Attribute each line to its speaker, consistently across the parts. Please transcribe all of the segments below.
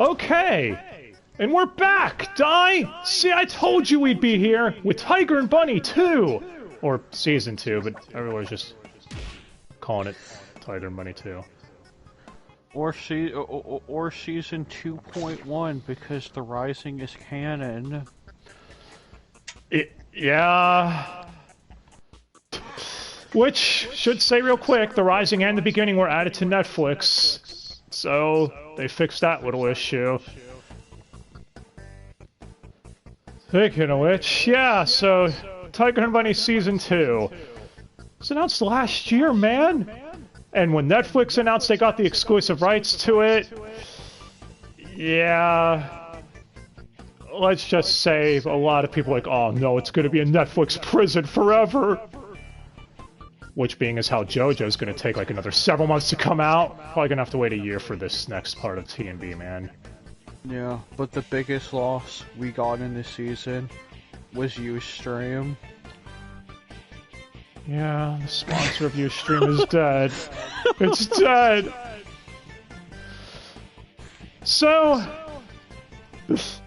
Speaker 1: Okay, and we're back, Di! See, I told you we'd be here, with Tiger and Bunny 2! Or Season 2, but everyone's just calling it Tiger and Bunny 2.
Speaker 2: Or Season 2.1, because The Rising is canon.
Speaker 1: Yeah... Which, should say real quick, The Rising and The Beginning were added to Netflix. So, they fixed that little issue. Speaking of which, yeah, so, Tiger and Bunny Season 2. It was announced last year, man! And when Netflix announced they got the exclusive rights to it... Yeah... Let's just say a lot of people are like, oh no, it's gonna be a Netflix prison forever! Which being is how JoJo's gonna take like another several months to come out. Probably gonna have to wait a year for this next part of T&B, man.
Speaker 2: Yeah, but the biggest loss we got in this season was Ustream.
Speaker 1: Yeah, the sponsor of Ustream is dead. It's dead! So,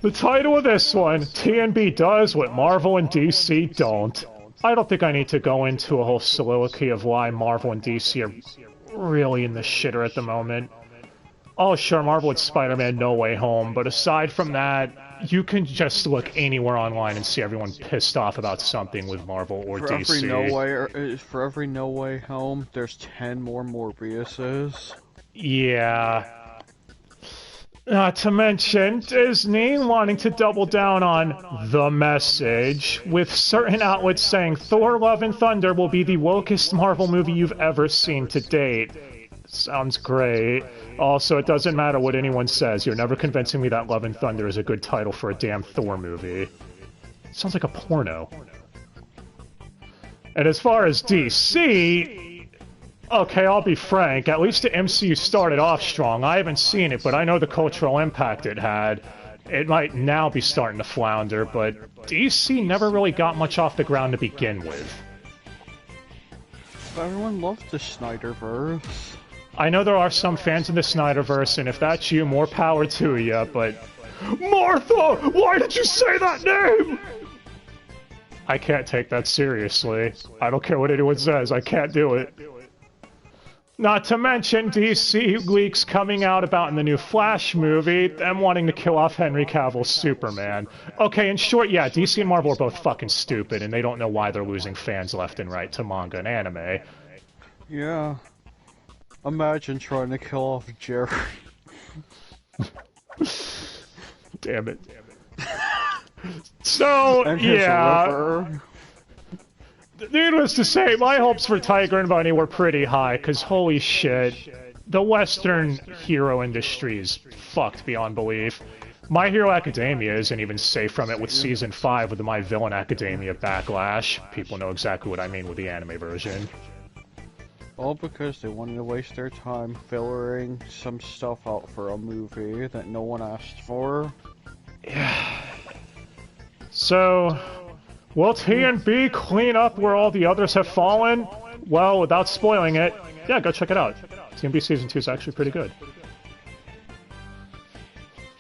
Speaker 1: the title of this one, T&B does what Marvel and DC don't. I don't think I need to go into a whole soliloquy of why Marvel and DC are really in the shitter at the moment. Oh sure, Marvel with Spider-Man No Way Home, but aside from that, you can just look anywhere online and see everyone pissed off about something with Marvel or DC.
Speaker 2: For every No Way Home, there's 10 more Morbiuses.
Speaker 1: Yeah. Not to mention, Disney wanting to double down on the message, with certain outlets saying Thor Love and Thunder will be the wokest Marvel movie you've ever seen to date. Sounds great. Also, it doesn't matter what anyone says, you're never convincing me that Love and Thunder is a good title for a damn Thor movie. It sounds like a porno. And as far as DC... Okay, I'll be frank, at least the MCU started off strong. I haven't seen it, but I know the cultural impact it had. It might now be starting to flounder, but DC never really got much off the ground to begin with.
Speaker 2: Everyone loves the Snyderverse.
Speaker 1: I know there are some fans of the Snyderverse, and if that's you, more power to you, but... Martha! Why did you say that name?! I can't take that seriously. I don't care what anyone says, I can't do it. Not to mention DC leaks coming out about in the new Flash movie, them wanting to kill off Henry Cavill's Superman. Okay, in short, yeah, DC and Marvel are both fucking stupid, and they don't know why they're losing fans left and right to manga and anime.
Speaker 2: Yeah. Imagine trying to kill off Jerry.
Speaker 1: Damn it. So, yeah... Needless to say, my hopes for Tiger and Bunny were pretty high, because holy shit, the Western hero industry is fucked beyond belief. My Hero Academia isn't even safe from it with Season 5 with the My Villain Academia backlash. People know exactly what I mean with the anime version.
Speaker 2: All because they wanted to waste their time fillering some stuff out for a movie that no one asked for.
Speaker 1: Yeah. So... will T&B clean up where all the others have fallen? Well, without spoiling it, yeah, go check it out. T&B Season 2 is actually pretty good.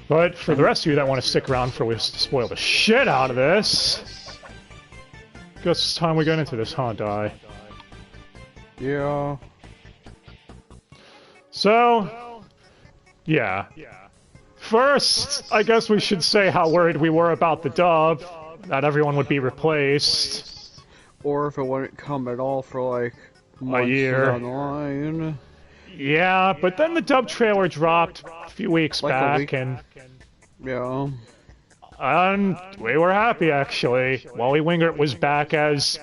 Speaker 1: But for the rest of you that want to stick around for us to spoil the shit out of this... guess it's time we get into this, huh, Di?
Speaker 2: Yeah.
Speaker 1: So... yeah. First, I guess we should say how worried we were about the dub. Not everyone would be replaced.
Speaker 2: Or if it wouldn't come at all for like months
Speaker 1: a year
Speaker 2: down the line.
Speaker 1: Yeah, but then the dub trailer dropped a few weeks back, and
Speaker 2: yeah,
Speaker 1: we were happy actually. Wally Wingert was back as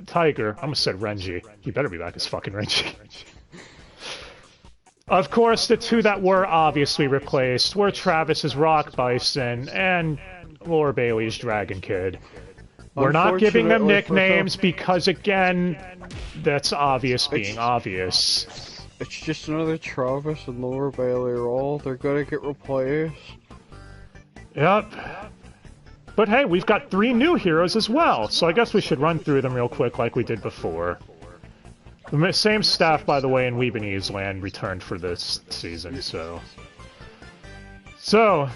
Speaker 1: Tiger. I almost said Renji. He better be back as fucking Renji. Of course, the two that were obviously replaced were Travis's Rock Bison and Laura Bailey's Dragon Kid. We're not giving them nicknames because, again, that's obvious being obvious.
Speaker 2: It's just another Travis and Laura Bailey role. They're gonna get replaced.
Speaker 1: Yep. But hey, we've got 3 new heroes as well, so I guess we should run through them real quick like we did before. The same staff, by the way, in Weebanese Land returned for this season, so... So,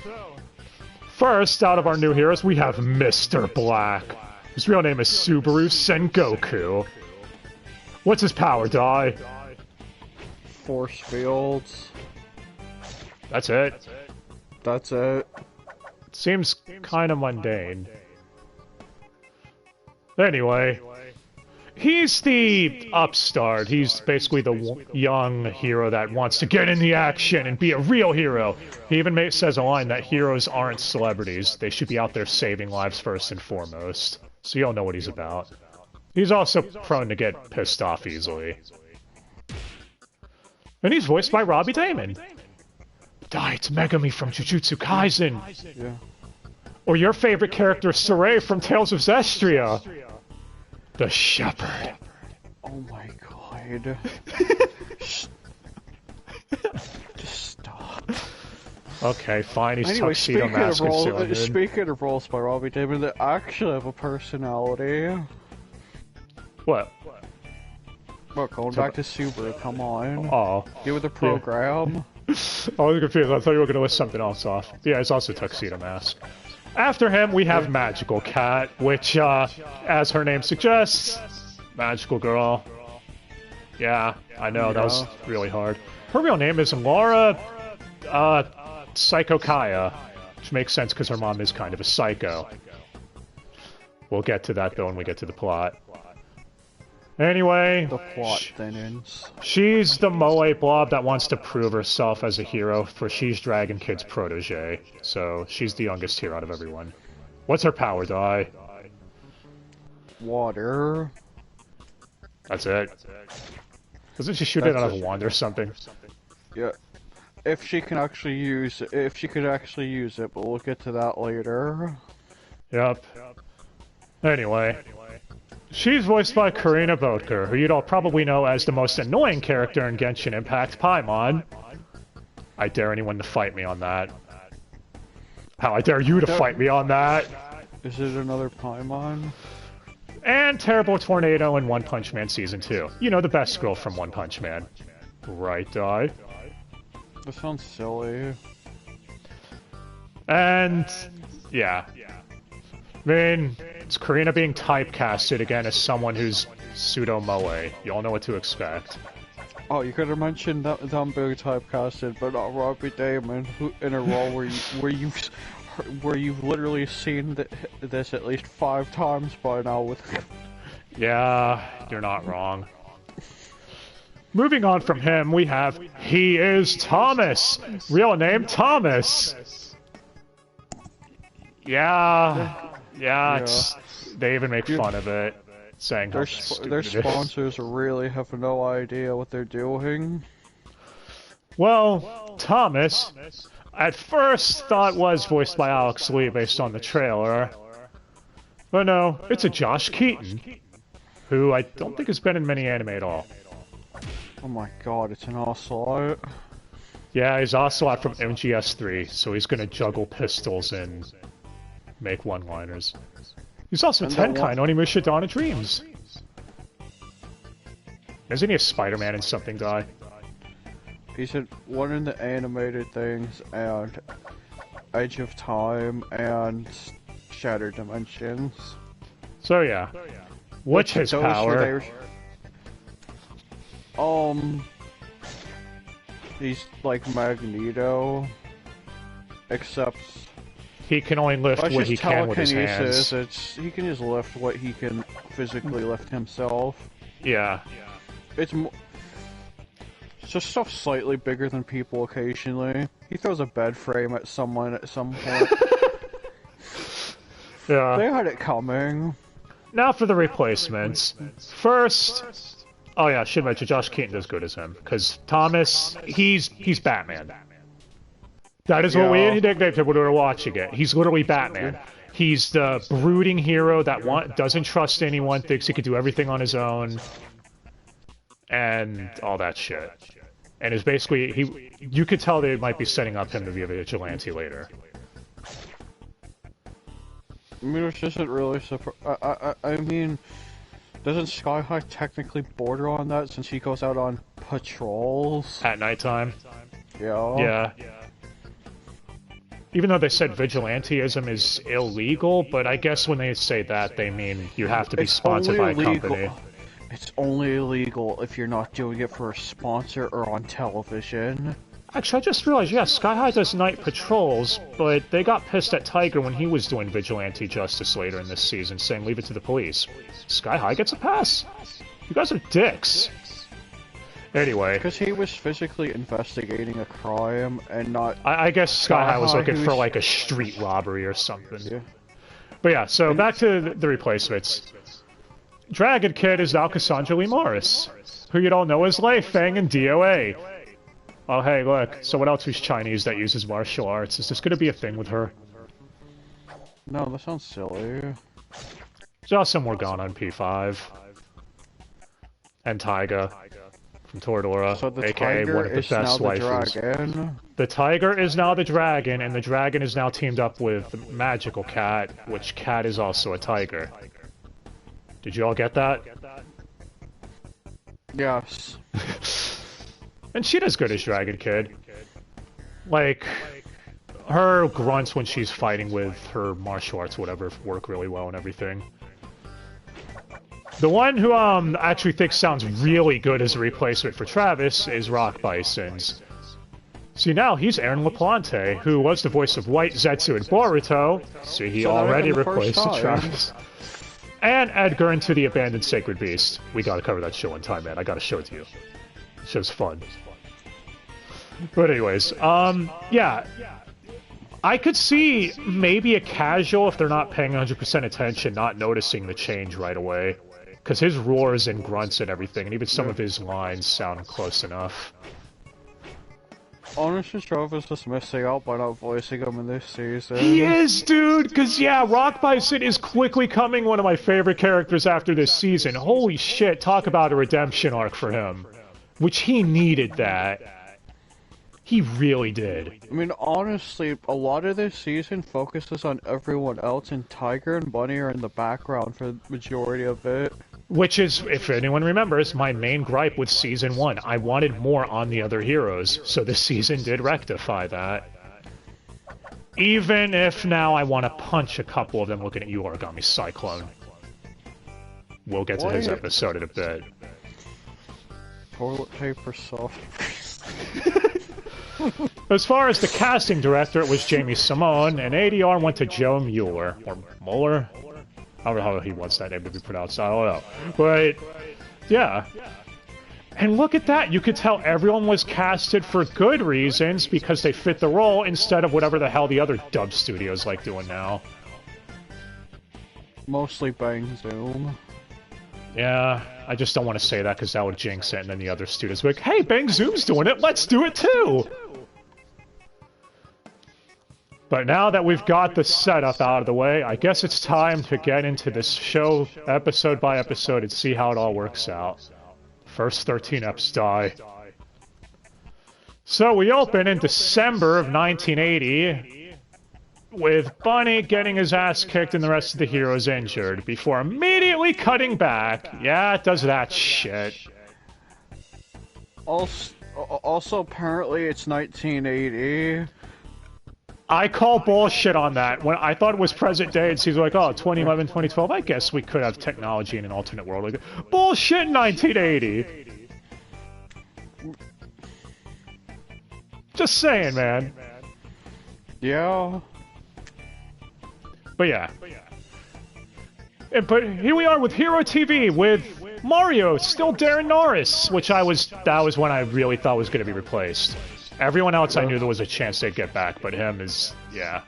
Speaker 1: first out of our new heroes, we have Mr. Black. His real name is Subaru Sengoku. What's his power, Dai?
Speaker 2: Force fields.
Speaker 1: That's it.
Speaker 2: That's it.
Speaker 1: Seems kind of mundane. Anyway, he's the upstart. He's basically the young hero that wants to get in the action and be a real hero. He even says a line that heroes aren't celebrities. They should be out there saving lives first and foremost. So you'll know what he's about. He's also prone to get pissed off easily. And he's voiced by Robbie Damon. Die, it's Megami from Jujutsu Kaisen.
Speaker 2: Yeah. Or
Speaker 1: your favorite character, Saray from Tales of Zestria. The Shepherd.
Speaker 2: Oh my god. Just stop.
Speaker 1: Okay, fine, he's
Speaker 2: anyway,
Speaker 1: Tuxedo Mask.
Speaker 2: Speaking of roles by Robbie Damon, they actually have a personality.
Speaker 1: What?
Speaker 2: Well, going back to Subaru, come on.
Speaker 1: Oh.
Speaker 2: Get with the program.
Speaker 1: Yeah. I was confused, I thought you were gonna list something else off. Yeah, it's also Tuxedo Mask. After him, we have Magical Cat, which, as her name suggests, magical girl. Yeah, I know, that was really hard. Her real name is Laura, Psycho Kaya, which makes sense because her mom is kind of a psycho. We'll get to that, though, when we get to the plot. Anyway,
Speaker 2: the plot thinnens.
Speaker 1: She's the Moe blob that wants to prove herself as a hero, for she's Dragon Kid's protege, so she's the youngest hero out of everyone. What's her power, Dai?
Speaker 2: Water.
Speaker 1: That's it. Doesn't she shoot it out of a wand or something?
Speaker 2: Yeah. If she can actually use it, if she could actually use it, but we'll get to that later.
Speaker 1: Yep. Anyway. She's voiced by Karina Bodker, who you'd all probably know as the most annoying character in Genshin Impact, Paimon. I dare anyone to fight me on that. How I dare you to fight me on that!
Speaker 2: Is it another Paimon?
Speaker 1: And Terrible Tornado in One Punch Man Season 2. You know, the best girl from One Punch Man. Right, Dai?
Speaker 2: That sounds silly.
Speaker 1: And... yeah. I mean, it's Karina being typecasted again as someone who's pseudo-moe. You all know what to expect.
Speaker 2: Oh, you could have mentioned that I'm being typecasted, but not Robbie Damon, who in a role where you've literally seen this at least 5 times by now with.
Speaker 1: Yeah, you're not wrong. Moving on from him, we have He is Thomas. Real name Thomas. Yeah. They even make fun of it, saying how
Speaker 2: their sponsors really have no idea what they're doing.
Speaker 1: Well, Thomas, at first thought was voiced by Alex Lee based on the trailer, but no, it's a Josh Keaton, who I don't think has been in many anime at all.
Speaker 2: Oh my god, it's an Ocelot.
Speaker 1: Yeah, he's Ocelot from MGS3, so he's gonna juggle pistols and make one-liners. He's also Tenkai in Onimusha Dawn of Dreams. Isn't he a Spider-Man in something, Dai?
Speaker 2: He's in one in the animated things, and Edge of Time, and Shattered Dimensions.
Speaker 1: So yeah. What's his power?
Speaker 2: He's like Magneto, except
Speaker 1: he can only lift what he can with his hands.
Speaker 2: He can just lift what he can physically lift himself.
Speaker 1: Yeah.
Speaker 2: It's just stuff slightly bigger than people occasionally. He throws a bed frame at someone at some point.
Speaker 1: Yeah.
Speaker 2: They had it coming.
Speaker 1: Now for the replacements. First... oh yeah, should mention Josh Keaton does good as him. Because Thomas, he's Batman. That is what we nicknamed him when we were watching it. He's literally Batman. He's the brooding hero that doesn't trust anyone, thinks he can do everything on his own, and all that shit. And is basically, you could tell they might be setting up him to be a vigilante later.
Speaker 2: I mean, which isn't really I mean, doesn't Sky High technically border on that since he goes out on patrols?
Speaker 1: At nighttime?
Speaker 2: Yeah.
Speaker 1: Yeah. Even though they said vigilantism is illegal, but I guess when they say that, they mean you have to be sponsored by a company.
Speaker 2: It's only illegal if you're not doing it for a sponsor or on television.
Speaker 1: Actually, I just realized, yeah, Sky High does night patrols, but they got pissed at Tiger when he was doing vigilante justice later in this season, saying leave it to the police. Sky High gets a pass. You guys are dicks. Anyway.
Speaker 2: Because he was physically investigating a crime and not...
Speaker 1: I guess Sky High was looking for like a street robbery or something.
Speaker 2: Yeah.
Speaker 1: But yeah, so back to the replacements. Dragon Kid is now Cassandra Lee Morris, who you'd all know as Lei Feng in DOA. Oh hey, look, someone else who's Chinese that uses martial arts. Is this gonna be a thing with her?
Speaker 2: No, that sounds silly.
Speaker 1: There's also Morgana on P5. And Taiga from Toradora,
Speaker 2: so
Speaker 1: aka one of the best waifus. The Tiger is now the dragon, and the dragon is now teamed up with the Magical Cat, which Cat is also a tiger. Did you all get that?
Speaker 2: Yes.
Speaker 1: And she does good as Dragon Kid. Like, her grunts when she's fighting with her martial arts, whatever, work really well and everything. The one who I actually think sounds really good as a replacement for Travis is Rock Bison's. See, now he's Aaron LaPlante, who was the voice of White Zetsu in Boruto. See, he already replaced Travis. And Edgar into the Abandoned Sacred Beast. We gotta cover that show one time, man. I gotta show it to you. The show's fun. But anyways, yeah. I could see maybe a casual, if they're not paying 100% attention, not noticing the change right away. Because his roars and grunts and everything, and even some of his lines sound close enough.
Speaker 2: Honestly, Travis is missing out by not voicing him in this season.
Speaker 1: He is, dude! Because, yeah, Rock Bison is quickly becoming one of my favorite characters after this season. Holy shit, talk about a redemption arc for him. Which he needed that. He really did.
Speaker 2: I mean, honestly, a lot of this season focuses on everyone else, and Tiger and Bunny are in the background for the majority of it.
Speaker 1: Which is, if anyone remembers, my main gripe with Season 1. I wanted more on the other heroes, so this season did rectify that. Even if now I want to punch a couple of them looking at you, Origami Cyclone. We'll get to his episode in a bit.
Speaker 2: Toilet paper soft.
Speaker 1: As far as the casting director, it was Jamie Simone, and ADR went to Joe Mueller. Or Mueller? I don't know how he wants that name to be pronounced, I don't know. But, yeah. And look at that, you could tell everyone was casted for good reasons because they fit the role instead of whatever the hell the other dub studios like doing now.
Speaker 2: Mostly Bang Zoom.
Speaker 1: Yeah, I just don't want to say that because that would jinx it, and then the other studios would be like, hey, Bang Zoom's doing it, let's do it too! But now that we've got the setup out of the way, I guess it's time to get into this show episode by episode and see how it all works out. First 13 eps die. So we open in December of 1980 with Bunny getting his ass kicked and the rest of the heroes injured before immediately cutting back. Yeah, it does that shit.
Speaker 2: Also apparently it's 1980.
Speaker 1: I call bullshit on that. When I thought it was present day, and he's like, oh, 2011, 2012, I guess we could have technology in an alternate world. Like, bullshit, 1980! Just saying, man.
Speaker 2: Yeah.
Speaker 1: But yeah. But here we are with Hero TV, with Mario still Darren Norris, which that was when I really thought was going to be replaced. Everyone else I knew there was a chance they'd get back, but him is, yeah.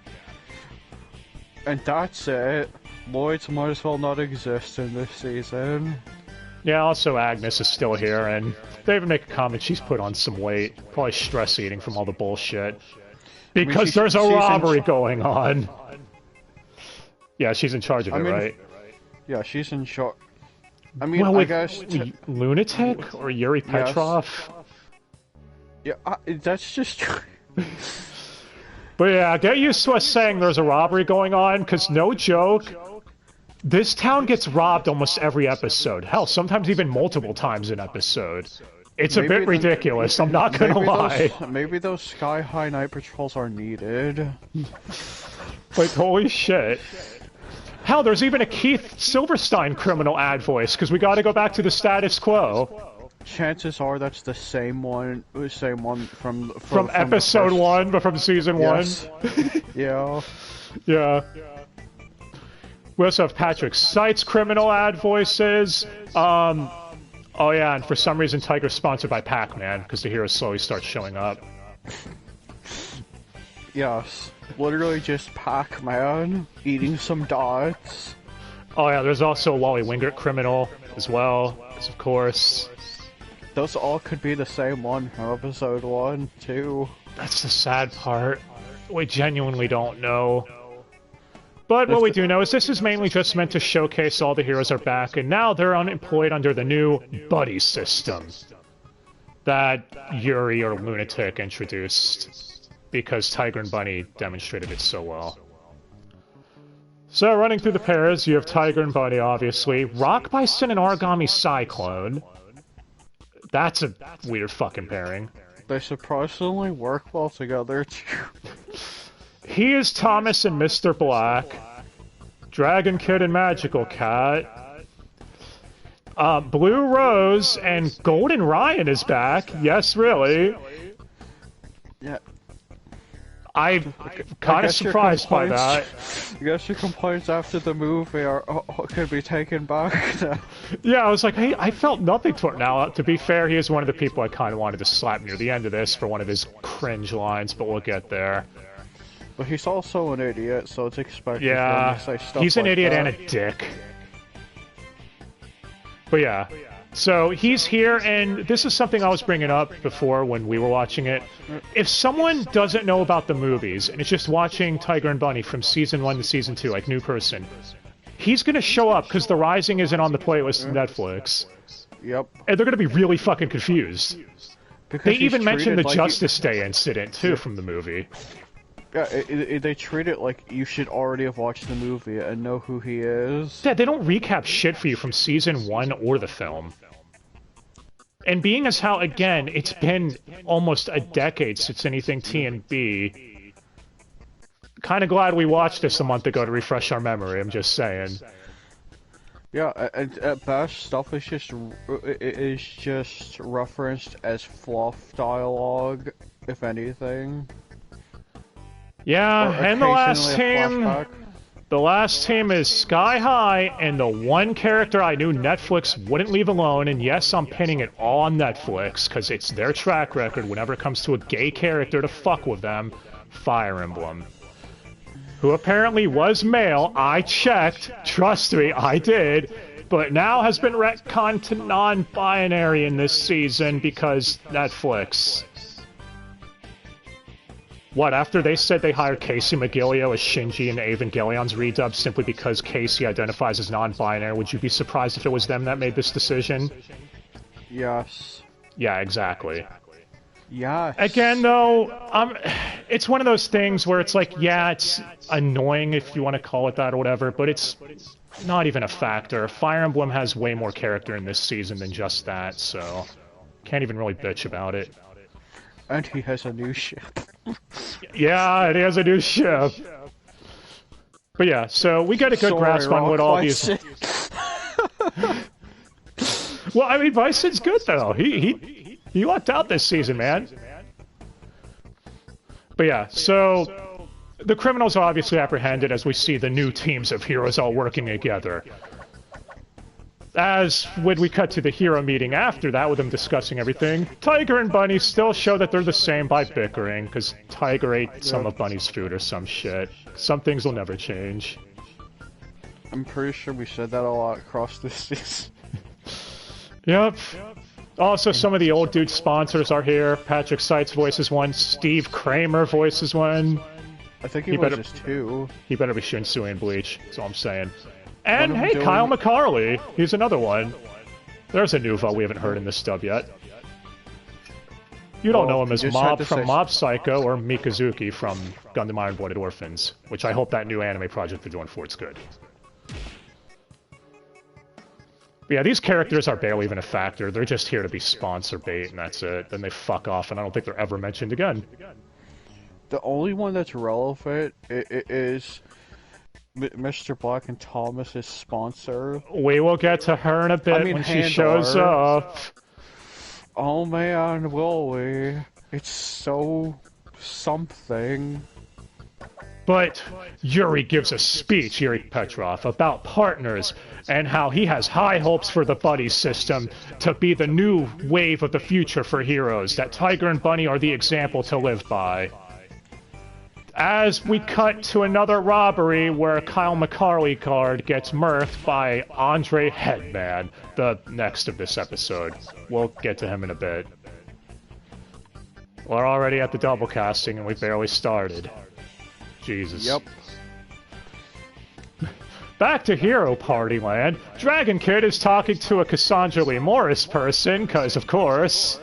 Speaker 2: And that's it. Lloyd's might as well not exist in this season.
Speaker 1: Yeah, also Agnes is still here, and they even make a comment, she's put on some weight. Probably stress eating from all the bullshit. Because there's a robbery going on. Yeah, she's in charge of it, right?
Speaker 2: Yeah, she's in charge. I mean,
Speaker 1: well,
Speaker 2: I guess...
Speaker 1: Lunatic? Or Yuri Petrov?
Speaker 2: Yeah, that's just...
Speaker 1: But yeah, get used to us saying there's a robbery going on, because no joke, this town gets robbed almost every episode. Hell, sometimes even multiple times an episode. It's a bit ridiculous, I'm not gonna lie.
Speaker 2: Maybe those sky-high night patrols are needed.
Speaker 1: Like, holy shit. Hell, there's even a Keith Silverstein criminal ad voice, because we gotta go back to the status quo.
Speaker 2: Chances are that's the same one from
Speaker 1: episode 1, but from season 1.
Speaker 2: Yeah.
Speaker 1: Yeah. We also have Patrick Seitz criminal ad voices. Oh yeah, and for some reason Tiger's sponsored by Pac-Man, because the heroes slowly start showing up.
Speaker 2: Yes. Literally just Pac-Man eating some dots.
Speaker 1: Oh yeah, there's also a Wally Wingert criminal as well, of course.
Speaker 2: Those all could be the same one from episode 1, too.
Speaker 1: That's the sad part. We genuinely don't know. But what we do know is this is mainly just meant to showcase all the heroes are back, and now they're unemployed under the new buddy system that Yuri or Lunatic introduced, because Tiger and Bunny demonstrated it so well. So running through the pairs, you have Tiger and Bunny, obviously. Rock Bison and Origami Cyclone. That's a weird fucking pairing.
Speaker 2: They surprisingly work well together, too.
Speaker 1: He is Thomas and Mr. Black. Dragon Kid and Magical Cat. Blue Rose and Golden Ryan is back. Yes, really.
Speaker 2: Yeah.
Speaker 1: I'm kind of surprised by that.
Speaker 2: I guess your complaints after the movie could be taken back now.
Speaker 1: Yeah, I was like, hey, I felt nothing toward it. Now, to be fair, he is one of the people I kind of wanted to slap near the end of this for one of his cringe lines, but we'll get there.
Speaker 2: But he's also an idiot, so it's expected
Speaker 1: yeah,
Speaker 2: for him to say stuff
Speaker 1: he's an
Speaker 2: like
Speaker 1: idiot
Speaker 2: that.
Speaker 1: and a dick. But yeah, so he's here, and this is something I was bringing up before when we were watching it. If someone doesn't know about the movies, and is just watching Tiger and Bunny from Season 1 to Season 2, like new person, he's gonna show up because The Rising isn't on the playlist of Netflix.
Speaker 2: Yep.
Speaker 1: And they're gonna be really fucking confused.
Speaker 2: Because
Speaker 1: they even mentioned the
Speaker 2: like
Speaker 1: Justice Day incident, too, from the movie.
Speaker 2: Yeah, they treat it like you should already have watched the movie and know who he is.
Speaker 1: Yeah, they don't recap shit for you from Season 1 or the film. And being as how, again, it's been almost a decade since anything T&B, kind of glad we watched this a month ago to refresh our memory, I'm just saying.
Speaker 2: Yeah, at best, stuff is just referenced as fluff dialogue, if anything.
Speaker 1: Yeah, and the last team is Sky High, and the one character I knew Netflix wouldn't leave alone, and yes, I'm pinning it all on Netflix, because it's their track record whenever it comes to a gay character to fuck with them, Fire Emblem. Who apparently was male, I checked, trust me, I did, but now has been retconned to non-binary in this season because Netflix. What, after they said they hired Casey McGillio as Shinji in Evangelion's redub simply because Casey identifies as non-binary, would you be surprised if it was them that made this decision?
Speaker 2: Yes.
Speaker 1: Yeah, exactly.
Speaker 2: Yes.
Speaker 1: Again, though, it's one of those things where it's like, yeah, it's annoying if you want to call it that or whatever, but it's not even a factor. Fire Emblem has way more character in this season than just that, so can't even really bitch about it.
Speaker 2: And he has a new ship.
Speaker 1: Yeah, it has a new ship. But yeah, so we get a good grasp on what all these... Well, I mean, Bison's good, though. He lucked out this season, man. But yeah, so the criminals are obviously apprehended as we see the new teams of heroes all working together. As when we cut to the hero meeting after that with them discussing everything, Tiger and Bunny still show that they're the same by bickering, because Tiger ate some of Bunny's food or some shit. Some things will never change.
Speaker 2: I'm pretty sure we said that a lot across this season.
Speaker 1: Yep. Also, some of the old dude sponsors are here. Patrick Seitz voices one, Steve Kramer voices one.
Speaker 2: I think he was just two.
Speaker 1: He better be Shinsui and Bleach, that's all I'm saying. And hey, Kyle McCarley, he's another one. There's a Nuvo we haven't heard in this dub yet. You don't know him as Mob from Mob Psycho or Mikazuki from Gundam Iron Blooded Orphans, which I hope that new anime project they're doing for it's good. But yeah, these characters are barely even a factor. They're just here to be sponsor bait, and that's it. Then they fuck off, and I don't think they're ever mentioned again.
Speaker 2: The only one that's relevant is Mr. Black and Thomas's sponsor.
Speaker 1: We will get to her in a bit when she shows up.
Speaker 2: Oh man, will we? It's so something.
Speaker 1: But Yuri gives a speech, Yuri Petrov, about partners and how he has high hopes for the buddy system to be the new wave of the future for heroes, that Tiger and Bunny are the example to live by. As we cut to another robbery where Kyle McCarley card gets murked by Andre Headman, the next of this episode. We'll get to him in a bit. We're already at the double casting and we barely started. Jesus.
Speaker 2: Yep.
Speaker 1: Back to Hero Party Land. Dragon Kid is talking to a Cassandra Lee Morris person, cause of course.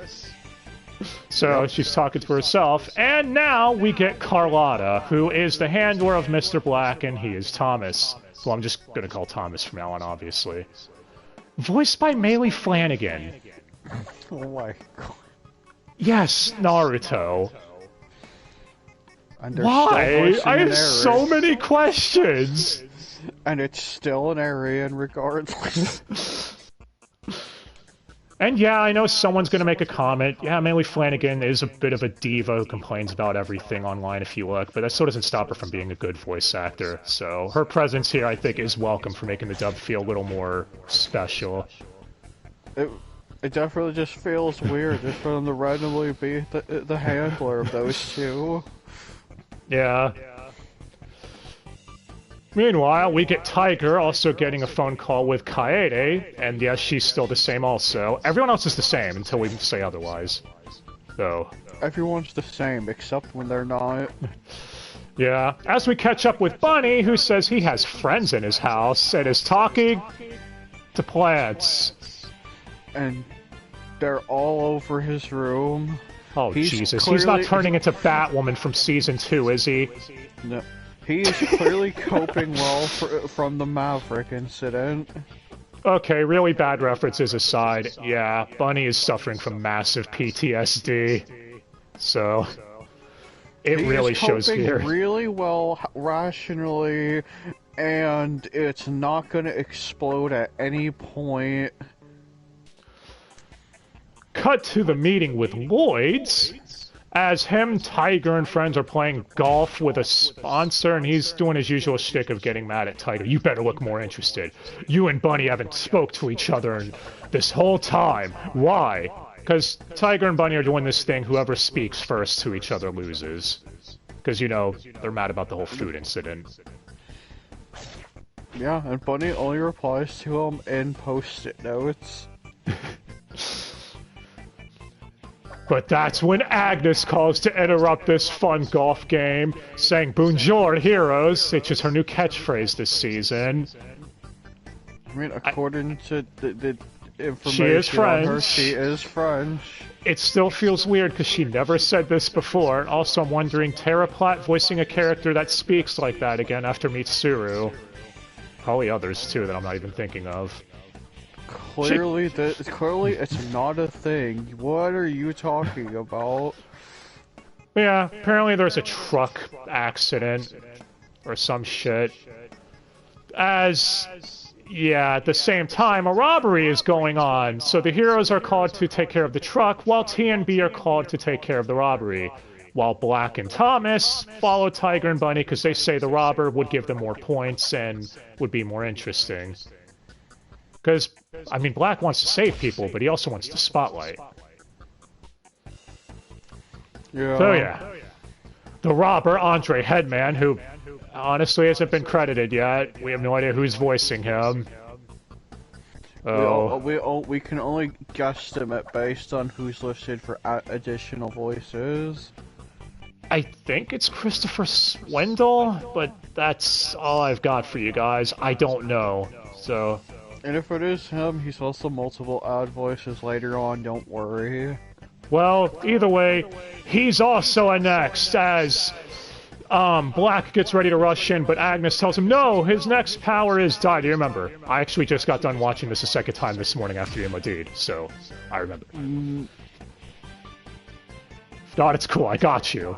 Speaker 1: So she's talking to herself, and now we get Carlotta, who is the handler of Mr. Black, and he is Thomas. Who I'm just gonna call Thomas from now on, obviously. Voiced by Maylee Flanagan.
Speaker 2: Oh my god.
Speaker 1: Yes, Naruto.
Speaker 2: And
Speaker 1: why? I have so many questions!
Speaker 2: And it's still an Aryan regardless.
Speaker 1: And yeah, I know someone's gonna make a comment. Yeah, Maylee Flanagan is a bit of a diva who complains about everything online if you look, but that still doesn't stop her from being a good voice actor. So her presence here, I think, is welcome for making the dub feel a little more special.
Speaker 2: It definitely just feels weird just for them to randomly be the handler of those two.
Speaker 1: Yeah. Meanwhile, we get Tiger also getting a phone call with Kaede, and yes, she's still the same also. Everyone else is the same until we say otherwise. So.
Speaker 2: Everyone's the same, except when they're not.
Speaker 1: Yeah. As we catch up with Bunny, who says he has friends in his house, and is talking to plants.
Speaker 2: And they're all over his room.
Speaker 1: Oh, Jesus. He's not turning into Batwoman from Season 2, is he?
Speaker 2: No. He is clearly coping well from the Maverick incident.
Speaker 1: Okay, really bad references aside, yeah, Bunny is suffering from massive PTSD. So, it really shows here.
Speaker 2: He's really well rationally, and it's not gonna explode at any point.
Speaker 1: Cut to the meeting with Lloyd's. As him, Tiger, and friends are playing golf with a sponsor, and he's doing his usual shtick of getting mad at Tiger. You better look more interested. You and Bunny haven't spoke to each other this whole time. Why? Because Tiger and Bunny are doing this thing, whoever speaks first to each other loses. Because, you know, they're mad about the whole food incident.
Speaker 2: Yeah, and Bunny only replies to him in post-it notes.
Speaker 1: But that's when Agnes calls to interrupt this fun golf game, saying "Bonjour, heroes," which is her new catchphrase this season.
Speaker 2: I mean, according to the information
Speaker 1: she is French.
Speaker 2: On her, she is French.
Speaker 1: It still feels weird because she never said this before. Also, I'm wondering, Tara Platt voicing a character that speaks like that again after Mitsuru. Probably others, too, that I'm not even thinking of.
Speaker 2: Clearly, clearly it's not a thing. What are you talking about?
Speaker 1: Yeah, apparently there's a truck accident or some shit. Yeah, at the same time, a robbery is going on, so the heroes are called to take care of the truck, while T and B are called to take care of the robbery. While Black and Thomas follow Tiger and Bunny because they say the robber would give them more points and would be more interesting. Because, I mean, Black wants to save people, but he also wants the spotlight.
Speaker 2: Yeah.
Speaker 1: So yeah. The robber, Andre Headman, who honestly hasn't been credited yet. We have no idea who's voicing him. Oh.
Speaker 2: We can only guesstimate based on who's listed for additional voices.
Speaker 1: I think it's Christopher Swindle, but that's all I've got for you guys. I don't know, so...
Speaker 2: And if it is him, he's also multiple odd voices later on, don't worry.
Speaker 1: Well, either way, he's also annexed as Black gets ready to rush in, but Agnes tells him, no, his next power is die. Do you remember? I actually just got done watching this a second time this morning after you MOD'd, so I remember. If not, it's cool, I got you.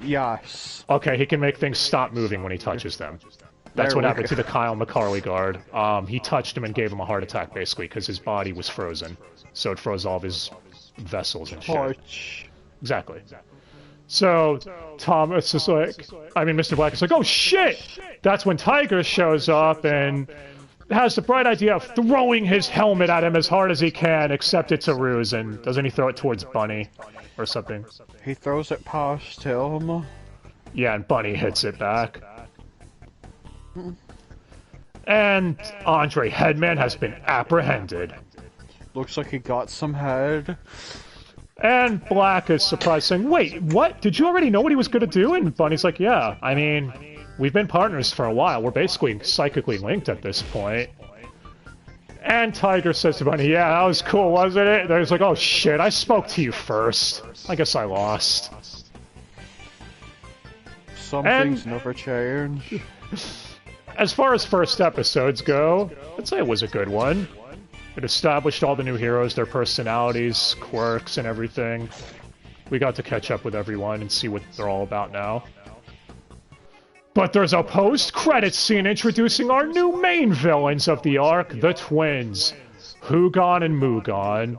Speaker 2: Yes.
Speaker 1: Okay, he can make things stop moving when he touches them. That's what happened to the Kyle McCarley guard. He touched him and gave him a heart attack, basically, because his body was frozen. So it froze all of his vessels and shit. Exactly. So, Thomas is like, Mr. Black is like, oh shit! That's when Tiger shows up and has the bright idea of throwing his helmet at him as hard as he can, except it's a ruse, and doesn't he throw it towards Bunny or something?
Speaker 2: He throws it past him.
Speaker 1: Yeah, and Bunny hits it back. And Andre Headman has been apprehended.
Speaker 2: Looks like he got some head.
Speaker 1: And Black is surprised, saying, wait, what? Did you already know what he was gonna do? And Bunny's like, yeah, I mean, we've been partners for a while. We're basically psychically linked at this point. And Tiger says to Bunny, yeah, that was cool, wasn't it? And he's like, oh shit, I spoke to you first. I guess I lost.
Speaker 2: Some things never change.
Speaker 1: As far as first episodes go, I'd say it was a good one. It established all the new heroes, their personalities, quirks, and everything. We got to catch up with everyone and see what they're all about now. But there's a post-credits scene introducing our new main villains of the arc, the twins, Hugon and Mugon.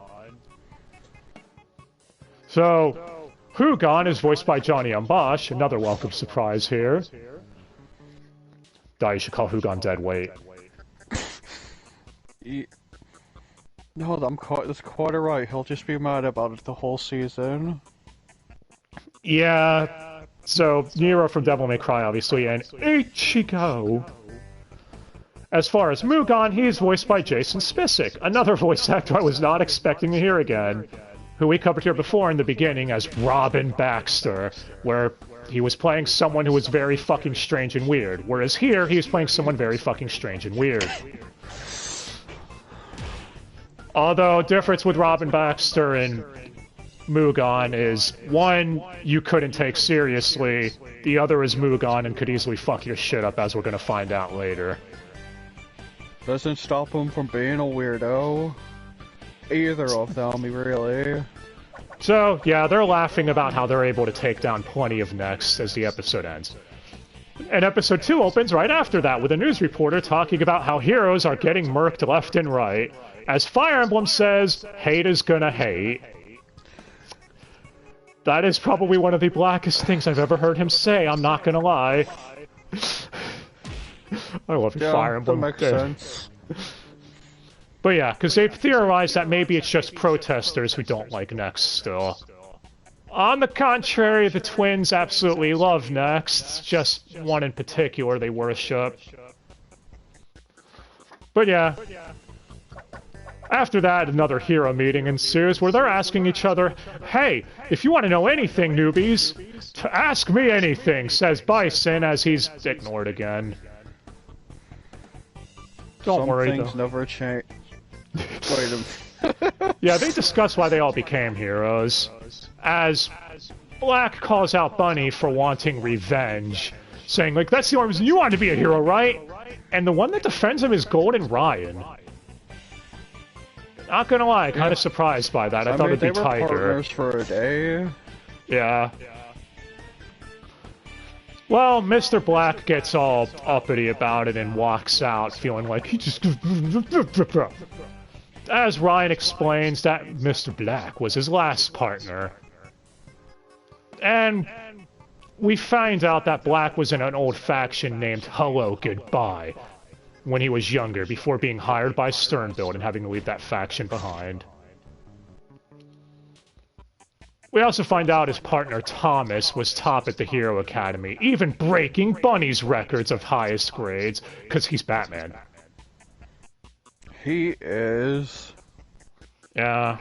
Speaker 1: So, Hugon is voiced by Johnny Ambosh, another welcome surprise here. You should call Hugon Deadweight.
Speaker 2: No, that's quite alright. He'll just be mad about it the whole season.
Speaker 1: Yeah, so Nero from Devil May Cry, obviously, and Ichigo. As far as Mugon, he's voiced by Jason Spisick, another voice actor I was not expecting to hear again, who we covered here before in the beginning as Robin Baxter, where he was playing someone who was very fucking strange and weird, whereas here, he was playing someone very fucking strange and weird. Although, difference with Robin Baxter and Mugon is, one, you couldn't take seriously, the other is Mugon and could easily fuck your shit up, as we're gonna find out later.
Speaker 2: Doesn't stop him from being a weirdo. Either of them, really.
Speaker 1: So, yeah, they're laughing about how they're able to take down plenty of Next as the episode ends. And episode 2 opens right after that with a news reporter talking about how heroes are getting murked left and right. As Fire Emblem says, hate is gonna hate. That is probably one of the blackest things I've ever heard him say, I'm not gonna lie. I love Fire Emblem.
Speaker 2: That makes sense.
Speaker 1: But yeah, because they've theorized that maybe it's just protesters who don't like Next still. On the contrary, the twins absolutely love Next, just one in particular they worship. But yeah. After that, another hero meeting ensues where they're asking each other, hey, if you want to know anything, newbies, to ask me anything, says Bison as he's ignored again. Don't worry,
Speaker 2: Some things never change. Wait a minute.
Speaker 1: Yeah, they discuss why they all became heroes. As Black calls out Bunny for wanting revenge, saying, like, that's the only reason you wanted to be a hero, right? And the one that defends him is Golden Ryan. Not gonna lie, kind of surprised by that. I thought it'd be Tiger.
Speaker 2: They were partners for a day.
Speaker 1: Yeah. Well, Mr. Black gets all uppity about it and walks out, feeling like he just... As Ryan explains that Mr. Black was his last partner. And we find out that Black was in an old faction named Hello Goodbye when he was younger, before being hired by Sternbild and having to leave that faction behind. We also find out his partner Thomas was top at the Hero Academy, even breaking Bunny's records of highest grades, because he's Batman.
Speaker 2: He is.
Speaker 1: Yeah.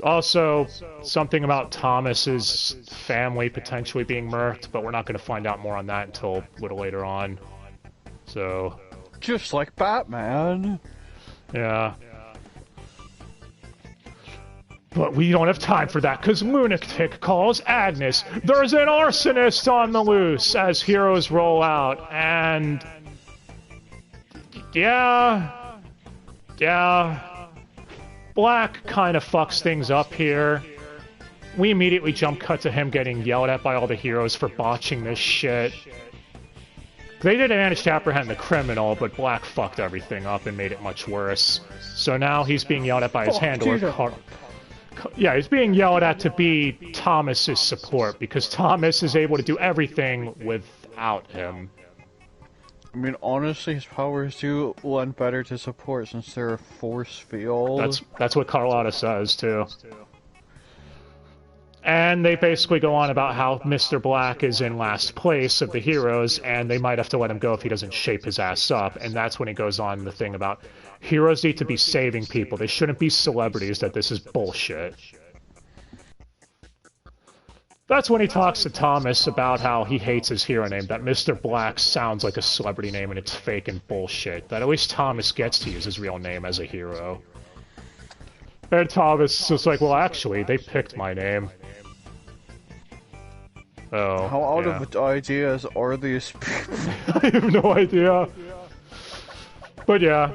Speaker 1: Also, something about Thomas's family potentially being murked, but we're not going to find out more on that until a little later on. So...
Speaker 2: Just like Batman.
Speaker 1: Yeah. But we don't have time for that, because Lunatic calls Agnes. There's an arsonist on the loose as heroes roll out, and... Yeah... Black kind of fucks things up here. We immediately jump cut to him getting yelled at by all the heroes for botching this shit. They did manage to apprehend the criminal, but Black fucked everything up and made it much worse. So now he's being yelled at by his handler, yeah, he's being yelled at to be Thomas's support, because Thomas is able to do everything without him.
Speaker 2: I mean, honestly, his powers do lend better to support since they're a force field.
Speaker 1: That's what Carlotta says, too. And they basically go on about how Mr. Black is in last place of the heroes, and they might have to let him go if he doesn't shape his ass up. And that's when he goes on the thing about heroes need to be saving people. They shouldn't be celebrities, that this is bullshit. That's when he talks to Thomas about how he hates his hero name, that Mr. Black sounds like a celebrity name and it's fake and bullshit. That at least Thomas gets to use his real name as a hero. And Thomas is like, well, actually, they picked my name. Oh,
Speaker 2: how out of ideas are these people?
Speaker 1: I have no idea. But yeah.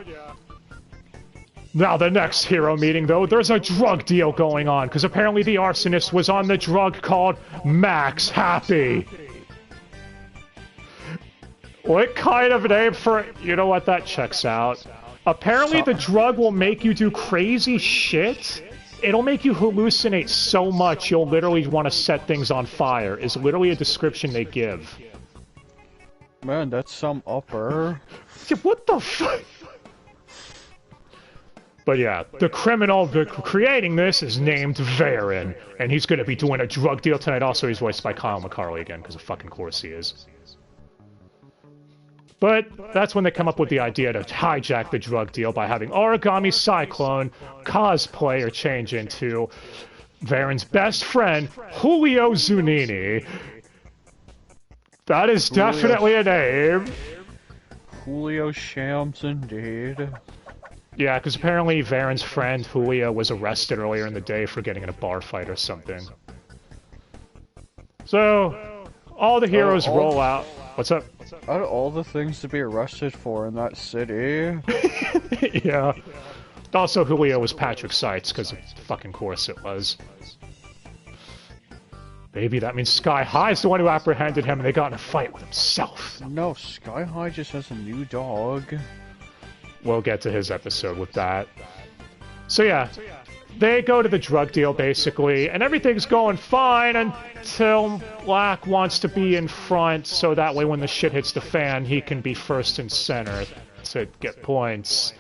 Speaker 1: Now the next hero meeting, though, there's a drug deal going on, because apparently the arsonist was on the drug called Max Happy. What kind of name for... You know what, that checks out. Apparently the drug will make you do crazy shit. It'll make you hallucinate so much you'll literally want to set things on fire, is literally a description they give.
Speaker 2: Man, that's some upper.
Speaker 1: Yeah, what the fuck? But yeah, the criminal creating this is named Varen, and he's going to be doing a drug deal tonight. Also, he's voiced by Kyle McCarley again, because of fucking course he is. But that's when they come up with the idea to hijack the drug deal by having Origami Cyclone cosplay or change into Varen's best friend, Julio Zunini. That is definitely a name.
Speaker 2: Julio Shams, indeed.
Speaker 1: Yeah, because apparently Varen's friend, Julio, was arrested earlier in the day for getting in a bar fight or something. So, all the heroes roll out. What's up?
Speaker 2: Out of all the things to be arrested for in that city...
Speaker 1: Yeah. Also, Julio was Patrick Seitz, because of fucking course it was. Maybe that means Sky High's the one who apprehended him and they got in a fight with himself.
Speaker 2: No, Sky High just has a new dog.
Speaker 1: We'll get to his episode with that. So yeah, they go to the drug deal basically, and everything's going fine until Black wants to be in front, so that way when the shit hits the fan, he can be first and center to get points.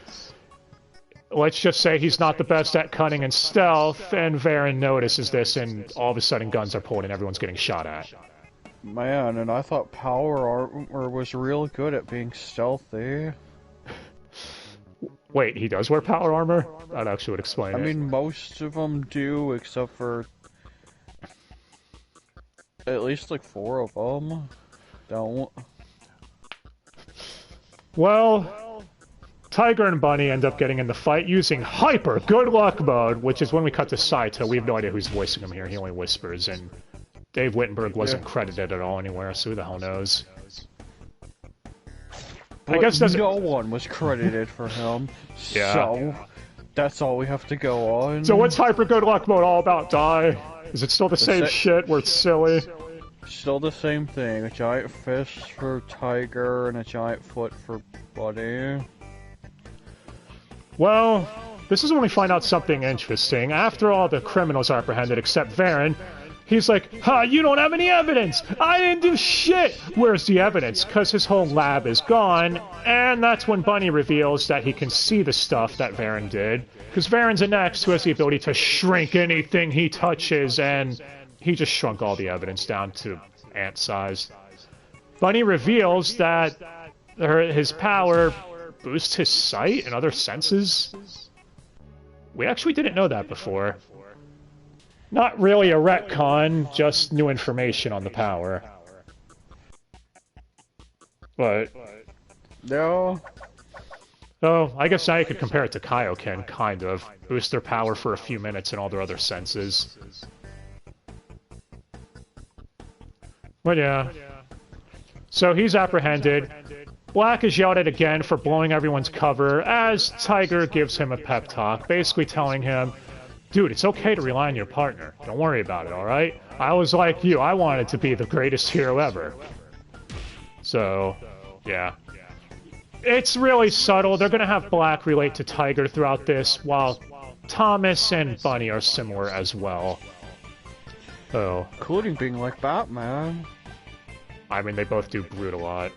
Speaker 1: Let's just say he's not the best at cunning and stealth, and Varen notices this, and all of a sudden guns are pulled and everyone's getting shot at.
Speaker 2: Man, and I thought Power Armor was real good at being stealthy.
Speaker 1: Wait, he does wear power armor? That actually would explain it.
Speaker 2: I mean, most of them do, except for... at least like 4 of them don't.
Speaker 1: Well, Tiger and Bunny end up getting in the fight using Hyper Good Luck Mode, which is when we cut to Saito. We have no idea who's voicing him here, he only whispers, and Dave Wittenberg wasn't credited at all anywhere, so who the hell knows?
Speaker 2: But
Speaker 1: I guess
Speaker 2: no one was credited for him,
Speaker 1: Yeah.
Speaker 2: So that's all we have to go on.
Speaker 1: So what's Hyper Good Luck Mode all about, Di? Is it still the same shit where it's silly?
Speaker 2: Still the same thing, a giant fist for Tiger and a giant foot for Bunny.
Speaker 1: Well, this is when we find out something interesting. After all the criminals are apprehended except Varen, he's like, "Ha, you don't have any evidence! I didn't do shit!" Where's the evidence? Because his whole lab is gone, and that's when Bunny reveals that he can see the stuff that Varen did. Because Varen's an X who has the ability to shrink anything he touches, and he just shrunk all the evidence down to ant size. Bunny reveals that his power boosts his sight and other senses. We actually didn't know that before. Not really a retcon, just new information on the power. But...
Speaker 2: No.
Speaker 1: Oh, I guess now you could compare it to Kaioken, kind of. Boost their power for a few minutes and all their other senses. But yeah. So he's apprehended. Black is yelled at again for blowing everyone's cover as Tiger gives him a pep talk, basically telling him, dude, it's okay to rely on your partner. Don't worry about it, alright? I was like you, I wanted to be the greatest hero ever. So, yeah. It's really subtle. They're gonna have Black relate to Tiger throughout this, while Thomas and Bunny are similar as well. Oh.
Speaker 2: Including being like Batman.
Speaker 1: I mean, they both do brood a lot.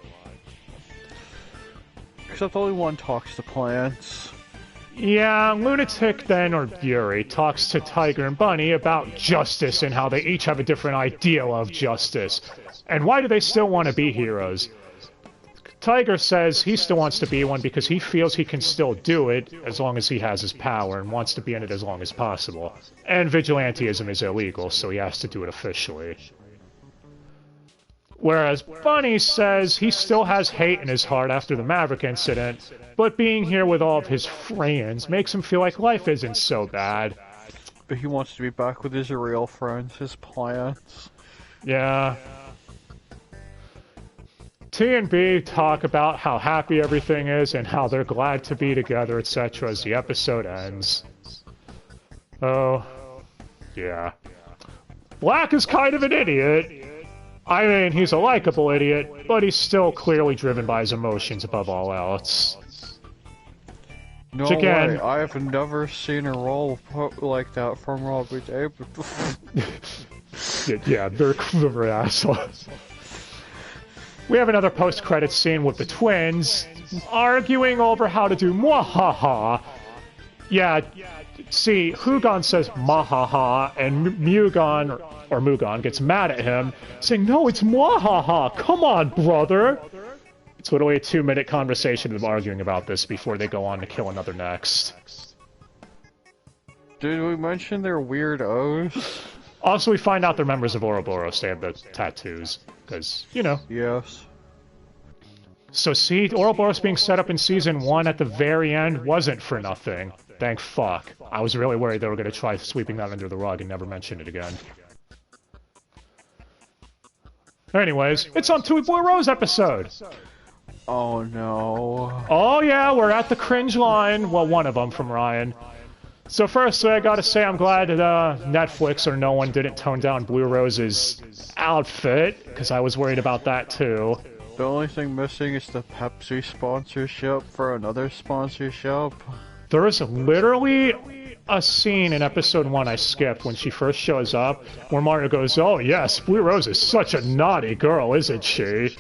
Speaker 2: Except only one talks to plants.
Speaker 1: Yeah, Lunatic then, or Yuri, talks to Tiger and Bunny about justice and how they each have a different ideal of justice. And why do they still want to be heroes? Tiger says he still wants to be one because he feels he can still do it as long as he has his power and wants to be in it as long as possible. And vigilantism is illegal, so he has to do it officially. Whereas Bunny says he still has hate in his heart after the Maverick incident, but being here with all of his friends makes him feel like life isn't so bad.
Speaker 2: But he wants to be back with his real friends, his plants.
Speaker 1: Yeah. T and B talk about how happy everything is and how they're glad to be together, etc. as the episode ends. Oh, yeah. Black is kind of an idiot. I mean, he's a likable idiot, but he's still clearly driven by his emotions above all else.
Speaker 2: No
Speaker 1: again,
Speaker 2: way, I have never seen a role like that from Robbie David.
Speaker 1: Yeah, they're assholes. We have another post-credits scene with the twins arguing over how to do mwahaha. Yeah, see, Hugon says mahaha, and Mugon gets mad at him, saying, no, it's mwahaha, come on, brother! It's literally a 2-minute conversation of them arguing about this before they go on to kill another next.
Speaker 2: Did we mention they're weirdos?
Speaker 1: Also, we find out they're members of Ouroboros. They have the tattoos. Because, you know.
Speaker 2: Yes.
Speaker 1: So see, Ouroboros being set up in Season 1 at the very end wasn't for nothing. Thank fuck. I was really worried they were going to try sweeping that under the rug and never mention it again. Anyways, it's on Tui Boy Rose episode!
Speaker 2: Oh no.
Speaker 1: Oh yeah, we're at the cringe line. Well, one of them from Ryan. So firstly, I gotta say I'm glad that Netflix or no one didn't tone down Blue Rose's outfit, because I was worried about that too.
Speaker 2: The only thing missing is the Pepsi sponsorship for another sponsorship.
Speaker 1: There is literally a scene in episode 1 I skipped when she first shows up, where Mario goes, oh yes, Blue Rose is such a naughty girl, isn't she?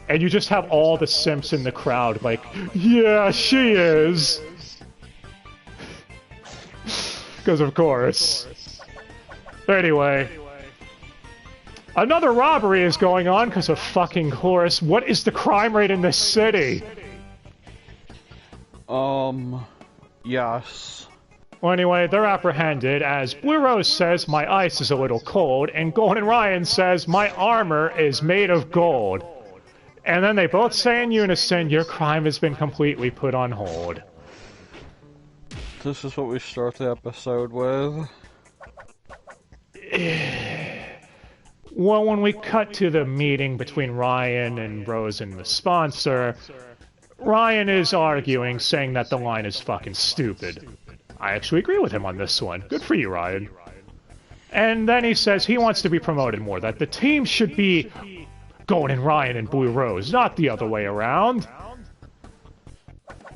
Speaker 1: And you just have all the simps in the crowd like, yeah, she is! Because of course. Anyway. Another robbery is going on because of fucking course. What is the crime rate in this city?
Speaker 2: Yes.
Speaker 1: Well, anyway, they're apprehended as Blue Rose says my ice is a little cold, and Golden Ryan says my armor is made of gold. And then they both say in unison, your crime has been completely put on hold.
Speaker 2: This is what we start the episode with.
Speaker 1: Well, when we cut to the meeting between Ryan and Rose and the sponsor, Ryan is arguing, saying that the line is fucking stupid. I actually agree with him on this one. Good for you, Ryan. And then he says he wants to be promoted more, that the team should be Golden Ryan and Blue Rose, not the other way around.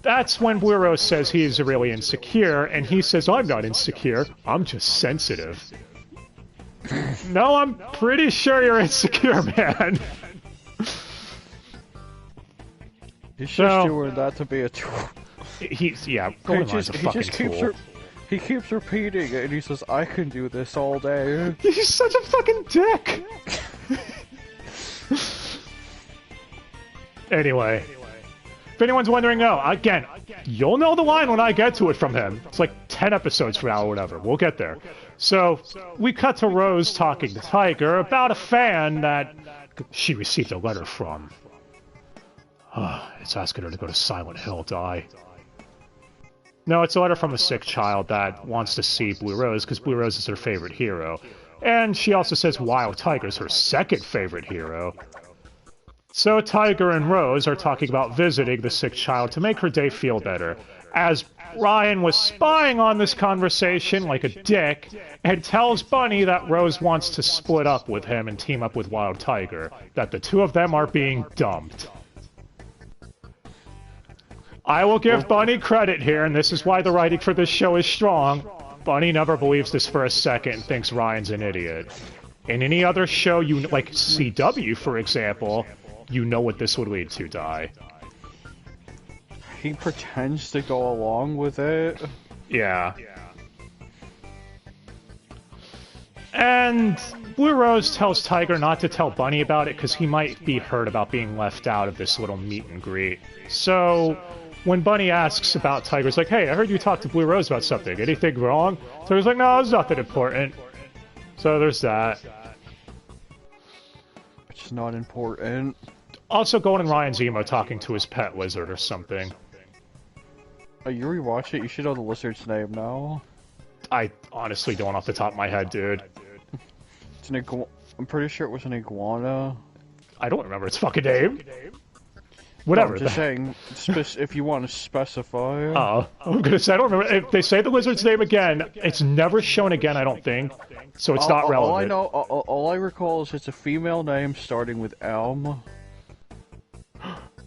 Speaker 1: That's when Blue Rose says he's really insecure, and he says, I'm not insecure, I'm just sensitive. No, I'm pretty sure you're insecure, man.
Speaker 2: He's just doing that to be a tool.
Speaker 1: Yeah, Golden Ryan's a fucking tool.
Speaker 2: He keeps repeating it, and he says, I can do this all day.
Speaker 1: He's such a fucking dick! Anyway. If anyone's wondering, again, you'll know the line when I get to it from him. It's like 10 episodes from now or whatever. We'll get there. So, we cut to Rose talking to Tiger about a fan that she received a letter from. It's asking her to go to Silent Hill, die. No, it's a letter from a sick child that wants to see Blue Rose because Blue Rose is her favorite hero. And she also says Wild Tiger's her second favorite hero. So Tiger and Rose are talking about visiting the sick child to make her day feel better. As Ryan was spying on this conversation like a dick, and tells Bunny that Rose wants to split up with him and team up with Wild Tiger. That the two of them are being dumped. I will give Bunny credit here, and this is why the writing for this show is strong. Bunny never believes this for a second and thinks Ryan's an idiot. In any other show, like CW, for example, you know what this would lead to, Die.
Speaker 2: He pretends to go along with it.
Speaker 1: Yeah. And Blue Rose tells Tiger not to tell Bunny about it because he might be hurt about being left out of this little meet and greet. So when Bunny asks about Tiger's like, hey, I heard you talk to Blue Rose about something. Anything wrong? Tiger's like, no, there's nothing important. So there's that.
Speaker 2: It's not important.
Speaker 1: Also, Golden Ryan's emo talking to his pet lizard or something.
Speaker 2: Oh, you rewatch it? You should know the lizard's name now.
Speaker 1: I honestly don't off the top of my head, dude.
Speaker 2: It's an I'm pretty sure it was an iguana.
Speaker 1: I don't remember its fucking name. Whatever.
Speaker 2: No, I'm just saying, if you want to specify.
Speaker 1: Oh, I'm gonna say I don't remember. If they say the lizard's name again, it's never shown again, I don't think. So it's not relevant.
Speaker 2: All I know, all I recall is it's a female name starting with M.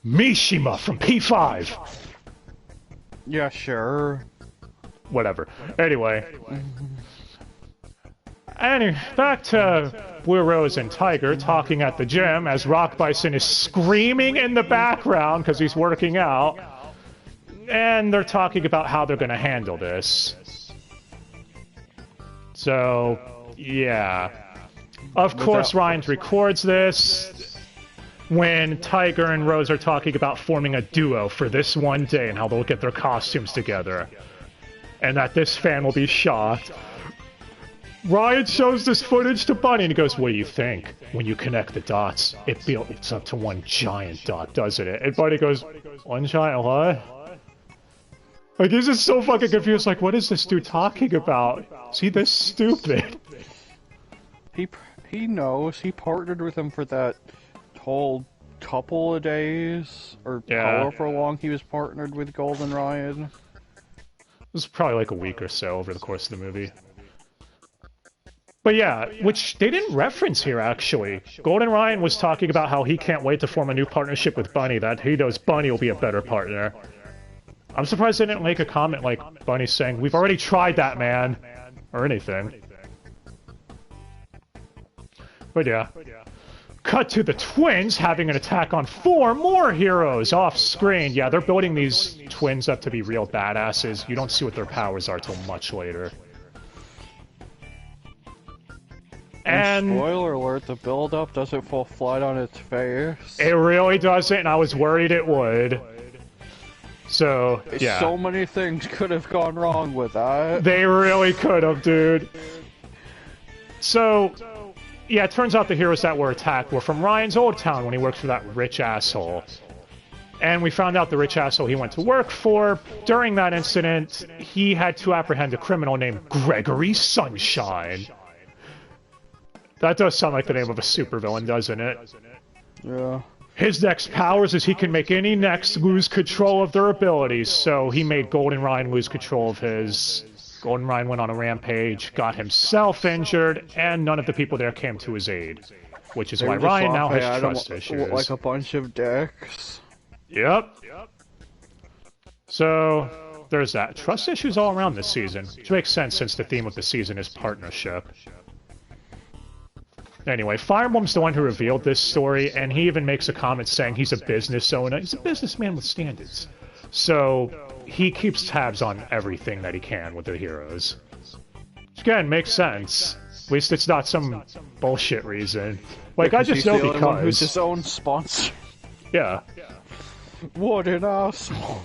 Speaker 1: Mishima from P5.
Speaker 2: Yeah, sure.
Speaker 1: Whatever. Anyway. Back to Blue Rose and Tiger talking at the gym as Rock Bison is screaming in the background because he's working out. And they're talking about how they're going to handle this. So, yeah. Of course, Ryan records this when Tiger and Rose are talking about forming a duo for this one day and how they'll get their costumes together. And that this fan will be shocked. Ryan shows this footage to Bunny and he goes, what do you think? When you connect the dots, it builds up to one giant dot, doesn't it? And Bunny goes, one giant what? Like, he's just so fucking confused, like, what is this dude talking about? Is he this stupid?
Speaker 2: He knows. He partnered with him for that whole couple of days, or however long he was partnered with Golden Ryan.
Speaker 1: It was probably like a week or so over the course of the movie. But yeah, which they didn't reference here, actually. Golden Ryan was talking about how he can't wait to form a new partnership with Bunny, that he knows Bunny will be a better partner. I'm surprised they didn't make a comment like Bunny saying, we've already tried that, man, or anything. But yeah. Cut to the twins having an attack on 4 more heroes off screen. Yeah, they're building these twins up to be real badasses. You don't see what their powers are till much later.
Speaker 2: And spoiler alert, the build-up doesn't fall flat on its face.
Speaker 1: It really doesn't, and I was worried it would. So, yeah.
Speaker 2: So many things could have gone wrong with that.
Speaker 1: They really could have, dude. So, yeah, it turns out the heroes that were attacked were from Ryan's old town when he worked for that rich asshole. And we found out the rich asshole he went to work for, during that incident, he had to apprehend a criminal named Gregory Sunshine. That does sound like the name of a supervillain, doesn't it?
Speaker 2: Yeah.
Speaker 1: His next powers is he can make any next lose control of their abilities, so he made Golden Ryan lose control of his. Golden Ryan went on a rampage, got himself injured, and none of the people there came to his aid. Which is why Ryan now has trust issues.
Speaker 2: Like a bunch of dicks.
Speaker 1: Yep. So, there's that. Trust issues all around this season, which makes sense since the theme of the season is partnership. Anyway, Fire Emblem's the one who revealed this story, and he even makes a comment saying he's a business owner. He's a businessman with standards. So, he keeps tabs on everything that he can with the heroes. Which, again, makes sense. At least it's not some bullshit reason. Like, I just know because...
Speaker 2: One who's his own sponsor.
Speaker 1: Yeah.
Speaker 2: What an asshole.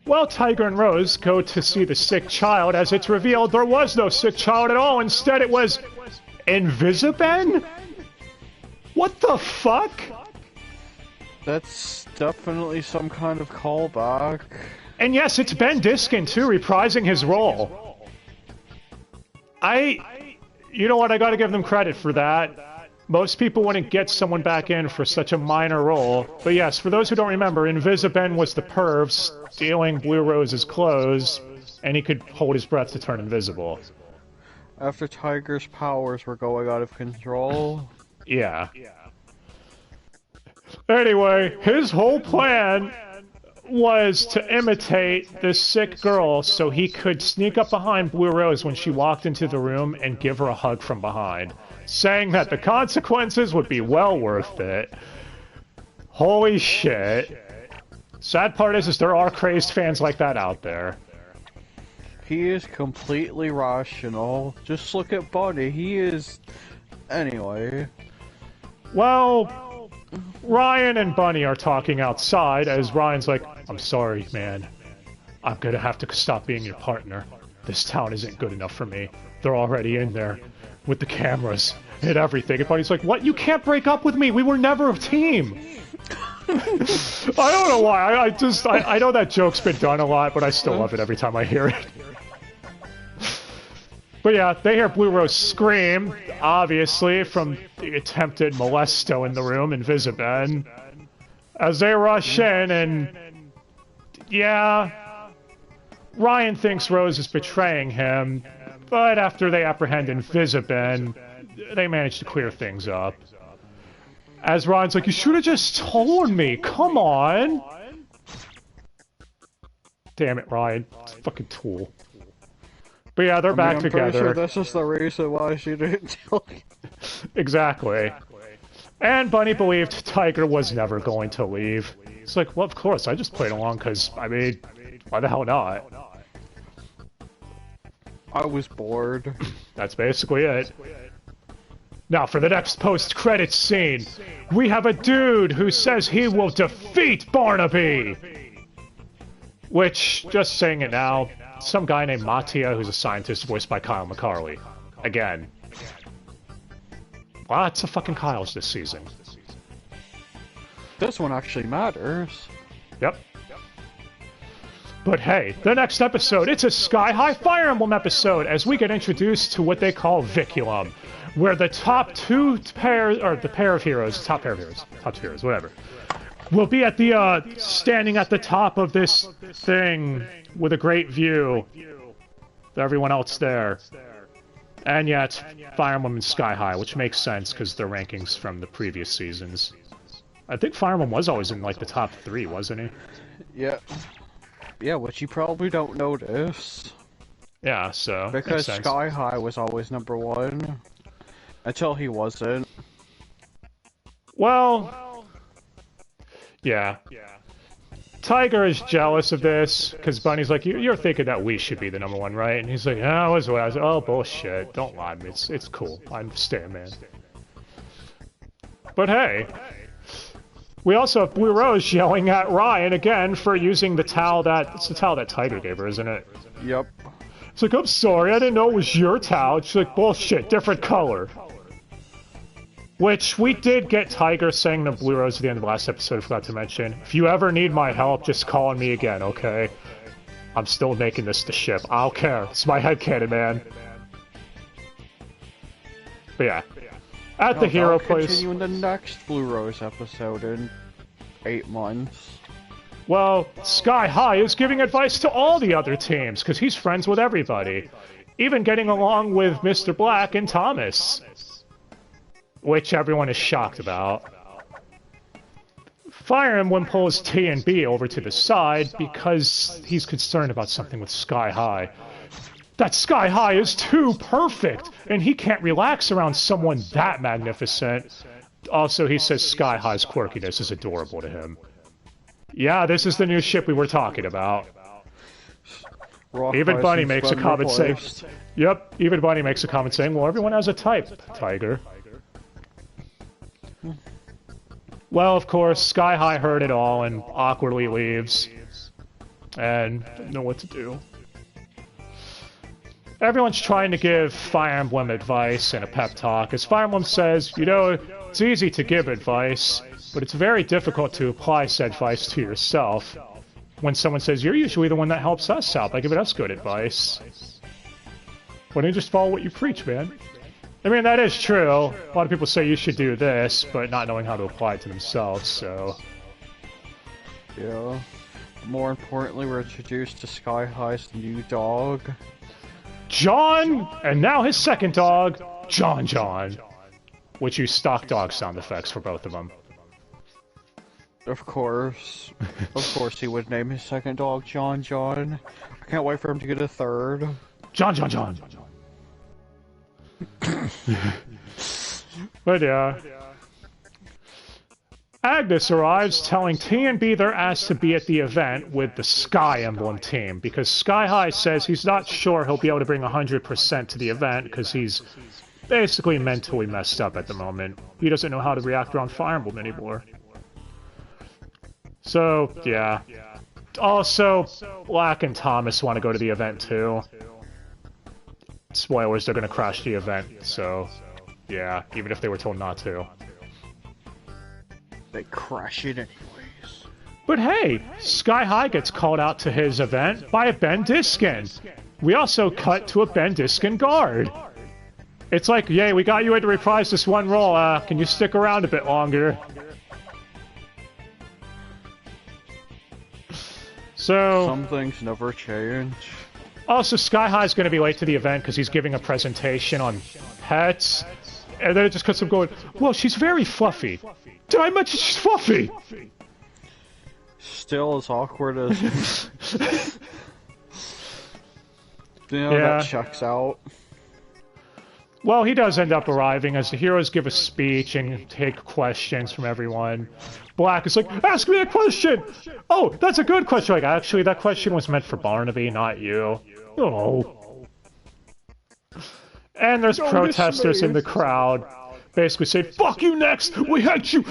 Speaker 1: Well, Tiger and Rose go to see the sick child. As it's revealed, there was no sick child at all. Instead, it was... Invisiben? What the fuck?
Speaker 2: That's definitely some kind of callback.
Speaker 1: And yes, it's Ben Diskin, too, reprising his role. You know what, I gotta give them credit for that. Most people wouldn't get someone back in for such a minor role. But yes, for those who don't remember, Invisiben was the perv stealing Blue Rose's clothes, and he could hold his breath to turn invisible.
Speaker 2: After Tiger's powers were going out of control.
Speaker 1: Yeah. Anyway, his whole plan was to imitate this sick girl so he could sneak up behind Blue Rose when she walked into the room and give her a hug from behind, saying that the consequences would be well worth it. Holy shit. Sad part is there are crazed fans like that out there.
Speaker 2: He is completely rational. Just look at Bunny. He is... Anyway.
Speaker 1: Well, Ryan and Bunny are talking outside as Ryan's like, I'm sorry, man. I'm gonna have to stop being your partner. This town isn't good enough for me. They're already in there with the cameras and everything. And Bunny's like, what? You can't break up with me. We were never a team. I don't know why. I know that joke's been done a lot, but I still love it every time I hear it. But yeah, they hear Blue Rose scream, obviously, from the attempted molesto in the room, Invisiben. As they rush in, and... yeah... Ryan thinks Rose is betraying him, but after they apprehend Invisiben, they manage to clear things up. As Ryan's like, you should have just told me, come on! Damn it, Ryan. It's a fucking tool. But yeah, they're back together.
Speaker 2: I'm pretty sure this is the reason why she didn't tell you.
Speaker 1: Exactly. And Bunny believed Tiger was never going to leave. It's like, well, of course, I just played along because, I mean, why the hell not?
Speaker 2: I was bored.
Speaker 1: That's basically it. Now, for the next post-credits scene, we have a dude who says he will defeat Barnaby! Which, just saying it now, some guy named Mattia who's a scientist voiced by Kyle McCarley. Again. Lots of fucking Kyles this season.
Speaker 2: This one actually matters.
Speaker 1: Yep. But hey, the next episode, it's a Sky High Fire Emblem episode as we get introduced to what they call Viculum, where the top two pairs, or the pair of heroes, top heroes, whatever, will be at the, standing at the top of this thing with a great view. Everyone else there. And yeah, it's Fire Emblem and Sky High, which makes sense because they're rankings from the previous seasons. I think Fire Emblem was always in, like, the top 3, wasn't he?
Speaker 2: Yeah. Yeah, which you probably don't notice.
Speaker 1: Yeah, so...
Speaker 2: because Sky High was always #1. Until he wasn't.
Speaker 1: Well... yeah. Tiger is jealous of this, because Bunny's like, you're thinking that we should be the #1, right? And he's like, yeah, I was like, oh, bullshit, don't lie to me, it's cool, I understand, man. But hey, we also have Blue Rose yelling at Ryan again for using the towel it's the towel that Tiger gave her, isn't it?
Speaker 2: Yep.
Speaker 1: It's like, I'm sorry, I didn't know it was your towel. She's like, bullshit, different color. Which, we did get Tiger saying to Blue Rose at the end of the last episode, I forgot to mention. If you ever need my help, just call on me again, okay? I'm still making this the ship. I don't care. It's my headcanon, man. But yeah. At the hero place...
Speaker 2: continue in the next Blue Rose episode in 8 months.
Speaker 1: Well, Sky High is giving advice to all the other teams, because he's friends with everybody. Even getting along with Mr. Black and Thomas. Which everyone is shocked about. Fire Emblem pulls T and B over to the side because he's concerned about something with Sky High. That Sky High is too perfect, and he can't relax around someone that magnificent. Also, he says Sky High's quirkiness is adorable to him. Yeah, this is the new ship we were talking about. Even Bunny makes a comment saying... yep, even Bunny makes a comment saying, well, everyone has a type, Tiger. Well, of course, Sky High heard it all and awkwardly leaves. And didn't know what to do. everyone's trying to give Fire Emblem advice and a pep talk, as Fire Emblem says, you know, it's easy to give advice, but it's very difficult to apply said advice to yourself. When someone says, you're usually the one that helps us out by giving us good advice. Why don't you just follow what you preach, man? I mean, that is true. A lot of people say you should do this, but not knowing how to apply it to themselves, so...
Speaker 2: Yeah. More importantly, we're introduced to Sky High's new dog.
Speaker 1: John! And now his second dog, John John. Which use stock dog sound effects for both of them.
Speaker 2: Of course. Of course he would name his second dog John John. I can't wait for him to get a third.
Speaker 1: John John John! But yeah. Agnes arrives telling TNB they're asked to be at the event with the Sky Emblem team, because Sky High says he's not sure he'll be able to bring 100% to the event because he's basically mentally messed up at the moment. He doesn't know how to react around Fire Emblem anymore. So, yeah. Also, Black and Thomas want to go to the event too. Spoilers, they're gonna crash the event, so... yeah, even if they were told not to.
Speaker 2: They crash it anyways.
Speaker 1: But hey, Sky High gets called out to his event by a Ben Diskin. We also cut to a Ben Diskin guard. It's like, yay, we got you in to reprise this one role, can you stick around a bit longer? So...
Speaker 2: some things never change.
Speaker 1: Also, Sky High's gonna be late to the event because he's giving a presentation on pets. And then it just cuts him going, well, she's very fluffy. Did I mention she's fluffy?
Speaker 2: Still as awkward as... you know, that checks out.
Speaker 1: Well, he does end up arriving as the heroes give a speech and take questions from everyone. Black is like, ask me a question! Oh, that's a good question. Like, actually, that question was meant for Barnaby, not you. Oh. And there's protesters in the crowd basically saying, fuck you next! We hate you!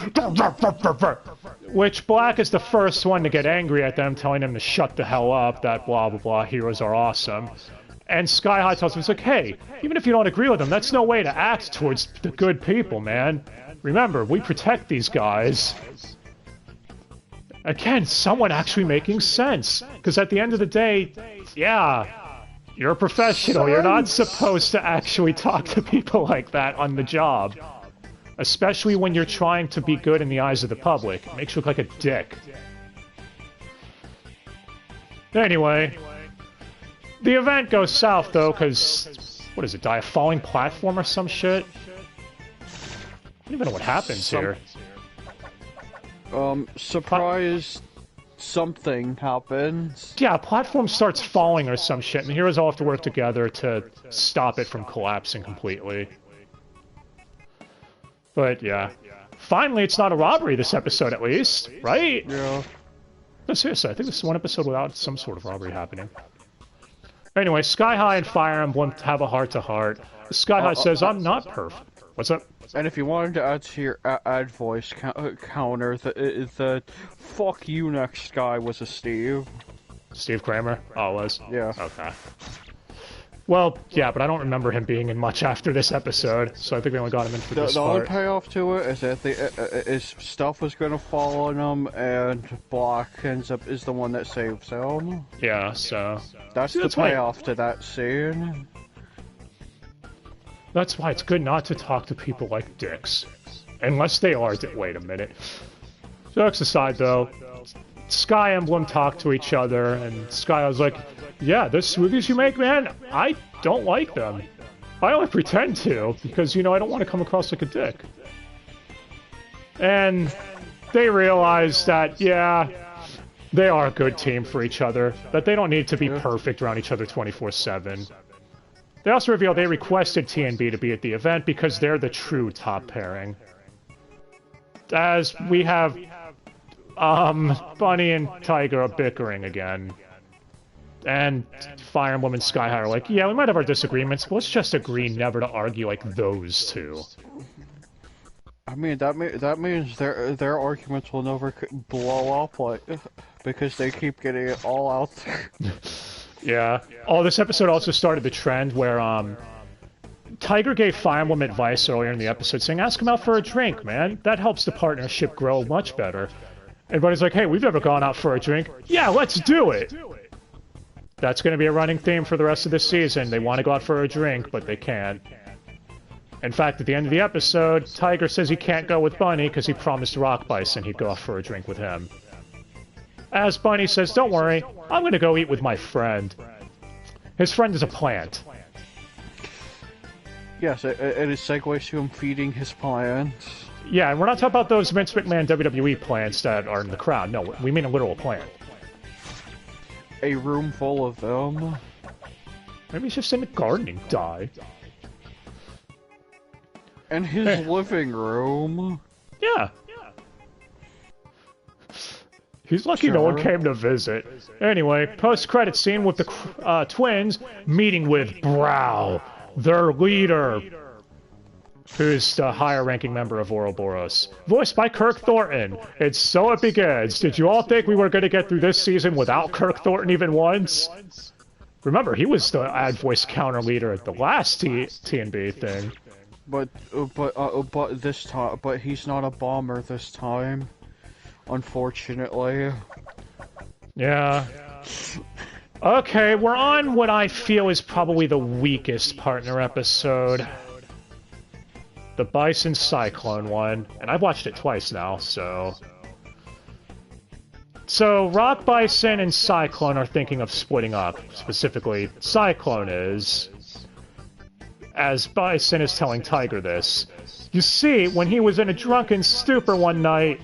Speaker 1: Which Black is the first one to get angry at them, telling them to shut the hell up, that blah blah blah, heroes are awesome. And Sky High tells him, it's like, hey, even if you don't agree with them, that's no way to act towards the good people, man. Remember, we protect these guys. Again, someone actually making sense. Because at the end of the day, yeah, you're a professional. You're not supposed to actually talk to people like that on the job. Especially when you're trying to be good in the eyes of the public. It makes you look like a dick. Anyway, the event goes south, though, because... what is it, die a falling platform or some shit? I don't even know what happens here.
Speaker 2: Surprise... something happens.
Speaker 1: Yeah, a platform starts falling or some shit, and the heroes all have to work together to stop it from collapsing completely. But, yeah. Finally, it's not a robbery this episode, at least, right?
Speaker 2: Yeah.
Speaker 1: No, seriously, I think this is one episode without some sort of robbery happening. Anyway, Sky High and Fire Emblem have a heart-to-heart. Sky High says, I'm not perfect. What's up?
Speaker 2: And if you wanted to add to your ad voice counter, the fuck you next guy was a Steve.
Speaker 1: Steve Kramer? Oh, it was?
Speaker 2: Yeah.
Speaker 1: Okay. Well, yeah, but I don't remember him being in much after this episode, so I think we only got him in for this part.
Speaker 2: The only payoff to it is that his stuff was going to fall on him, and Block is the one that saves him.
Speaker 1: Yeah, so...
Speaker 2: That's the payoff to that scene.
Speaker 1: That's why it's good not to talk to people like dicks. Unless they are... wait a minute. Jokes aside, though, Sky Emblem talk to each other, and Sky was like, yeah, the smoothies you make, man, I don't like them. I only pretend to, because, you know, I don't want to come across like a dick. And they realize that, yeah, they are a good team for each other, that they don't need to be perfect around each other 24/7. They also reveal they requested TNB to be at the event because they're the true top pairing. As we have, Bunny and Tiger are bickering again. And Fire Emblem and Sky High are like, yeah, we might have our disagreements, but let's just agree never to argue like those two.
Speaker 2: I mean, that means their arguments will never blow up, like, because they keep getting it all out there.
Speaker 1: Yeah. Oh, this episode also started the trend where, Tiger gave Fire Emblem advice earlier in the episode saying, ask him out for a drink, man. That helps the partnership grow much better. And Buddy's like, hey, we've never gone out for a drink. Yeah, let's do it! That's going to be a running theme for the rest of the season. They want to go out for a drink, but they can't. In fact, at the end of the episode, Tiger says he can't go with Bunny because he promised Rock Bison he'd go out for a drink with him. As Bunny says, don't worry, I'm going to go eat with my friend. His friend is a plant.
Speaker 2: Yes, it segues to him feeding his plants.
Speaker 1: Yeah, and we're not talking about those Vince McMahon WWE plants that are in the crowd. No, we mean a literal plant.
Speaker 2: A room full of them.
Speaker 1: Maybe he's just in the gardening dye.
Speaker 2: And his living room.
Speaker 1: Yeah. He's lucky no one came to visit. Anyway, post-credit scene with the twins meeting with Brow, their leader, who's the higher-ranking member of Ouroboros. Voiced by Kirk Thornton. And so it begins. Did you all think we were going to get through this season without Kirk Thornton even once? Remember, he was the ad voice counter leader at the last TNB thing.
Speaker 2: But this time, but he's not a bomber this time. Unfortunately.
Speaker 1: Yeah. Okay, we're on what I feel is probably the weakest partner episode. The Bison Cyclone one. And I've watched it twice now, so... So, Rock Bison and Cyclone are thinking of splitting up. Specifically, Cyclone is... As Bison is telling Tiger this. You see, when he was in a drunken stupor one night,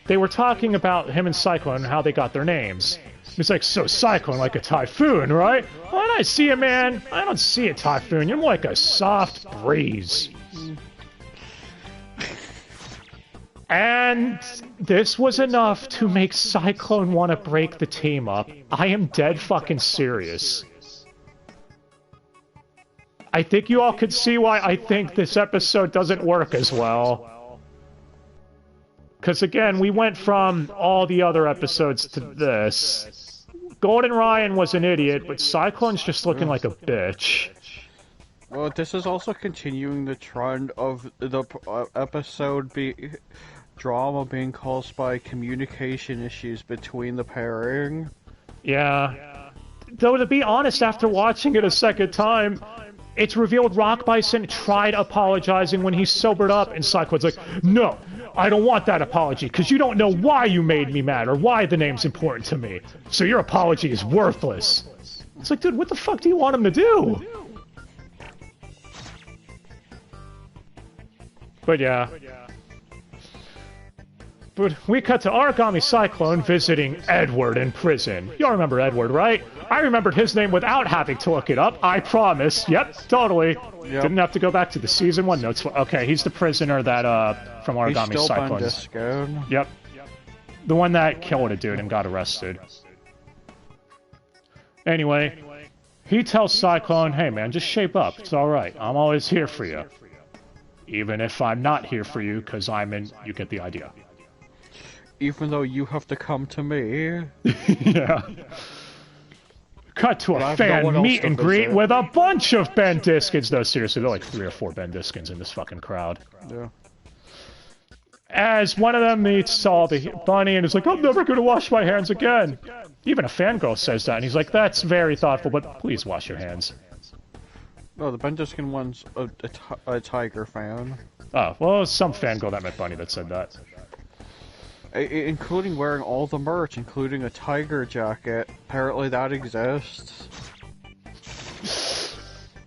Speaker 1: they were talking about him and Cyclone and how they got their names. He's like, so Cyclone like a typhoon, right? When I see a man, I don't see a typhoon. You're more like a soft breeze. And this was enough to make Cyclone want to break the team up. I am dead fucking serious. I think you all could see why I think this episode doesn't work as well. Because again, we went from all the other episodes to this. Golden Ryan was an idiot, but Cyclone's just looking like a bitch.
Speaker 2: Well, this is also continuing the trend of the episode drama being caused by communication issues between the pairing.
Speaker 1: Yeah. Though to be honest, after watching it a second time, it's revealed Rock Bison tried apologizing when he sobered up, and Cyclone's like, no, I don't want that apology, because you don't know why you made me mad, or why the name's important to me. So your apology is worthless. It's like, dude, what the fuck do you want him to do? But yeah. But we cut to Origami Cyclone visiting Edward in prison. Y'all remember Edward, right? I remembered his name without having to look it up, I promise. Yep, totally. Yep. Didn't have to go back to the season 1 notes. Okay, he's the prisoner that, from Origami Cyclone.
Speaker 2: He's still
Speaker 1: Yep. The one that killed a dude and got arrested. Anyway, he tells Cyclone, hey man, just shape up, it's alright. I'm always here for you. Even if I'm not here for you, because I'm in... You get the idea.
Speaker 2: Even though you have to come to me.
Speaker 1: Yeah. Cut to a fan meet and greet with a bunch of Ben Diskins. No, seriously, there are like 3 or 4 Ben Diskins in this fucking crowd.
Speaker 2: Yeah.
Speaker 1: As one of them meets all the Bunny and is like, I'm never gonna wash my hands again. Even a fangirl says that, and he's like, that's very thoughtful, but please wash your hands.
Speaker 2: No, the Ben Diskin one's a Tiger fan.
Speaker 1: Oh, well, some fangirl that met Bunny that said that.
Speaker 2: Including wearing all the merch, including a tiger jacket. Apparently that exists.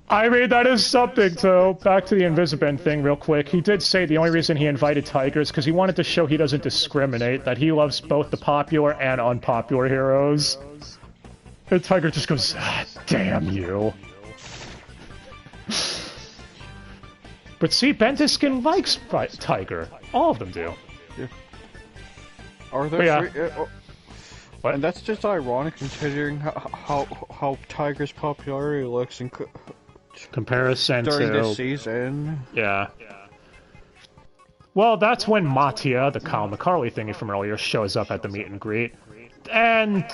Speaker 1: I mean, that is something, too. Back to the Invisibend thing real quick. He did say the only reason he invited Tiger is because he wanted to show he doesn't discriminate, that he loves both the popular and unpopular heroes. And Tiger just goes, ah, damn you. But see, Ben Diskin likes Tiger. All of them do.
Speaker 2: Yeah. Are there
Speaker 1: What?
Speaker 2: And that's just ironic considering how Tiger's popularity looks in
Speaker 1: comparison
Speaker 2: during
Speaker 1: to
Speaker 2: this season.
Speaker 1: Yeah. Well, that's when Mattia, the Kyle McCarley thingy from earlier, shows up at the meet and greet. And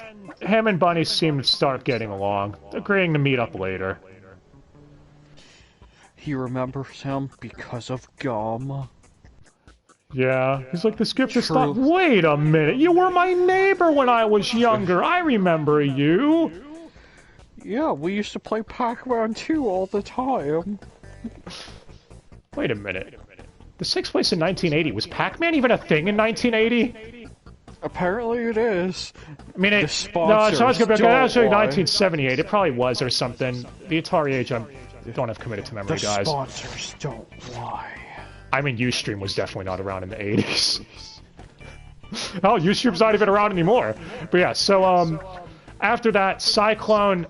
Speaker 1: him and Bunny seem to start getting along, agreeing to meet up later.
Speaker 2: He remembers him because of gum.
Speaker 1: Yeah, he's like, this gift is thought, wait a minute, you were my neighbor when I was younger, I remember you!
Speaker 2: Yeah, we used to play Pac-Man 2 all the time.
Speaker 1: Wait a minute. This takes place in 1980. Was Pac-Man even a thing in 1980?
Speaker 2: Apparently it is.
Speaker 1: I mean, no, it's actually 1978. It probably was or something. The Atari age, I don't have committed to memory, guys.
Speaker 2: The sponsors don't lie.
Speaker 1: I mean, Ustream was definitely not around in the 80s. Oh, Ustream's not even around anymore. But yeah, so, after that, Cyclone,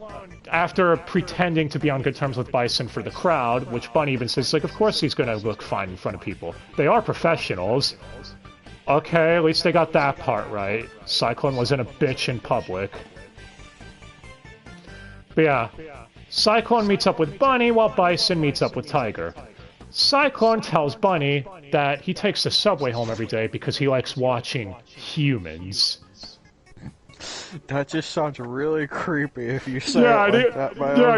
Speaker 1: after pretending to be on good terms with Bison for the crowd, which Bunny even says, like, of course he's gonna look fine in front of people. They are professionals. Okay, at least they got that part right. Cyclone wasn't a bitch in public. But yeah, Cyclone meets up with Bunny while Bison meets up with Tiger. Cyclone tells Bunny that he takes the subway home every day because he likes watching humans.
Speaker 2: That just sounds really creepy if you say it like that, man.
Speaker 1: Yeah,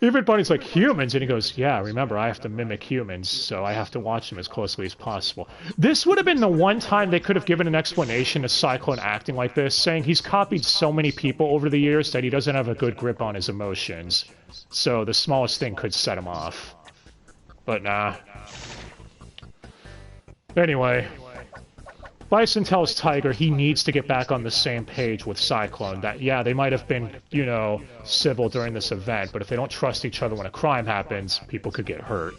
Speaker 1: even Bunny's like, humans? And he goes, yeah, remember, I have to mimic humans, so I have to watch them as closely as possible. This would have been the one time they could have given an explanation to Cyclone acting like this, saying he's copied so many people over the years that he doesn't have a good grip on his emotions. So the smallest thing could set him off. But nah. Anyway, Bison tells Tiger he needs to get back on the same page with Cyclone, that, yeah, they might have been, you know, civil during this event, but if they don't trust each other when a crime happens, people could get hurt.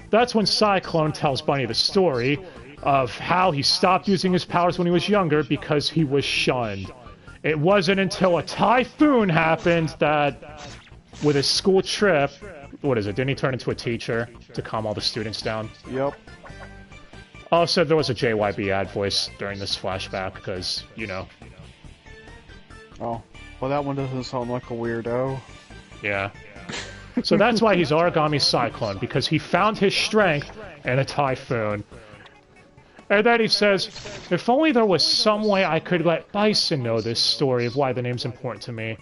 Speaker 1: That's when Cyclone tells Bunny the story of how he stopped using his powers when he was younger because he was shunned. It wasn't until a typhoon happened that, with his school trip, what is it, didn't he turn into a teacher to calm all the students down?
Speaker 2: Yep.
Speaker 1: Also, there was a JYB ad voice during this flashback, because, you know.
Speaker 2: Oh, well that one doesn't sound like a weirdo.
Speaker 1: Yeah. So that's why he's Origami Cyclone, because he found his strength in a typhoon. And then he says, if only there was some way I could let Bison know this story of why the name's important to me.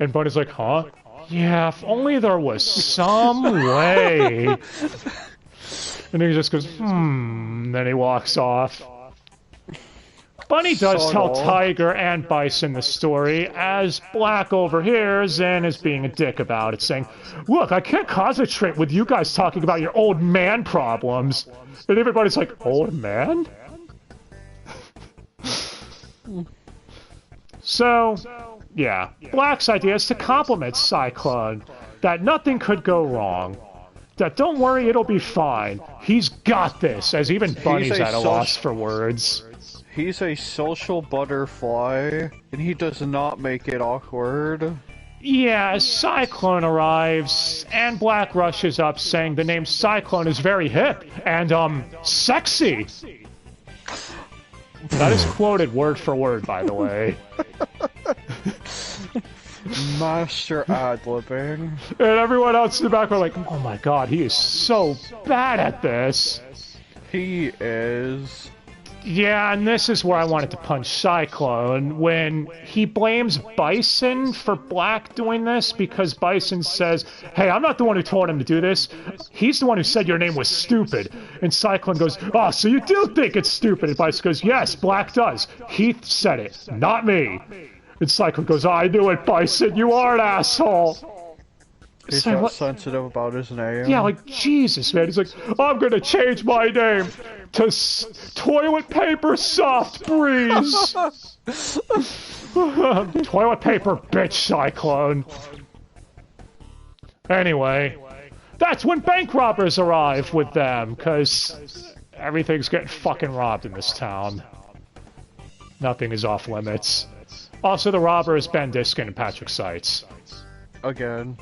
Speaker 1: And Bunny's like, huh? Yeah, if only there was some way. And he just goes, then he walks off. Bunny does tell Tiger and Bison the story, as Black overhears and is being a dick about it, saying, look, I can't concentrate with you guys talking about your old man problems. And everybody's like, old man? So, yeah, Black's idea is to compliment Cyclone, that nothing could go wrong. That don't worry, it'll be fine. He's got this, as even Bunny's at a loss for words.
Speaker 2: He's a social butterfly, and he does not make it awkward.
Speaker 1: Yeah, as Cyclone arrives, and Black rushes up saying the name Cyclone is very hip, and, sexy! That is quoted word for word, by the way.
Speaker 2: Master ad-libbing.
Speaker 1: And everyone else in the back are like, oh my god, he is so bad at this.
Speaker 2: He is.
Speaker 1: Yeah, and this is where I wanted to punch Cyclone, when he blames Bison for Black doing this, because Bison says, hey, I'm not the one who told him to do this. He's the one who said your name was stupid. And Cyclone goes, oh, so you do think it's stupid? And Bison goes, yes, Black does. He said it, not me. And Cyclone goes, I knew it, Bison, you are an asshole.
Speaker 2: He's so sensitive about his name.
Speaker 1: Yeah, like, Jesus, man. He's like, I'm gonna change my name to Toilet Paper Soft Breeze. Toilet paper, bitch, Cyclone. Anyway, that's when bank robbers arrive with them, because everything's getting fucking robbed in this town. Nothing is off limits. Also, the robber is Ben Diskin and Patrick Seitz.
Speaker 2: Again.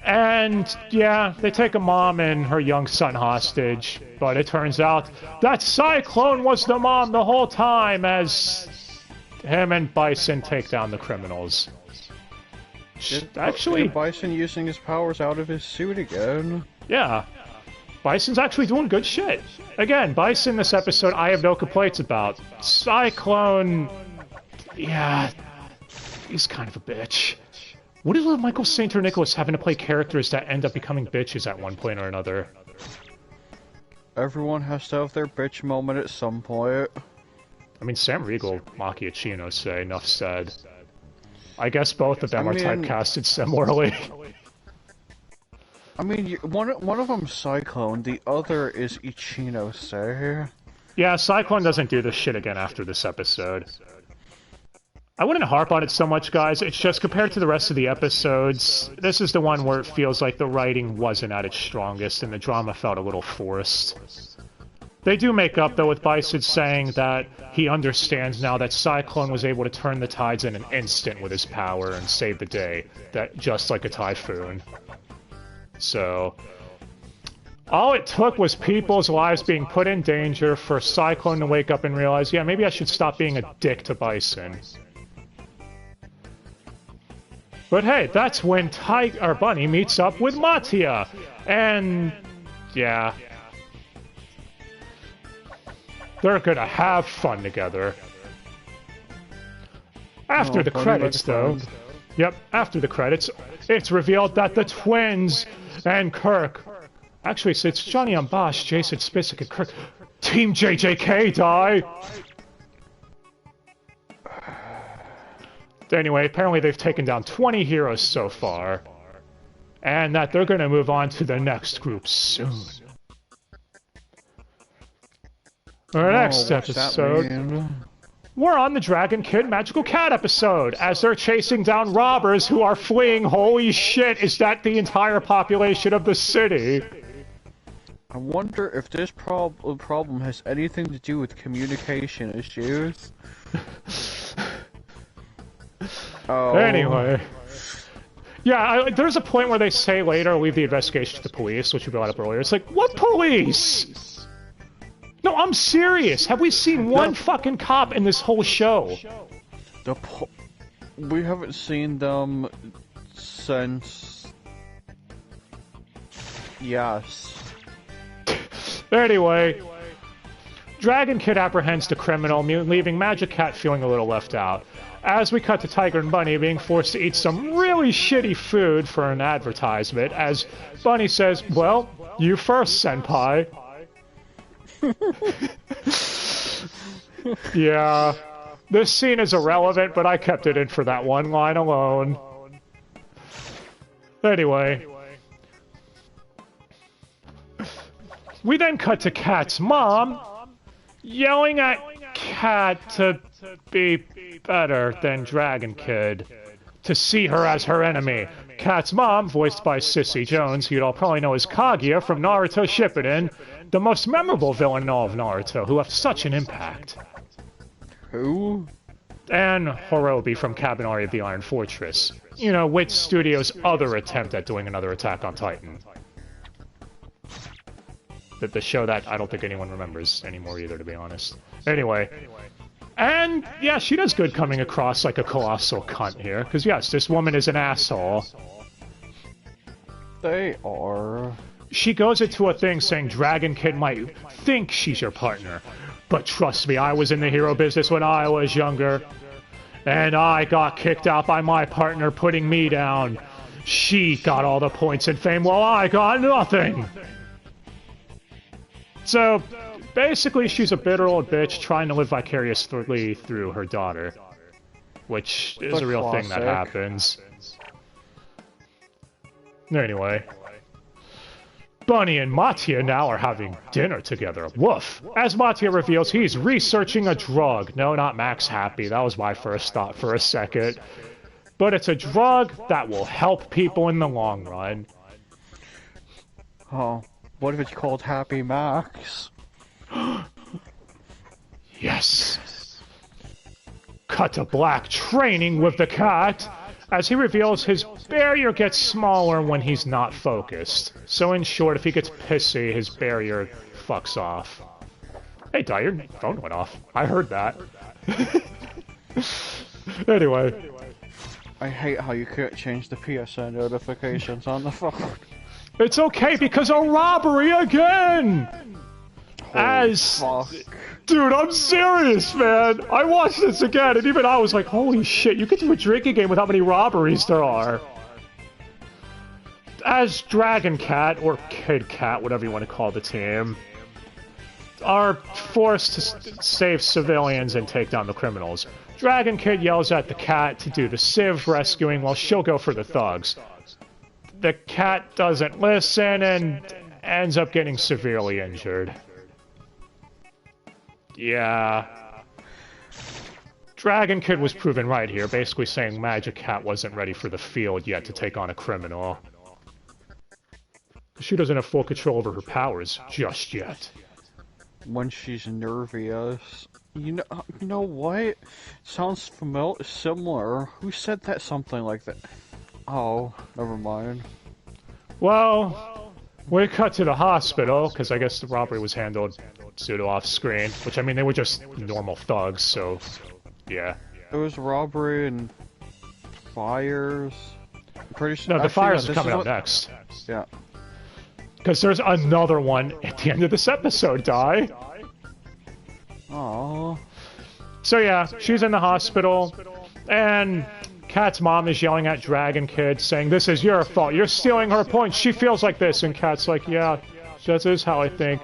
Speaker 1: And, yeah, they take a mom and her young son hostage, but it turns out that Cyclone was the mom the whole time, as him and Bison take down the criminals. Actually...
Speaker 2: Bison using his powers out of his suit again.
Speaker 1: Yeah. Bison's actually doing good shit. Again, Bison this episode I have no complaints about. Cyclone... yeah... he's kind of a bitch. What is with Michael St. Nicholas having to play characters that end up becoming bitches at one point or another?
Speaker 2: Everyone has to have their bitch moment at some point.
Speaker 1: I mean, Sam Riegel, Macchiacino say, enough said. I guess both of them are typecasted similarly.
Speaker 2: I mean, one of them's Cyclone, the other is Ichinose.
Speaker 1: Yeah, Cyclone doesn't do this shit again after this episode. I wouldn't harp on it so much, guys. It's just, compared to the rest of the episodes, this is the one where it feels like the writing wasn't at its strongest and the drama felt a little forced. They do make up, though, with Bison saying that he understands now that Cyclone was able to turn the tides in an instant with his power and save the day, that just like a typhoon. So, all it took was people's lives being put in danger for Cyclone to wake up and realize, yeah, maybe I should stop being a dick to Bison. But hey, that's when Bunny meets up with Mattia, and yeah, they're gonna have fun together. After the credits, though, after the credits, it's revealed that the twins and Kirk, actually, it's Johnny Ambosh, Jason Spicek, and Kirk, Team JJK die. Anyway, apparently they've taken down 20 heroes so far, and that they're going to move on to the next group soon. Our next episode, we're on the Dragon Kid Magical Cat episode, as they're chasing down robbers who are fleeing. Holy shit, is that the entire population of the city?
Speaker 2: I wonder if this problem has anything to do with communication issues. Oh.
Speaker 1: Anyway. Yeah, there's a point where they say later, leave the investigation to the police, which we brought up earlier. It's like, what police? No, I'm serious. Have we seen one fucking cop in this whole show?
Speaker 2: We haven't seen them since... Yes.
Speaker 1: Anyway, Dragon Kid apprehends the criminal, leaving Magic Cat feeling a little left out. As we cut to Tiger and Bunny being forced to eat some really shitty food for an advertisement, as Bunny says, well, you first, Senpai. Yeah, this scene is irrelevant, but I kept it in for that one line alone. Anyway. We then cut to Cat's mom, yelling at Cat to be better than Dragon Kid, to see her as her enemy. Cat's mom, voiced by Sissy Jones, who you'd all probably know as Kaguya from Naruto Shippuden, the most memorable villain in all of Naruto, who left such an impact.
Speaker 2: Who?
Speaker 1: And Horobi from Kabanari of the Iron Fortress. You know, Wit Studios' other attempt at doing another Attack on Titan. The show that I don't think anyone remembers anymore either, to be honest. Anyway. And, yeah, she does good coming across like a colossal cunt here. Because, yes, this woman is an asshole.
Speaker 2: They are.
Speaker 1: She goes into a thing saying Dragon Kid might think she's your partner. But trust me, I was in the hero business when I was younger. And I got kicked out by my partner putting me down. She got all the points and fame while I got nothing. So, basically, she's a bitter old bitch trying to live vicariously through her daughter. Which is a real thing that happens. Anyway. Bunny and Mattia now are having dinner together. Woof! As Mattia reveals, he's researching a drug. No, not Max Happy. That was my first thought for a second. But it's a drug that will help people in the long run.
Speaker 2: Oh. What if it's called Happy Max?
Speaker 1: Yes. Cut to Black training with the cat. As he reveals, his barrier gets smaller when he's not focused. So in short, if he gets pissy, his barrier fucks off. Hey, Di, your phone went off. I heard that. Anyway.
Speaker 2: I hate how you can't change the PSN notifications on the phone.
Speaker 1: It's okay because a robbery again!
Speaker 2: Fuck.
Speaker 1: Dude, I'm serious, man! I watched this again, and even I was like, holy shit, you could do a drinking game with how many robberies there are. As Dragon Cat, or Kid Cat, whatever you want to call the team, are forced to save civilians and take down the criminals. Dragon Kid yells at the cat to do the civ rescuing while she'll go for the thugs. The cat doesn't listen and ends up getting severely injured. Yeah. Dragon Kid was proven right here, basically saying Magic Cat wasn't ready for the field yet to take on a criminal. She doesn't have full control over her powers just yet.
Speaker 2: When she's nervous. You know what? Sounds similar. Who said that? Something like that. Oh, never mind.
Speaker 1: Well, we cut to the hospital, because I guess the robbery was handled pseudo off-screen. Which, I mean, they were just normal thugs, so, yeah.
Speaker 2: It was robbery and fires. I'm pretty sure.
Speaker 1: No, the fires are coming up next.
Speaker 2: Yeah.
Speaker 1: Because there's another one at the end of this episode, Di.
Speaker 2: Aww.
Speaker 1: So yeah, she's in the hospital, and Cat's mom is yelling at Dragon Kid, saying, "This is your fault, you're stealing her points, she feels like this," and Cat's like, "Yeah, that is how I think."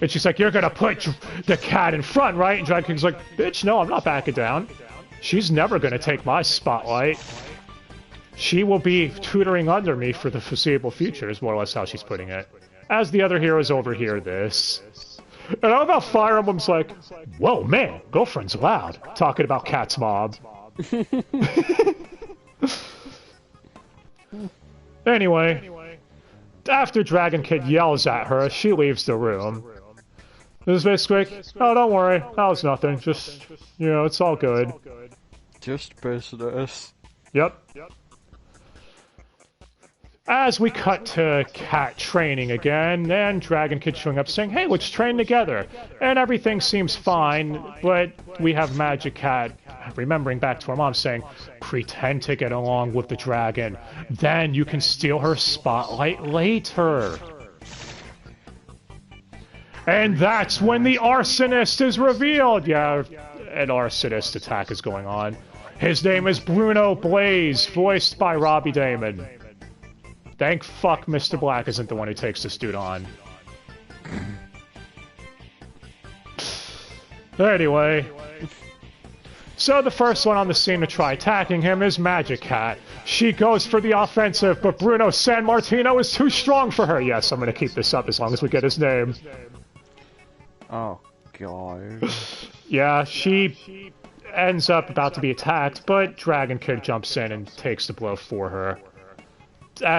Speaker 1: And she's like, "You're gonna put the cat in front, right?" And Dragon Kid's like, "Bitch, no, I'm not backing down. She's never gonna take my spotlight. She will be tutoring under me for the foreseeable future," is more or less how she's putting it. As the other heroes overhear this. And I love how Fire Emblem's like, "Whoa, man, girlfriend's loud," talking about Cat's mom. Anyway, after Dragon Kid yells at her, she leaves the room. This is basically, "Oh, don't worry, that was nothing, just, you know, it's all good."
Speaker 2: Just business.
Speaker 1: Yep. As we cut to Cat training again, and Dragon Kid showing up saying, "Hey, let's train together." And everything seems fine, but we have Magic Cat remembering back to her mom saying, "Pretend to get along with the dragon, then you can steal her spotlight later." And that's when the arsonist is revealed! Yeah, an arsonist attack is going on. His name is Bruno Blaze, voiced by Robbie Damon. Thank fuck Mr. Black isn't the one who takes this dude on. Anyway. So the first one on the scene to try attacking him is Magic Cat. She goes for the offensive, but Bruno San Martino is too strong for her. Yes, I'm gonna keep this up as long as we get his name.
Speaker 2: Oh, God.
Speaker 1: Yeah, she ends up about to be attacked, but Dragon Kid jumps in and takes the blow for her.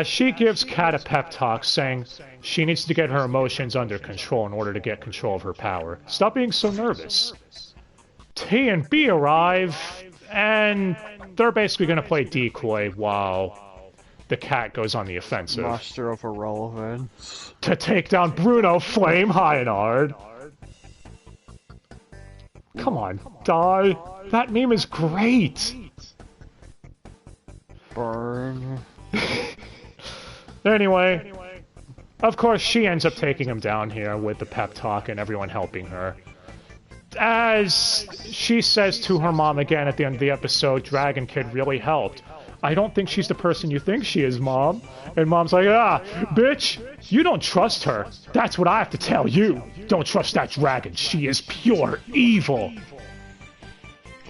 Speaker 1: She gives Cat a pep talk, saying she needs to get her emotions under control in order to get control of her power. Stop being so nervous. T and B arrive, and they're basically going to play decoy while the cat goes on the offensive.
Speaker 2: Master of irrelevance.
Speaker 1: To take down Bruno Flame Heinard. Come on, die. That meme is great.
Speaker 2: Burn.
Speaker 1: Anyway, of course she ends up taking him down here with the pep talk and everyone helping her. As she says to her mom again at the end of the episode, Dragon Kid really helped. "I don't think she's the person you think she is, Mom." And Mom's like, "Ah, bitch, you don't trust her. That's what I have to tell you. Don't trust that dragon. She is pure evil."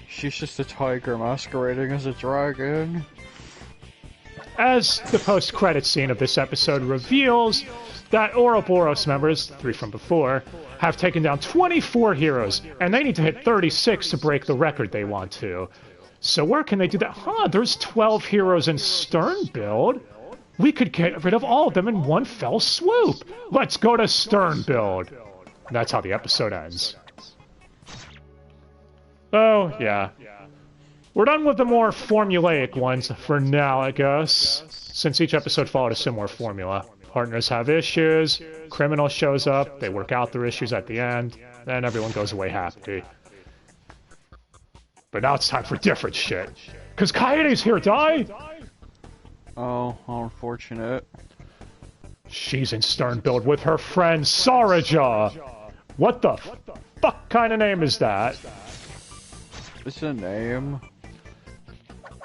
Speaker 2: She's just a tiger masquerading as a dragon.
Speaker 1: As the post-credit scene of this episode reveals that Ouroboros members, 3 from before, have taken down 24 heroes, and they need to hit 36 to break the record they want to. So where can they do that? There's 12 heroes in Stern Build. We could get rid of all of them in one fell swoop. Let's go to Stern Build. And that's how the episode ends. Oh, yeah. We're done with the more formulaic ones for now, I guess, since each episode followed a similar formula. Partners have issues, criminal shows up, they work out their issues at the end, and everyone goes away happy. But now it's time for different shit. Cause Kaede's here, Die!
Speaker 2: Oh, how unfortunate.
Speaker 1: She's in stern build with her friend Saraja. What the fuck kind of name is that?
Speaker 2: It's a name.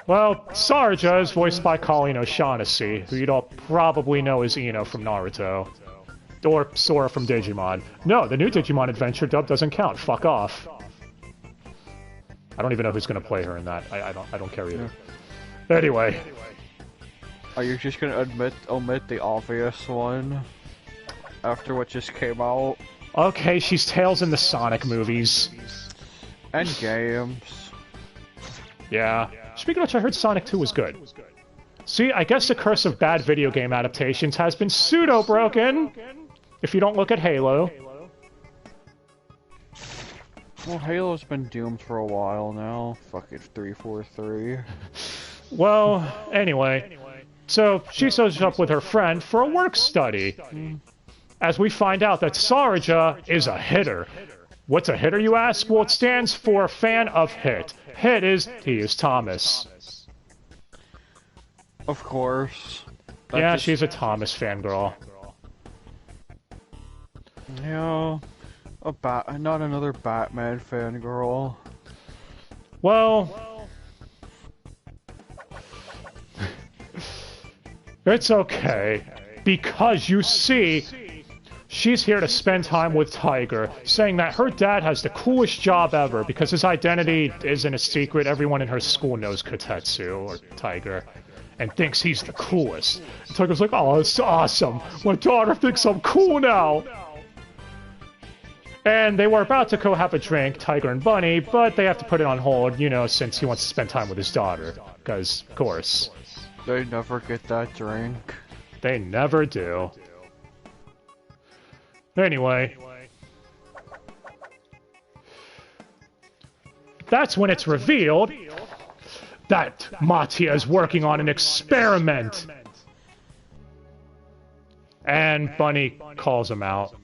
Speaker 1: Well, Saraja is voiced by Colleen O'Shaughnessy, who you'd all probably know as Ino from Naruto. Or Sora from Digimon. No, the new Digimon Adventure dub doesn't count. Fuck off. I don't even know who's gonna play her in that. I don't care either. Yeah. Anyway.
Speaker 2: Are you just gonna omit the obvious one? After what just came out?
Speaker 1: Okay, she's Tails in the Sonic movies.
Speaker 2: And games.
Speaker 1: Yeah. Speaking of which, I heard Sonic 2 was good. See, I guess the curse of bad video game adaptations has been pseudo-broken, if you don't look at Halo.
Speaker 2: Well, Halo's been doomed for a while now. Fuck it, 343.
Speaker 1: Well, anyway. So, she shows up with her friend for a work study. As we find out that Saraja is a hitter. What's a hitter, you ask? Well, it stands for fan of hit. Hit is, he is Thomas.
Speaker 2: Of course.
Speaker 1: Yeah, she's a Thomas fangirl.
Speaker 2: Yeah, not another Batman fangirl.
Speaker 1: Well, it's okay, because you see, she's here to spend time with Tiger, saying that her dad has the coolest job ever because his identity isn't a secret. Everyone in her school knows Kotetsu, or Tiger, and thinks he's the coolest. And Tiger's like, oh, it's awesome. My daughter thinks I'm cool now. And they were about to go have a drink, Tiger and Bunny, but they have to put it on hold, you know, since he wants to spend time with his daughter. Because, of course.
Speaker 2: They never get that drink.
Speaker 1: They never do. Anyway. That's when it's revealed that Mattia is working on an experiment. And Bunny calls him out.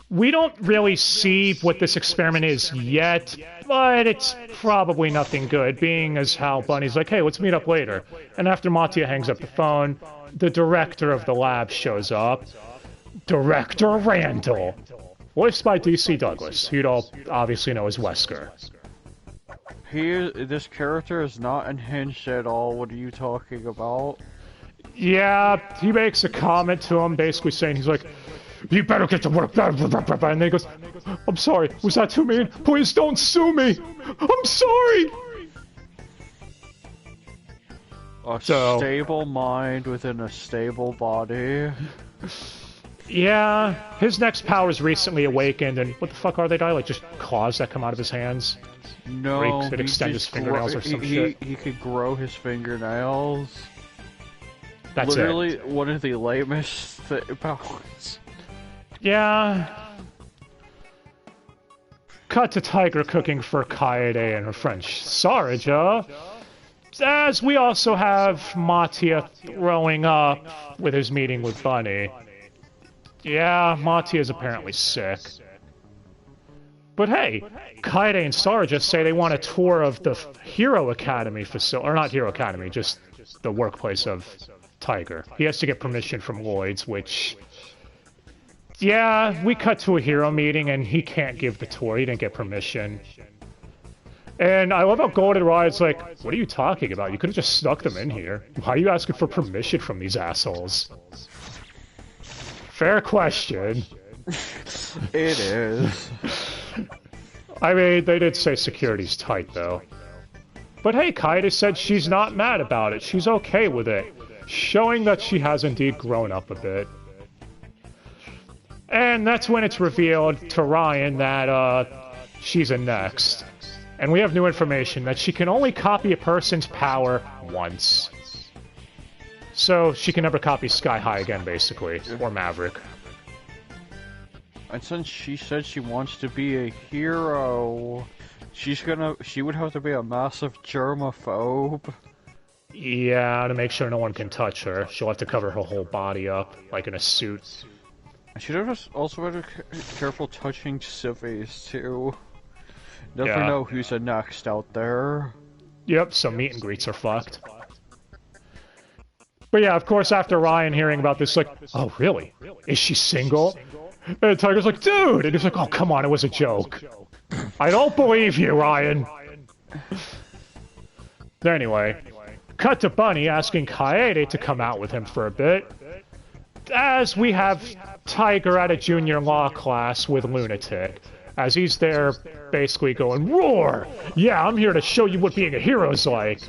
Speaker 1: We don't really see what this experiment is yet, but it's probably nothing good, being as how Bunny's like, hey, let's meet up later. And after Mattia hangs up the phone, the director of the lab shows up. Director Randall. Voiced by DC Douglas, who you'd all obviously know as Wesker.
Speaker 2: This character is not unhinged at all. What are you talking about?
Speaker 1: Yeah, he makes a comment to him, basically saying, he's like, you better get to work. And then he goes, I'm sorry, was that too mean? Please don't sue me. I'm sorry.
Speaker 2: A stable mind within a stable body.
Speaker 1: Yeah, his next powers recently awakened, and what the fuck are they, like just claws that come out of his hands?
Speaker 2: No,
Speaker 1: that extend his fingernails or some shit.
Speaker 2: He could grow his fingernails.
Speaker 1: That's
Speaker 2: literally one of the lamest powers.
Speaker 1: Yeah. Cut to Tiger cooking for Kaede and her friend Saraja. As we also have Mattia throwing up with his meeting with Bunny. Yeah, Mattia is apparently sick. But hey, Kaede and Saraja say they want a tour of the Hero Academy facility, or not Hero Academy, just the workplace of Tiger. He has to get permission from Lloyd's, which... Yeah, we cut to a hero meeting and he can't give the tour, he didn't get permission. And I love how Goldenrod's like, what are you talking about? You could have just snuck them in here. Why are you asking for permission from these assholes? Fair question.
Speaker 2: It is.
Speaker 1: I mean, they did say security's tight, though. But hey, Kaede said she's not mad about it. She's okay with it. Showing that she has indeed grown up a bit. And that's when it's revealed to Ryan that, she's a next. And we have new information that she can only copy a person's power once. So she can never copy Sky High again, basically. Or Maverick.
Speaker 2: And since she said she wants to be a hero, she would have to be a massive germaphobe.
Speaker 1: Yeah, to make sure no one can touch her. She'll have to cover her whole body up, like in a suit.
Speaker 2: I should have also been careful touching civvies, too. Never know who's a next out there.
Speaker 1: Yep, so meet and greets are fucked. But yeah, of course, after Ryan hearing about this, like, oh, really? Is she single? And Tiger's like, dude! And he's like, oh, come on, it was a joke. I don't believe you, Ryan. Anyway, cut to Bunny asking Kaede to come out with him for a bit, as we have Tiger at a junior law class with Lunatic, as he's there basically going, roar! Yeah, I'm here to show you what being a hero's like.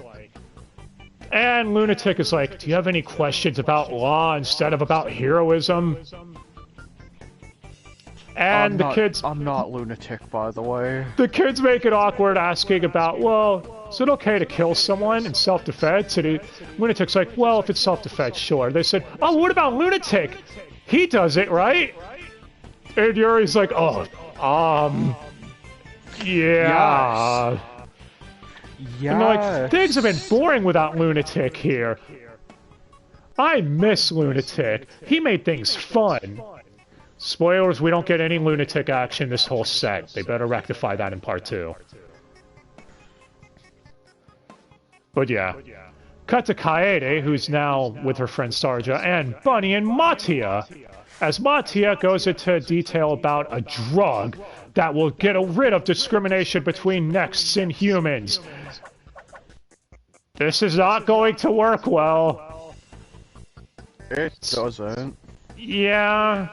Speaker 1: And Lunatic is like, do you have any questions about law instead of about heroism? And
Speaker 2: I'm not Lunatic, by the way.
Speaker 1: The kids make it awkward asking about, well, is it okay to kill someone in self-defense? And Lunatic's like, well, if it's self-defense, sure. They said, oh, what about Lunatic? He does it, right? And Yuri's like, oh, yeah.
Speaker 2: Yes.
Speaker 1: And they're like, things have been boring without Lunatic here. I miss Lunatic. He made things fun. Spoilers, we don't get any Lunatic action this whole set. They better rectify that in part 2. But yeah. Cut to Kaede, who's now with her friend Sarja, and Bunny and Mattia, as Mattia goes into detail about a drug that will get rid of discrimination between Nexts and humans. This is not going to work well.
Speaker 2: It doesn't.
Speaker 1: Yeah.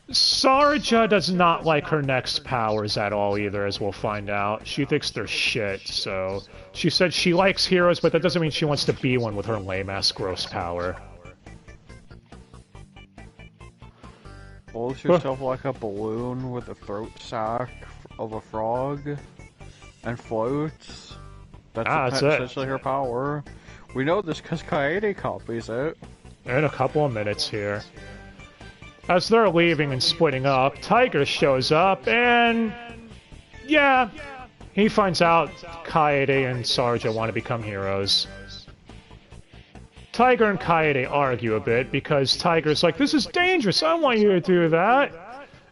Speaker 1: Sarja does not like her Next powers at all either, as we'll find out. She thinks they're shit, so... She said she likes heroes, but that doesn't mean she wants to be one with her lame-ass gross power.
Speaker 2: Blows yourself like a balloon with a throat sac of a frog and floats. That's essentially her power. We know this because Kaede copies it.
Speaker 1: In a couple of minutes here. As they're leaving and splitting up, Tiger shows up and... yeah, he finds out Kaede and Sarja want to become heroes. Tiger and Kaede argue a bit because Tiger's like, this is dangerous, I don't want you to do that.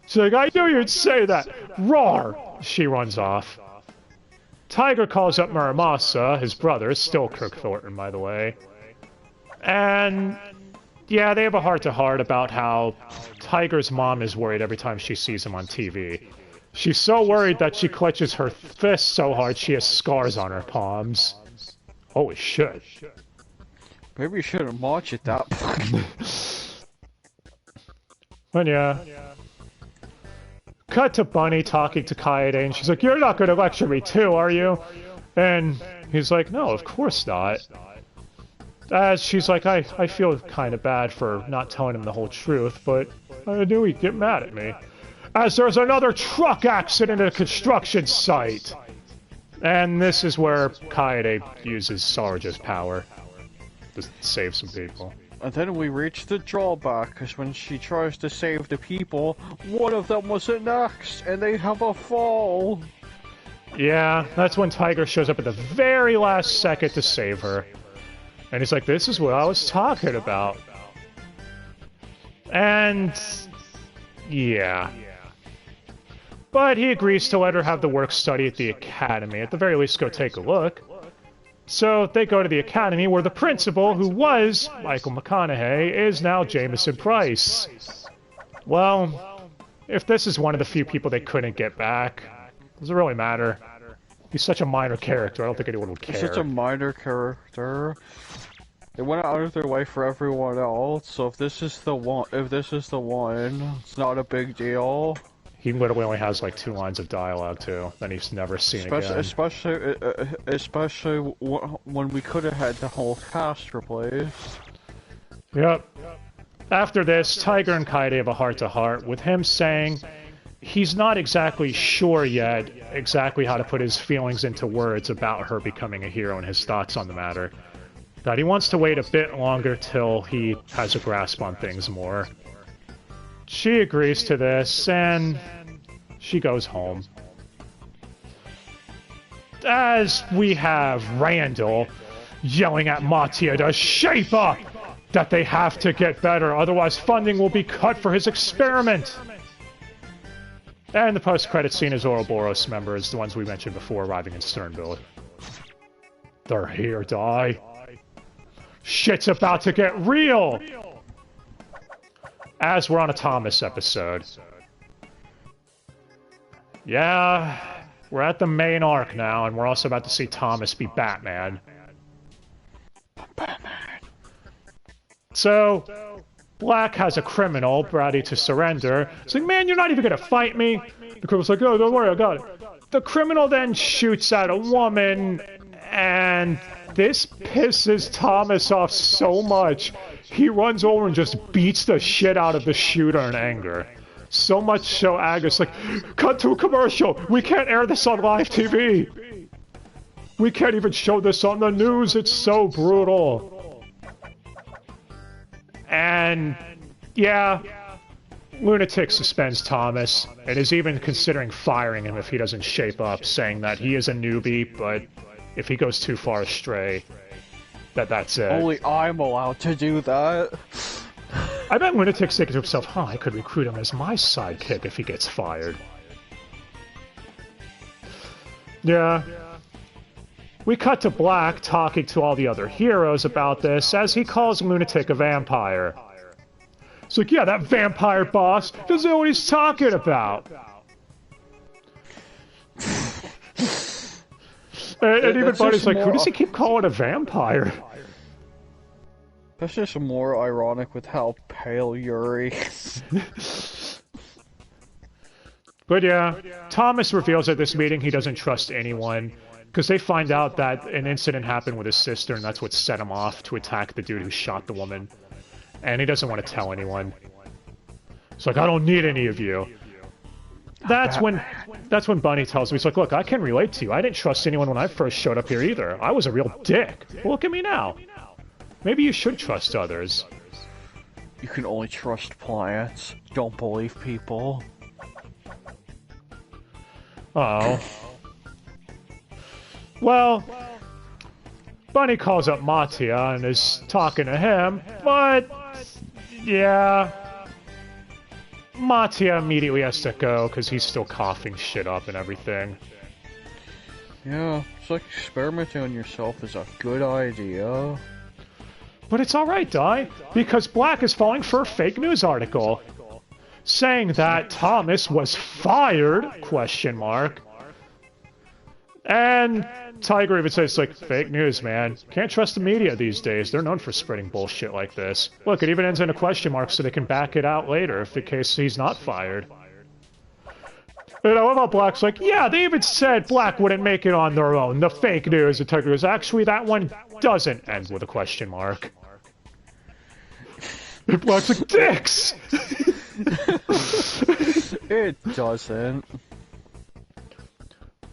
Speaker 1: She's like, I knew you'd say that. Roar! She runs off. Tiger calls up Muramasa, his brother, still Kirk Thornton, by the way. And... yeah, they have a heart-to-heart about how Tiger's mom is worried every time she sees him on TV. She's so worried that she clutches her fists so hard she has scars on her palms. Holy shit.
Speaker 2: Maybe you shouldn't watch it that much.
Speaker 1: But yeah. Cut to Bunny talking to Kaede, and she's like, you're not gonna lecture me too, are you? And he's like, no, of course not. As she's like, I feel kind of bad for not telling him the whole truth, but I knew he'd get mad at me. As there's another truck accident at a construction site. And this is where Kaede uses Sarja's power to save some people.
Speaker 2: And then we reach the drawback, because when she tries to save the people, one of them was next, and they have a fall.
Speaker 1: Yeah, that's when Tiger shows up at the very last second to save her. And he's like, this is what I was talking about. And... yeah. But he agrees to let her have the work study at the academy. At the very least, go take a look. So they go to the academy where the principal, who was Michael McConaughey, is now Jameson Price. Well, if this is one of the few people they couldn't get back, does it really matter? He's such a minor character, I don't think anyone would care.
Speaker 2: He's such a minor character. They went out of their way for everyone else, so if this is the one, it's not a big deal.
Speaker 1: He literally only has like 2 lines of dialogue too, that he's never seen again.
Speaker 2: Especially when we could have had the whole cast replaced.
Speaker 1: Yep. After this, Tiger and Kaede have a heart-to-heart, with him saying he's not exactly sure yet exactly how to put his feelings into words about her becoming a hero and his thoughts on the matter. That he wants to wait a bit longer till he has a grasp on things more. She agrees to this, and she goes home. As we have Randall yelling at Mattia to shape up, that they have to get better, otherwise funding will be cut for his experiment. And the post-credit scene is Ouroboros members, the ones we mentioned before, arriving in Sternville. They're here, die. Shit's about to get real! As we're on a Thomas episode. Yeah, we're at the main arc now, and we're also about to see Thomas be Batman. So, Black has a criminal ready to surrender. It's like, man, you're not even gonna fight me. The criminal's like, oh, don't worry, I got it. The criminal then shoots at a woman, and this pisses Thomas off so much, he runs over and just beats the shit out of the shooter in anger. So much so, Agnes like, cut to a commercial! We can't air this on live TV! We can't even show this on the news, it's so brutal. And, yeah, Lunatic suspends Thomas, and is even considering firing him if he doesn't shape up, saying that he is a newbie, but if he goes too far astray, that's it.
Speaker 2: Only I'm allowed to do that.
Speaker 1: I bet Lunatic's thinking to himself, huh, I could recruit him as my sidekick if he gets fired. Yeah. We cut to Black talking to all the other heroes about this, as he calls Lunatic a vampire. It's like, yeah, that vampire boss doesn't know what he's talking about. And even Buddy's like, who does he keep calling a vampire?
Speaker 2: That's just more ironic with how pale Yuri is.
Speaker 1: But yeah, Thomas reveals at this meeting he doesn't trust anyone, because they find out that an incident happened with his sister, and that's what set him off to attack the dude who shot the woman. And he doesn't want to tell anyone. It's like, I don't need any of you. That's when Bunny tells me, he's like, look, I can relate to you. I didn't trust anyone when I first showed up here either. I was a real dick. Well, look at me now. Maybe you should trust others.
Speaker 2: You can only trust plants. Don't believe people.
Speaker 1: Oh. Well, Bunny calls up Mattia and is talking to him, but yeah, Mattia immediately has to go because he's still coughing shit up and everything.
Speaker 2: Yeah, it's like experimenting on yourself is a good idea.
Speaker 1: But it's alright, Di, because Black is falling for a fake news article saying that Thomas was fired, question mark. And Tiger even says, like, fake news, man. Can't trust the media these days. They're known for spreading bullshit like this. Look, it even ends in a question mark so they can back it out later if in case he's not fired. And I love how Black's like, yeah, they even said Black wouldn't make it on their own. The fake news. And Tiger goes, actually, that one doesn't end with a question mark. And Black's like, dicks!
Speaker 2: It doesn't.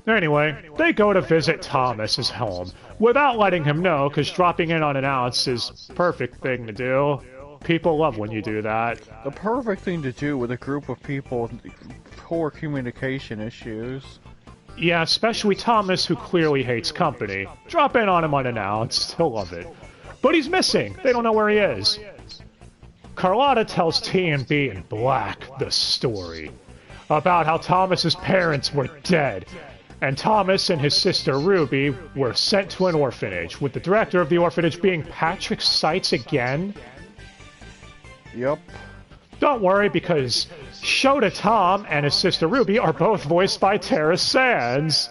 Speaker 1: Anyway, they go to visit Thomas's home, without letting him know, because dropping in unannounced is a perfect thing to do. People love when you do that.
Speaker 2: The perfect thing to do with a group of people with poor communication issues.
Speaker 1: Yeah, especially Thomas, who clearly hates company. Drop in on him unannounced, he'll love it. But he's missing, they don't know where he is. Carlotta tells T and B and Black the story about how Thomas's parents were dead, and Thomas and his sister Ruby were sent to an orphanage, with the director of the orphanage being Patrick Seitz again.
Speaker 2: Yep.
Speaker 1: Don't worry, because Shota Tom and his sister Ruby are both voiced by Tara Sands.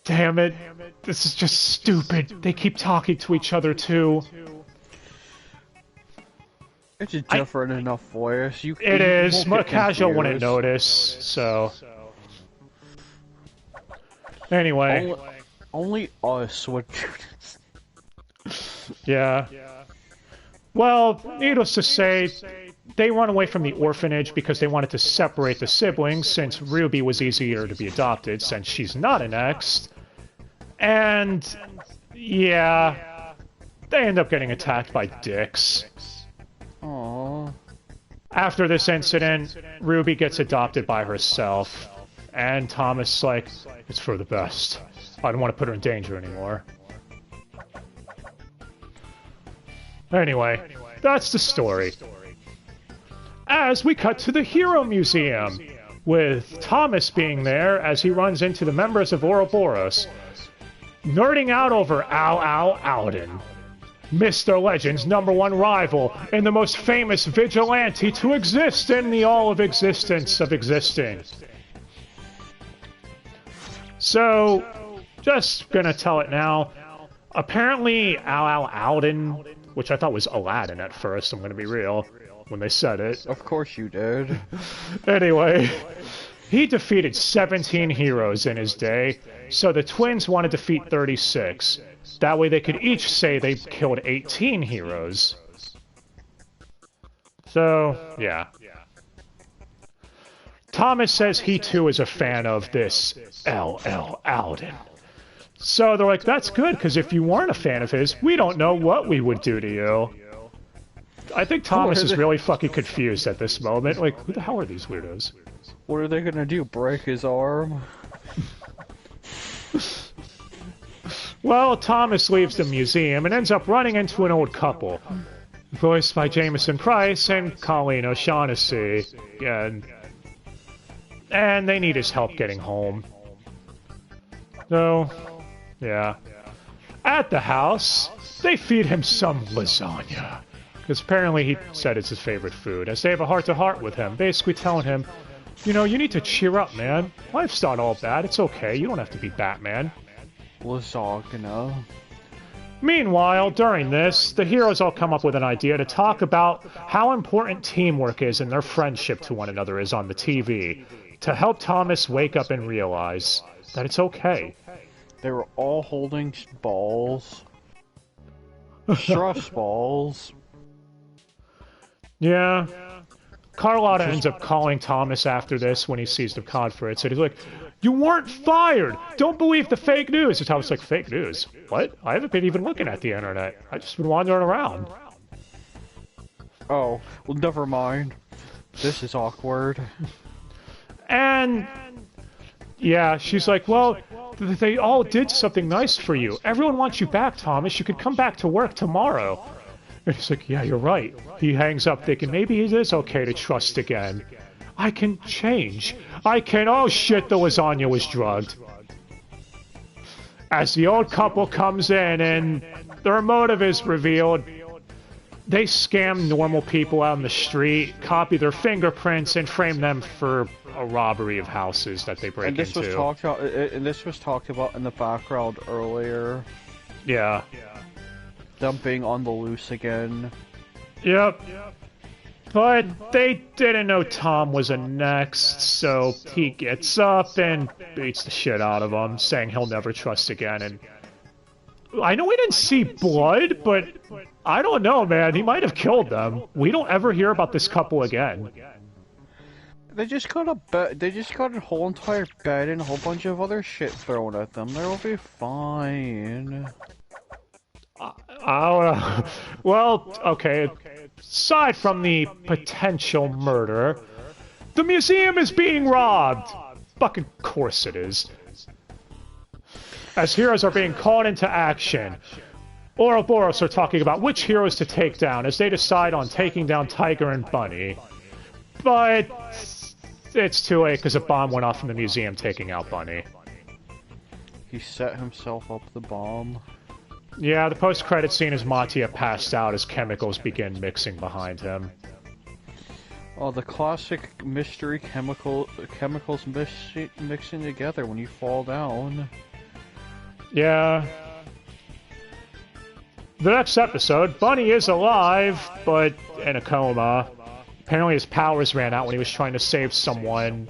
Speaker 1: Damn it. This is just stupid. They keep talking to each other, too.
Speaker 2: It's a different enough voice.
Speaker 1: It is. Casual wouldn't notice, so... Anyway.
Speaker 2: Only us would do this.
Speaker 1: Yeah. Well, needless to say, they run away from the orphanage because they wanted to separate the siblings, since Ruby was easier to be adopted since she's not an ex. And, yeah, they end up getting attacked by dicks.
Speaker 2: Aww.
Speaker 1: After this incident, Ruby gets adopted by herself, and Thomas like, it's for the best. I don't want to put her in danger anymore. Anyway, that's the story. As we cut to the Hero Museum, with Thomas being there as he runs into the members of Ouroboros. nerding out over Al Alden, Mr. Legend's #1 rival and the most famous vigilante to exist in the all of existence of existing. So, just gonna tell it now. Apparently, Al Alden, which I thought was Aladdin at first, I'm gonna be real, when they said it.
Speaker 2: Of course you did.
Speaker 1: Anyway, he defeated 17 heroes in his day, so the twins want to defeat 36. That way they could each say they killed 18 heroes. So, yeah. Thomas says he too is a fan of this L.L. Alden. So they're like, that's good, because if you weren't a fan of his, we don't know what we would do to you. I think Thomas is really fucking confused at this moment. Like, who the hell are these weirdos?
Speaker 2: What are they gonna do, break his arm?
Speaker 1: Well, Thomas leaves the museum and ends up running into an old couple, voiced by Jameson Price and Colleen O'Shaughnessy, and they need his help getting home. So, yeah. At the house, they feed him some lasagna, because apparently he said it's his favorite food, as they have a heart-to-heart with him, basically telling him, you know, you need to cheer up, man. Life's not all bad, it's okay, you don't have to be Batman.
Speaker 2: Lasagna.
Speaker 1: Meanwhile, during this, the heroes all come up with an idea to talk about how important teamwork is and their friendship to one another is on the TV, to help Thomas wake up and realize that it's okay.
Speaker 2: They were all holding balls. Stress balls.
Speaker 1: Yeah. Carlotta ends up calling Thomas after this when he sees the conference, and he's like, you weren't fired! Don't believe the fake news! And Thomas is like, fake news? What? I haven't been even looking at the internet. I've just been wandering around.
Speaker 2: Oh, well, never mind. This is awkward.
Speaker 1: And yeah, she's like, well, they all did something nice for you. Everyone wants you back, Thomas. You could come back to work tomorrow. And he's like, yeah, you're right. He hangs up thinking, maybe it is okay to trust again. I can change. Oh shit, the lasagna was drugged. As the old couple comes in and their motive is revealed, they scam normal people out on the street, copy their fingerprints, and frame them for a robbery of houses that they break into.
Speaker 2: And this was talked about in the background earlier.
Speaker 1: Yeah.
Speaker 2: Them being on the loose again.
Speaker 1: Yep. But they didn't know Tom was a next, so he gets up and beats the shit out of him, saying he'll never trust again. And I know we didn't see blood, but I don't know, man. He might have killed them. We don't ever hear about this couple again.
Speaker 2: They just got a whole entire bed and a whole bunch of other shit thrown at them. They'll be fine.
Speaker 1: Well, okay. Aside from the potential murder, the museum is being robbed. Fucking course it is. As heroes are being called into action, Ouroboros are talking about which heroes to take down as they decide on taking down Tiger and Bunny. But it's too late because a bomb went off in the museum taking out Bunny.
Speaker 2: He set himself up the bomb.
Speaker 1: Yeah, the post-credit scene is Mattia passed out as chemicals begin mixing behind him.
Speaker 2: Oh, the classic mystery chemicals mixing together when you fall down.
Speaker 1: Yeah. The next episode, Bunny is alive, but in a coma. Apparently his powers ran out when he was trying to save someone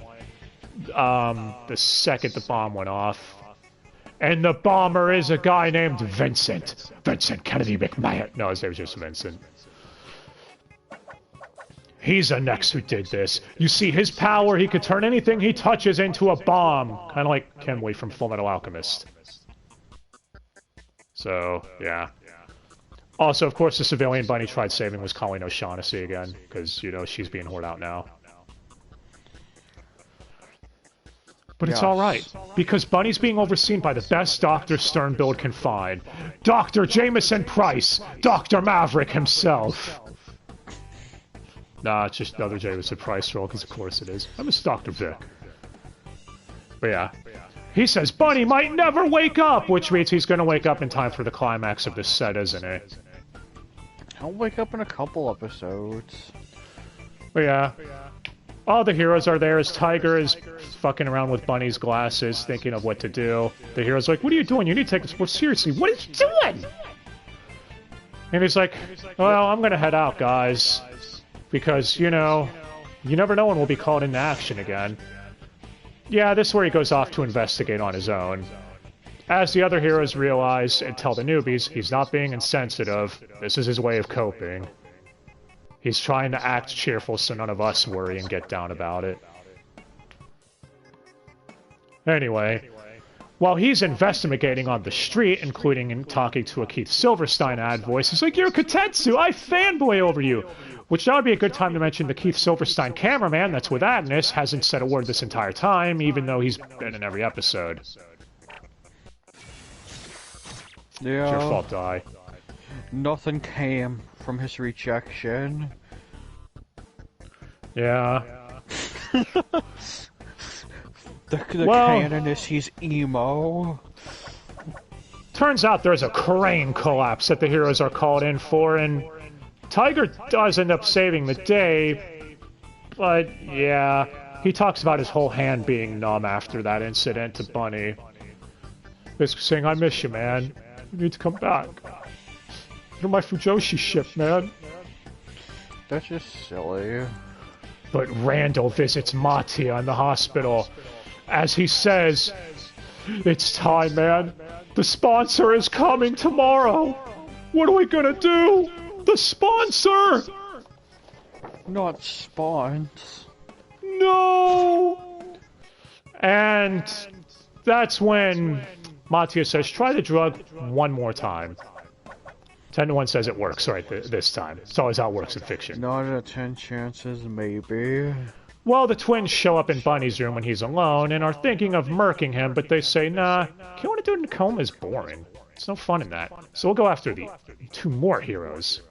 Speaker 1: the second the bomb went off. And the bomber is a guy named Vincent. Vincent Kennedy McMahon. No, his name was just Vincent. He's the next who did this. You see, his power, he could turn anything he touches into a bomb. Kind of like Kenway from Fullmetal Alchemist. So, yeah. Also, of course, the civilian Bunny tried saving was Colleen O'Shaughnessy again. Because, you know, she's being hoarded out now. But it's alright, because Bunny's being overseen by the best doctor Sternbild can find. Dr. Jameson Price! Dr. Maverick himself! Nah, it's just another Jameson Price role, because of course it is. I miss Dr. Vic. But yeah. He says Bunny might never wake up, which means he's gonna wake up in time for the climax of this set, isn't it?
Speaker 2: He'll wake up in a couple episodes.
Speaker 1: But yeah. All the heroes are there as Tiger is fucking around with Bunny's glasses, thinking of what to do. The hero's like, what are you doing? You need to take this more seriously. What are you doing? And he's like, well, I'm gonna head out, guys. Because, you know, you never know when we'll be called into action again. Yeah, this is where he goes off to investigate on his own. As the other heroes realize and tell the newbies, he's not being insensitive. This is his way of coping. He's trying to act cheerful so none of us worry and get down about it. Anyway, while he's investigating on the street, including in talking to a Keith Silverstein ad voice, he's like, "You're Kotetsu! I fanboy over you!" Which now would be a good time to mention the Keith Silverstein cameraman that's with Agnes hasn't said a word this entire time, even though he's been in every episode.
Speaker 2: Yeah.
Speaker 1: It's your fault, Di.
Speaker 2: Nothing came from his rejection.
Speaker 1: Yeah.
Speaker 2: The canon is he's emo.
Speaker 1: Turns out there's a crane collapse that the heroes are called in for, and Tiger does end up saving the day, but yeah, he talks about his whole hand being numb after that incident to Bunny. Basically saying, I miss you, man. You need to come back. You're my Fujoshi ship, man.
Speaker 2: That's just silly.
Speaker 1: But Randall visits Matia in the hospital. As he says, it's time, man. The sponsor is coming tomorrow. What are we gonna do? The sponsor!
Speaker 2: Not spawns.
Speaker 1: No! And that's when Matia says, try the drug one more time. 10 to 1 says it works right this time. It's always how it works in fiction.
Speaker 2: 9 out of 10 chances, maybe.
Speaker 1: Well, the twins show up in Bunny's room when he's alone and are thinking of murking him, but they say, nah, killing want to do it in a coma is boring. There's no fun in that. So we'll go after the 2 more heroes.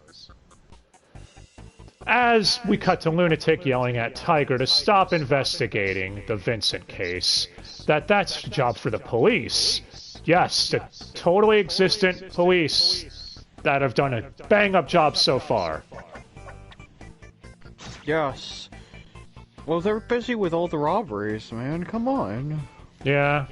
Speaker 1: As we cut to Lunatic yelling at Tiger to stop investigating the Vincent case. That's a job for the police. Yes, the totally existent police that have done a bang-up job so far.
Speaker 2: Yes. Well, they're busy with all the robberies, man. Come on.
Speaker 1: Yeah.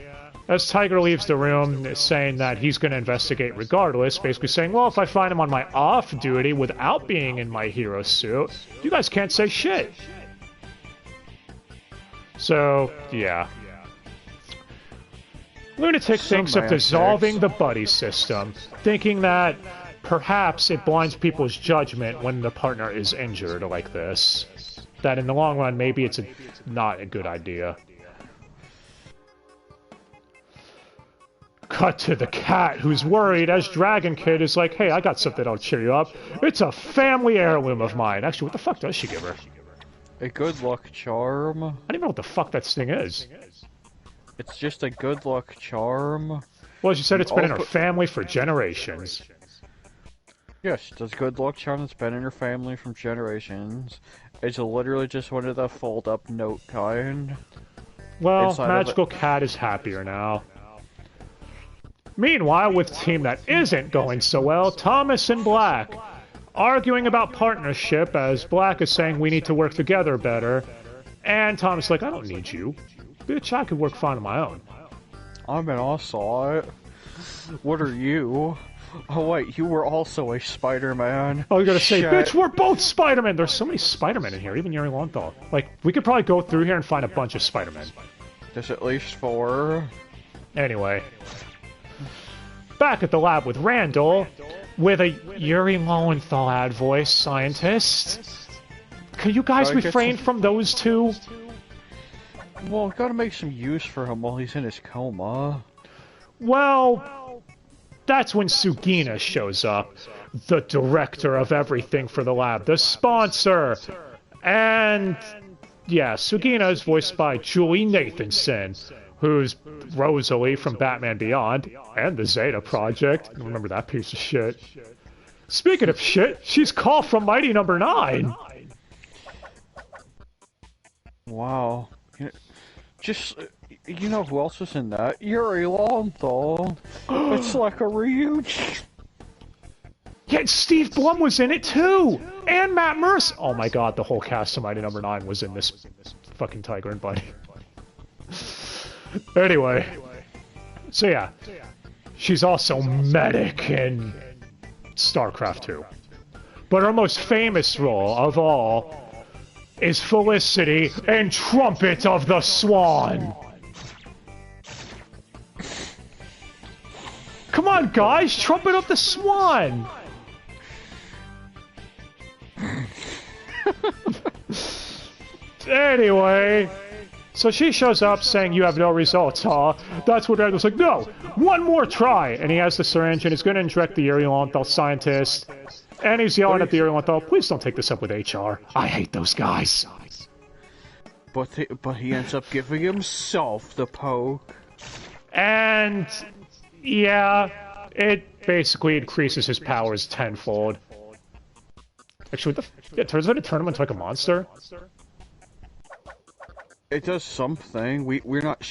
Speaker 1: As Tiger leaves the room, saying that he's going to investigate regardless, basically saying, well, if I find him on my off duty without being in my hero suit, you guys can't say shit. So, yeah. Lunatic thinks of dissolving the buddy system, thinking that perhaps it blinds people's judgment when the partner is injured like this. That in the long run, maybe it's not a good idea. Cut to the cat, who's worried as Dragon Kid is like, hey, I got something that'll cheer you up. It's a family heirloom of mine. Actually, what the fuck does she give her?
Speaker 2: A good luck charm.
Speaker 1: I don't even know what the fuck that thing is.
Speaker 2: It's just a good luck charm.
Speaker 1: Well, she said it's been in her family for generations.
Speaker 2: Yes, it's a good luck charm that's been in her family from generations. It's literally just one of the fold-up note kind.
Speaker 1: Well, Magical Cat is happier now. Meanwhile, with a team that isn't going so well, Thomas and Black arguing about partnership as Black is saying we need to work together better. And Thomas is like, I don't need you. Bitch, I could work fine on my own.
Speaker 2: I'm an Ocelot. What are you? Oh wait, you were also a Spider-Man.
Speaker 1: I was gonna say, bitch, we're both Spider-Man! There's so many Spider-Men in here, even Yuri Lowenthal. Like, we could probably go through here and find a bunch of Spider-Men.
Speaker 2: There's at least 4.
Speaker 1: Anyway. Back at the lab with Randall, with a Yuri Lowenthal ad voice scientist. Can you guys refrain from those two?
Speaker 2: Well, gotta make some use for him while he's in his coma.
Speaker 1: Well, that's when Sugina shows up. The director of everything for the lab. The sponsor. And, yeah, Sugina is voiced by Julie Nathanson, who's Rosalie from Batman Beyond, and the Zeta Project. Remember that piece of shit. Speaking of shit, she's Call from Mighty Number 9.
Speaker 2: Wow. Just, you know who else was in that? Yuri Lowenthal. It's like a reunion.
Speaker 1: Yeah, Steve Blum was in it too! And Matt Mercer! Oh my god, the whole cast of Mighty Number 9 was in this fucking Tiger and Bunny. Anyway. So yeah. She's also medic in StarCraft 2. But her most famous role of all is Felicity in Trumpet of the Swan. Come on, guys! Trumpet of the Swan! Anyway, so she shows up saying, "You have no results, huh?" That's what Ed was like, "No! One more try!" And he has the syringe and he's going to inject the Yuri Lowenthal scientist. And he's yelling at the Yuri Lowenthal, "Please don't take this up with HR. I hate those guys."
Speaker 2: But he ends up giving himself the poke.
Speaker 1: And yeah, it basically increases his powers tenfold. Actually, it turns out to turn him into like a monster.
Speaker 2: It does something. We're not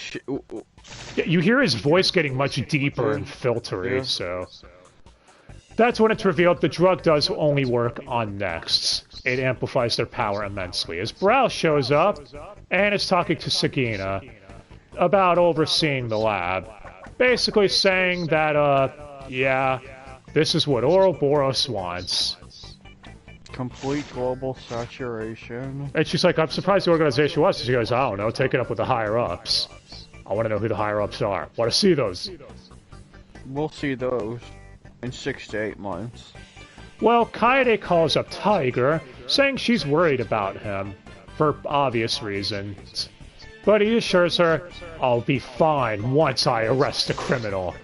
Speaker 1: Yeah, you hear his voice getting much deeper and filtery, so... That's when it's revealed the drug does only work on nexts. It amplifies their power immensely. As Brow shows up, and is talking to Sagina about overseeing the lab. Basically saying that, yeah, this is what Ouroboros wants.
Speaker 2: Complete global saturation.
Speaker 1: And she's like, "I'm surprised the organization was." She goes, "I don't know, take it up with the higher-ups. I want to know who the higher-ups are. Want to see those."
Speaker 2: We'll see those in 6 to 8 months.
Speaker 1: Well, Kaede calls up Tiger, saying she's worried about him, for obvious reasons. But he assures her, "I'll be fine once I arrest the criminal."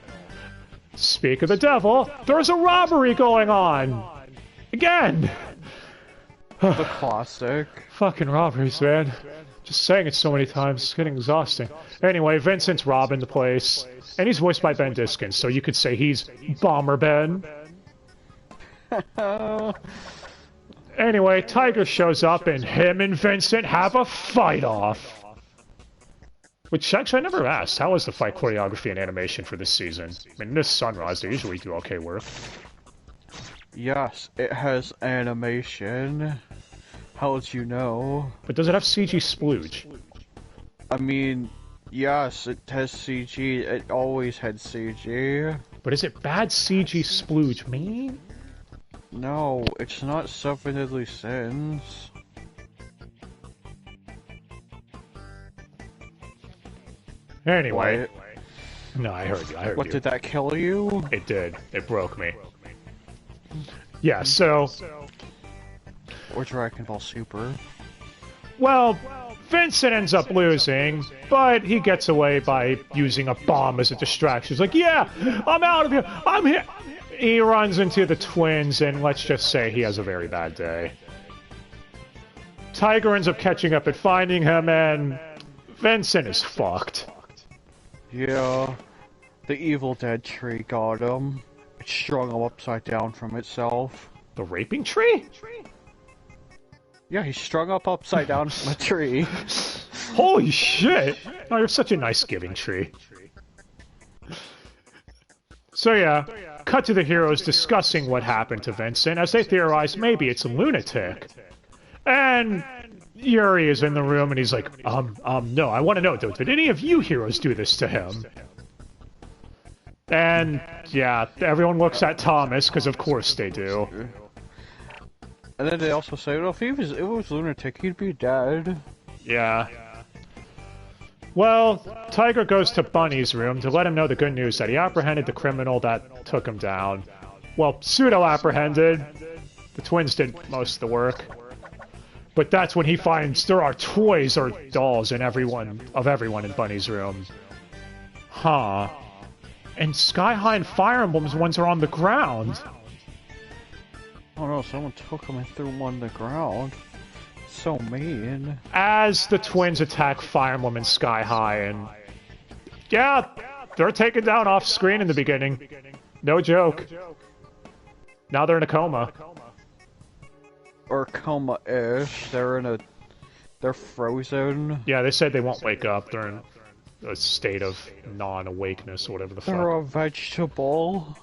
Speaker 1: Speak of the devil, there's a robbery going on! Again!
Speaker 2: The classic.
Speaker 1: Fucking robberies, man. Just saying it so many times, it's getting exhausting. Anyway, Vincent's robbing the place, and he's voiced by Ben Diskins, so you could say he's Bomber Ben. Anyway, Tiger shows up, and him and Vincent have a fight-off. Which, actually, I never asked, how was the fight choreography and animation for this season? I mean, this Sunrise, they usually do okay work.
Speaker 2: Yes, it has animation. How would you know?
Speaker 1: But does it have CG splooge?
Speaker 2: I mean, yes, it has CG. It always had CG.
Speaker 1: But is it bad CG splooge mean?
Speaker 2: No, it's not Seven Deadly Sins.
Speaker 1: Anyway. No, I heard you,
Speaker 2: What, did that kill you?
Speaker 1: It did. It broke me. Yeah, so...
Speaker 2: Or Dragon Ball Super.
Speaker 1: Well, Vincent ends up losing, but he gets away by using a bomb as a distraction. He's like, "Yeah, I'm out of here! I'm here!" He runs into the twins, and let's just say he has a very bad day. Tiger ends up catching up and finding him, and Vincent is fucked.
Speaker 2: Yeah, the Evil Dead tree got him. It strung him upside down from itself.
Speaker 1: The raping tree?
Speaker 2: Yeah, he's strung up upside down from a tree.
Speaker 1: Holy shit! Oh, you're such a nice giving tree. So yeah, cut to the heroes discussing what happened to Vincent as they theorize maybe it's a lunatic. And Yuri is in the room and he's like, no, I want to know, did any of you heroes do this to him? And yeah, everyone looks at Thomas, because of course they do.
Speaker 2: And then they also say, well, if it was lunatic, he'd be dead.
Speaker 1: Yeah. Well, Tiger goes to Bunny's room to let him know the good news that he apprehended the criminal that took him down. Well, pseudo-apprehended. The twins did most of the work. But that's when he finds there are toys or dolls in everyone in Bunny's room. Huh. And Sky High and Fire Emblem's ones are on the ground.
Speaker 2: Oh no, someone took him and threw him on the ground. So mean. As
Speaker 1: the twins attack Fire Emblem and Sky High, and... yeah, they're taken down off screen in the beginning. No joke. Now they're in a coma.
Speaker 2: Or coma-ish. They're They're frozen.
Speaker 1: Yeah, they said they won't wake up. They're in a state of non-awakeness or whatever the fuck.
Speaker 2: They're a vegetable.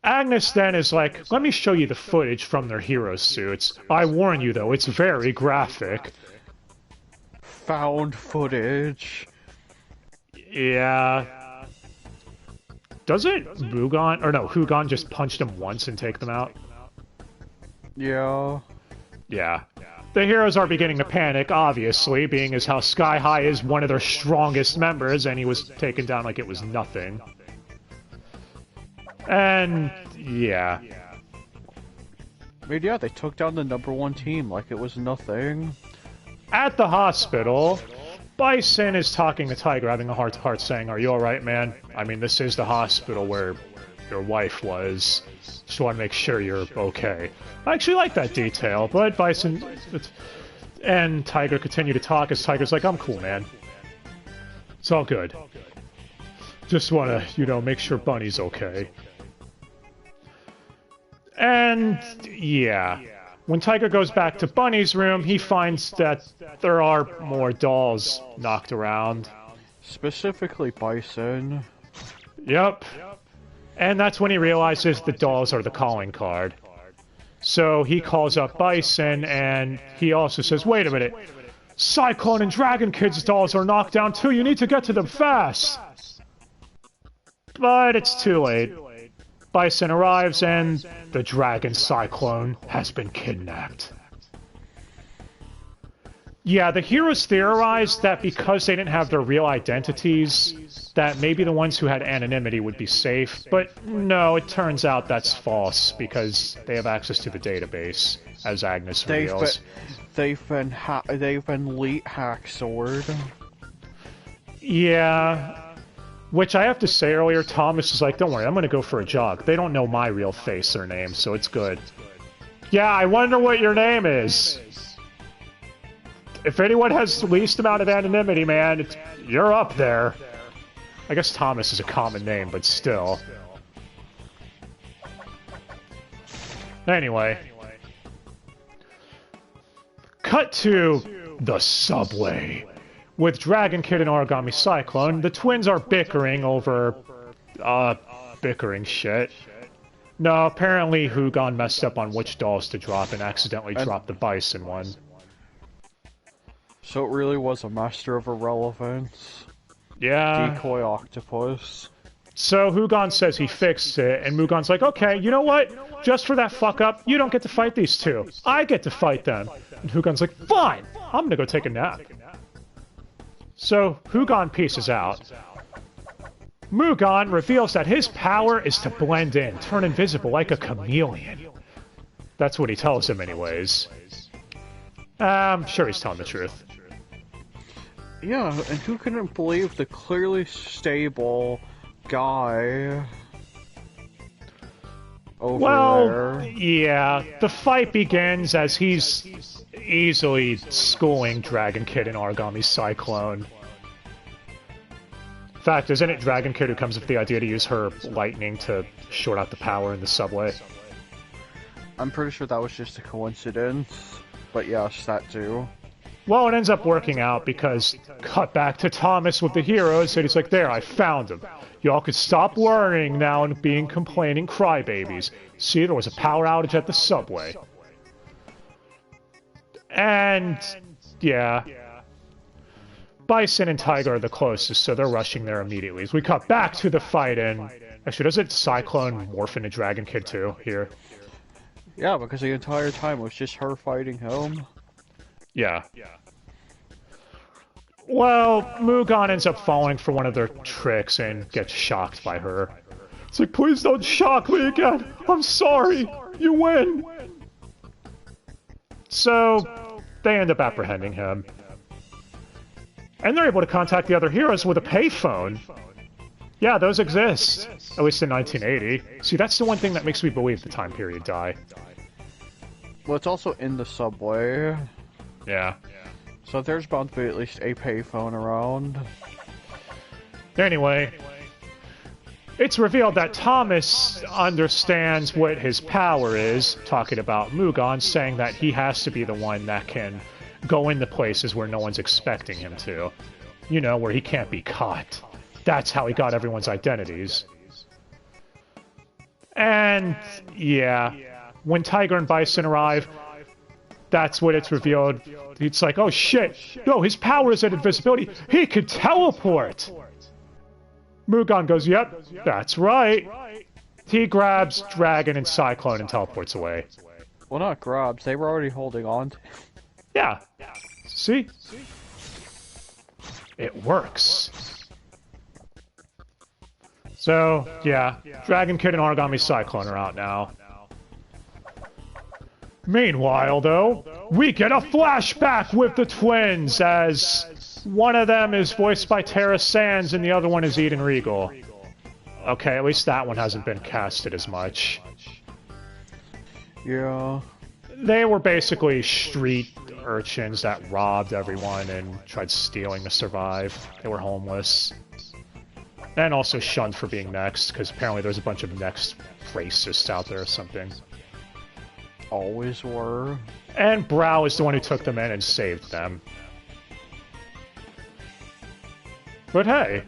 Speaker 1: Agnes then is like, let me show you the footage from their hero suits. I warn you though, it's very graphic.
Speaker 2: Found footage.
Speaker 1: Yeah. Doesn't Hugon just punched him once and take them out?
Speaker 2: Yeah.
Speaker 1: Yeah. The heroes are beginning to panic, obviously, being as how Sky High is one of their strongest members, and he was taken down like it was nothing. And, yeah.
Speaker 2: I mean, yeah, they took down the #1 team like it was nothing.
Speaker 1: At the hospital, Bison is talking to Tiger, having a heart-to-heart, saying, "Are you alright, man? I mean, this is the hospital where your wife was. Just want to make sure you're okay." I actually like that detail, but Bison and Tiger continue to talk as Tiger's like, "I'm cool, man. It's all good. Just want to, you know, make sure Bunny's okay." And, yeah. When Tiger goes back to Bunny's room, he finds that there are more dolls knocked around.
Speaker 2: Specifically Bison.
Speaker 1: Yep. And that's when he realizes the dolls are the calling card. So he calls up Bison, and he also says, "Wait a minute. Cyclone and Dragon Kid's dolls are knocked down too. You need to get to them fast." But it's too late. Bison arrives, and the Dragon Cyclone has been kidnapped. Yeah, the heroes theorized that because they didn't have their real identities, that maybe the ones who had anonymity would be safe, but no, it turns out that's false, because they have access to the database, as Agnes reveals.
Speaker 2: They've been leet hack-sword.
Speaker 1: Yeah. Which I have to say earlier, Thomas is like, "Don't worry, I'm gonna go for a jog. They don't know my real face or name, so it's good." Yeah, I wonder what your name is. If anyone has the least amount of anonymity, man, you're up there. I guess Thomas is a common name, but still. Anyway. Cut to the subway. With Dragon Kid and Origami Cyclone, the twins are bickering over, bickering shit. No, apparently Hugon messed up on which dolls to drop and accidentally dropped the Bison one.
Speaker 2: So it really was a master of irrelevance.
Speaker 1: Yeah.
Speaker 2: Decoy octopus.
Speaker 1: So Hugon says he fixed it, and Mugon's like, "Okay, you know what? Just for that fuck up, you don't get to fight these two. I get to fight them." And Hugon's like, "Fine, I'm gonna go take a nap." So, Hugon pieces out. Mugon reveals that his power is to blend in, turn invisible like a chameleon. That's what he tells him anyways. I'm sure he's telling the truth.
Speaker 2: Yeah, and who couldn't believe the clearly stable guy over there?
Speaker 1: Yeah, the fight begins as he's easily schooling Dragon Kid and Origami Cyclone. In fact, isn't it Dragon Kid who comes up with the idea to use her lightning to short out the power in the subway?
Speaker 2: I'm pretty sure that was just a coincidence, but yes, that too.
Speaker 1: Well, it ends up working out because cut back to Thomas with the heroes, and he's like, "There, I found him. Y'all could stop worrying now and being complaining crybabies. See, there was a power outage at the subway." And, yeah. Bison and Tiger are the closest, so they're rushing there immediately. As we cut back to the fight, and actually, does it Cyclone morph into Dragon Kid too, here?
Speaker 2: Yeah, because the entire time it was just her fighting him.
Speaker 1: Yeah. Well, Mugon ends up falling for one of their tricks and gets shocked by her. It's like, "Please don't shock me again! I'm sorry! You win!" So, they end up apprehending him. And they're able to contact the other heroes with a payphone. Yeah, those exist. At least in 1980. See, that's the one thing that makes me believe the time period die.
Speaker 2: Well, it's also in the subway.
Speaker 1: Yeah.
Speaker 2: So there's bound to be at least a payphone around.
Speaker 1: Anyway, it's revealed that Thomas understands what his power is, talking about Mugon, saying that he has to be the one that can go into places where no one's expecting him to. You know, where he can't be caught. That's how he got everyone's identities. And, yeah, when Tiger and Bison arrive, that's what it's revealed. It's like, oh shit, no, his power is at invisibility. He could teleport! Mugan goes, yep, that's right. He grabs Dragon and Cyclone and teleports away.
Speaker 2: Well, not grabs, they were already holding on to...
Speaker 1: Yeah. See? It works. So, yeah, Dragon Kid and Origami Cyclone are out now. Meanwhile, though, we get a flashback with the twins, as one of them is voiced by Tara Sands and the other one is Eden Regal. Okay, at least that one hasn't been casted as much.
Speaker 2: Yeah.
Speaker 1: They were basically street urchins that robbed everyone and tried stealing to survive. They were homeless. And also shunned for being next, because apparently there's a bunch of next racists out there or something.
Speaker 2: Always were.
Speaker 1: And Brow is the one who took them in and saved them. But hey,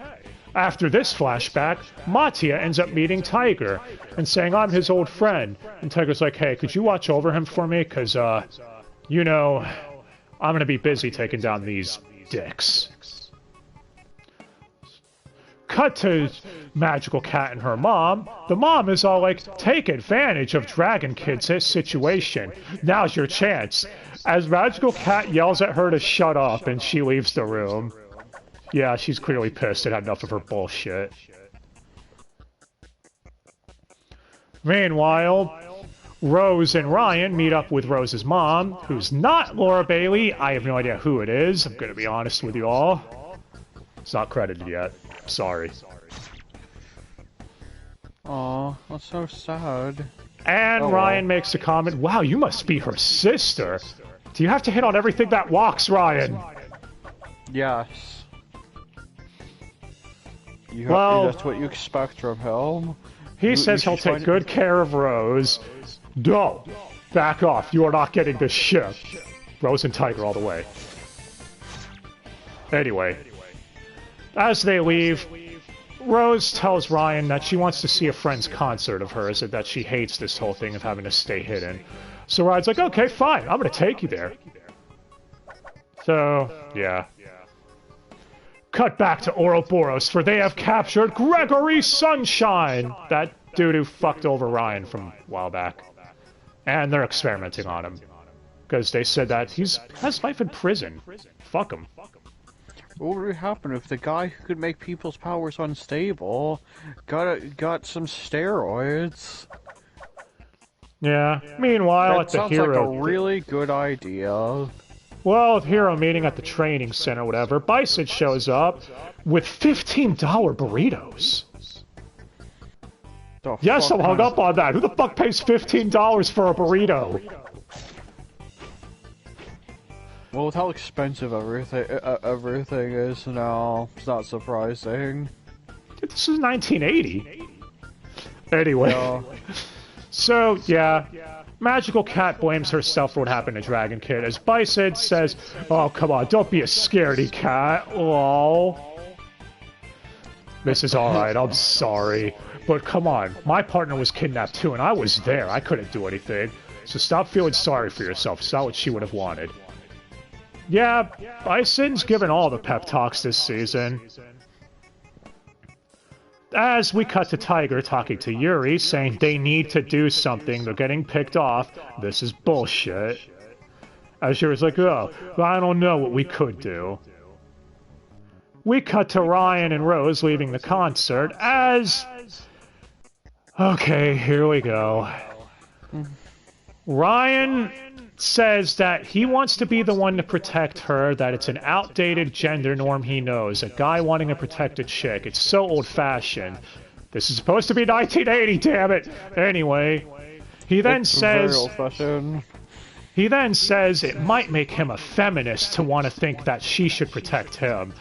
Speaker 1: after this flashback, Mattia ends up meeting Tiger and saying, I'm his old friend. And Tiger's like, hey, could you watch over him for me? Because, you know, I'm gonna be busy taking down these dicks. Cut to Magical Cat and her mom. The mom is all like, take advantage of Dragon Kid's situation. Now's your chance. As Magical Cat yells at her to shut up and she leaves the room. Yeah, she's clearly pissed and had enough of her bullshit. Meanwhile, Rose and Ryan meet up with Rose's mom, who's not Laura Bailey. I have no idea who it is. I'm gonna be honest with you all. It's not credited yet. Sorry.
Speaker 2: Aw, that's so sad.
Speaker 1: And Ryan makes a comment, wow, you must be her sister. Do you have to hit on everything that walks, Ryan?
Speaker 2: Yes.
Speaker 1: Well,
Speaker 2: that's what you expect from him.
Speaker 1: He says he'll take good care of Rose. No, back off. You are not getting this ship. Rose and Tiger all the way. Anyway, as they leave, Rose tells Ryan that she wants to see a friend's concert of hers and that she hates this whole thing of having to stay hidden. So Ryan's like, okay, fine, I'm gonna take you there. So, yeah. Cut back to Ouroboros, for they have captured Gregory Sunshine! That dude who fucked over Ryan from a while back. And they're experimenting on him. Because they said that he has life in prison. Fuck him.
Speaker 2: What would happen if the guy who could make people's powers unstable got some steroids?
Speaker 1: Yeah. Meanwhile, at the
Speaker 2: Hero... That sounds like a really good idea.
Speaker 1: Well, Hero meeting at the training center, whatever, Bison shows up with $15 burritos. Yes, I'm hung up on that. Who the fuck pays $15 for a burrito?
Speaker 2: Well, with how expensive everything is now, it's not surprising.
Speaker 1: This is 1980. Anyway.
Speaker 2: Yeah.
Speaker 1: So, yeah. Magical Cat blames herself for what happened to Dragon Kid, as Bison says, oh, come on, don't be a scaredy cat. Lol. This is alright, I'm sorry. But come on, my partner was kidnapped too, and I was there. I couldn't do anything. So stop feeling sorry for yourself. It's not what she would have wanted. Yeah, Bison's given all the pep talks this season. As we cut to Tiger talking to Yuri, saying they need to do something, they're getting picked off, this is bullshit. As Yuri's like, oh, I don't know what we could do. We cut to Ryan and Rose leaving the concert as... Okay, here we go. Ryan says that he wants to be the one to protect her, that it's an outdated gender norm he knows. A guy wanting to protect a chick. It's so old-fashioned. This is supposed to be 1980, damn it! Anyway, he then says... He then says it might make him a feminist to want to think that she should protect him.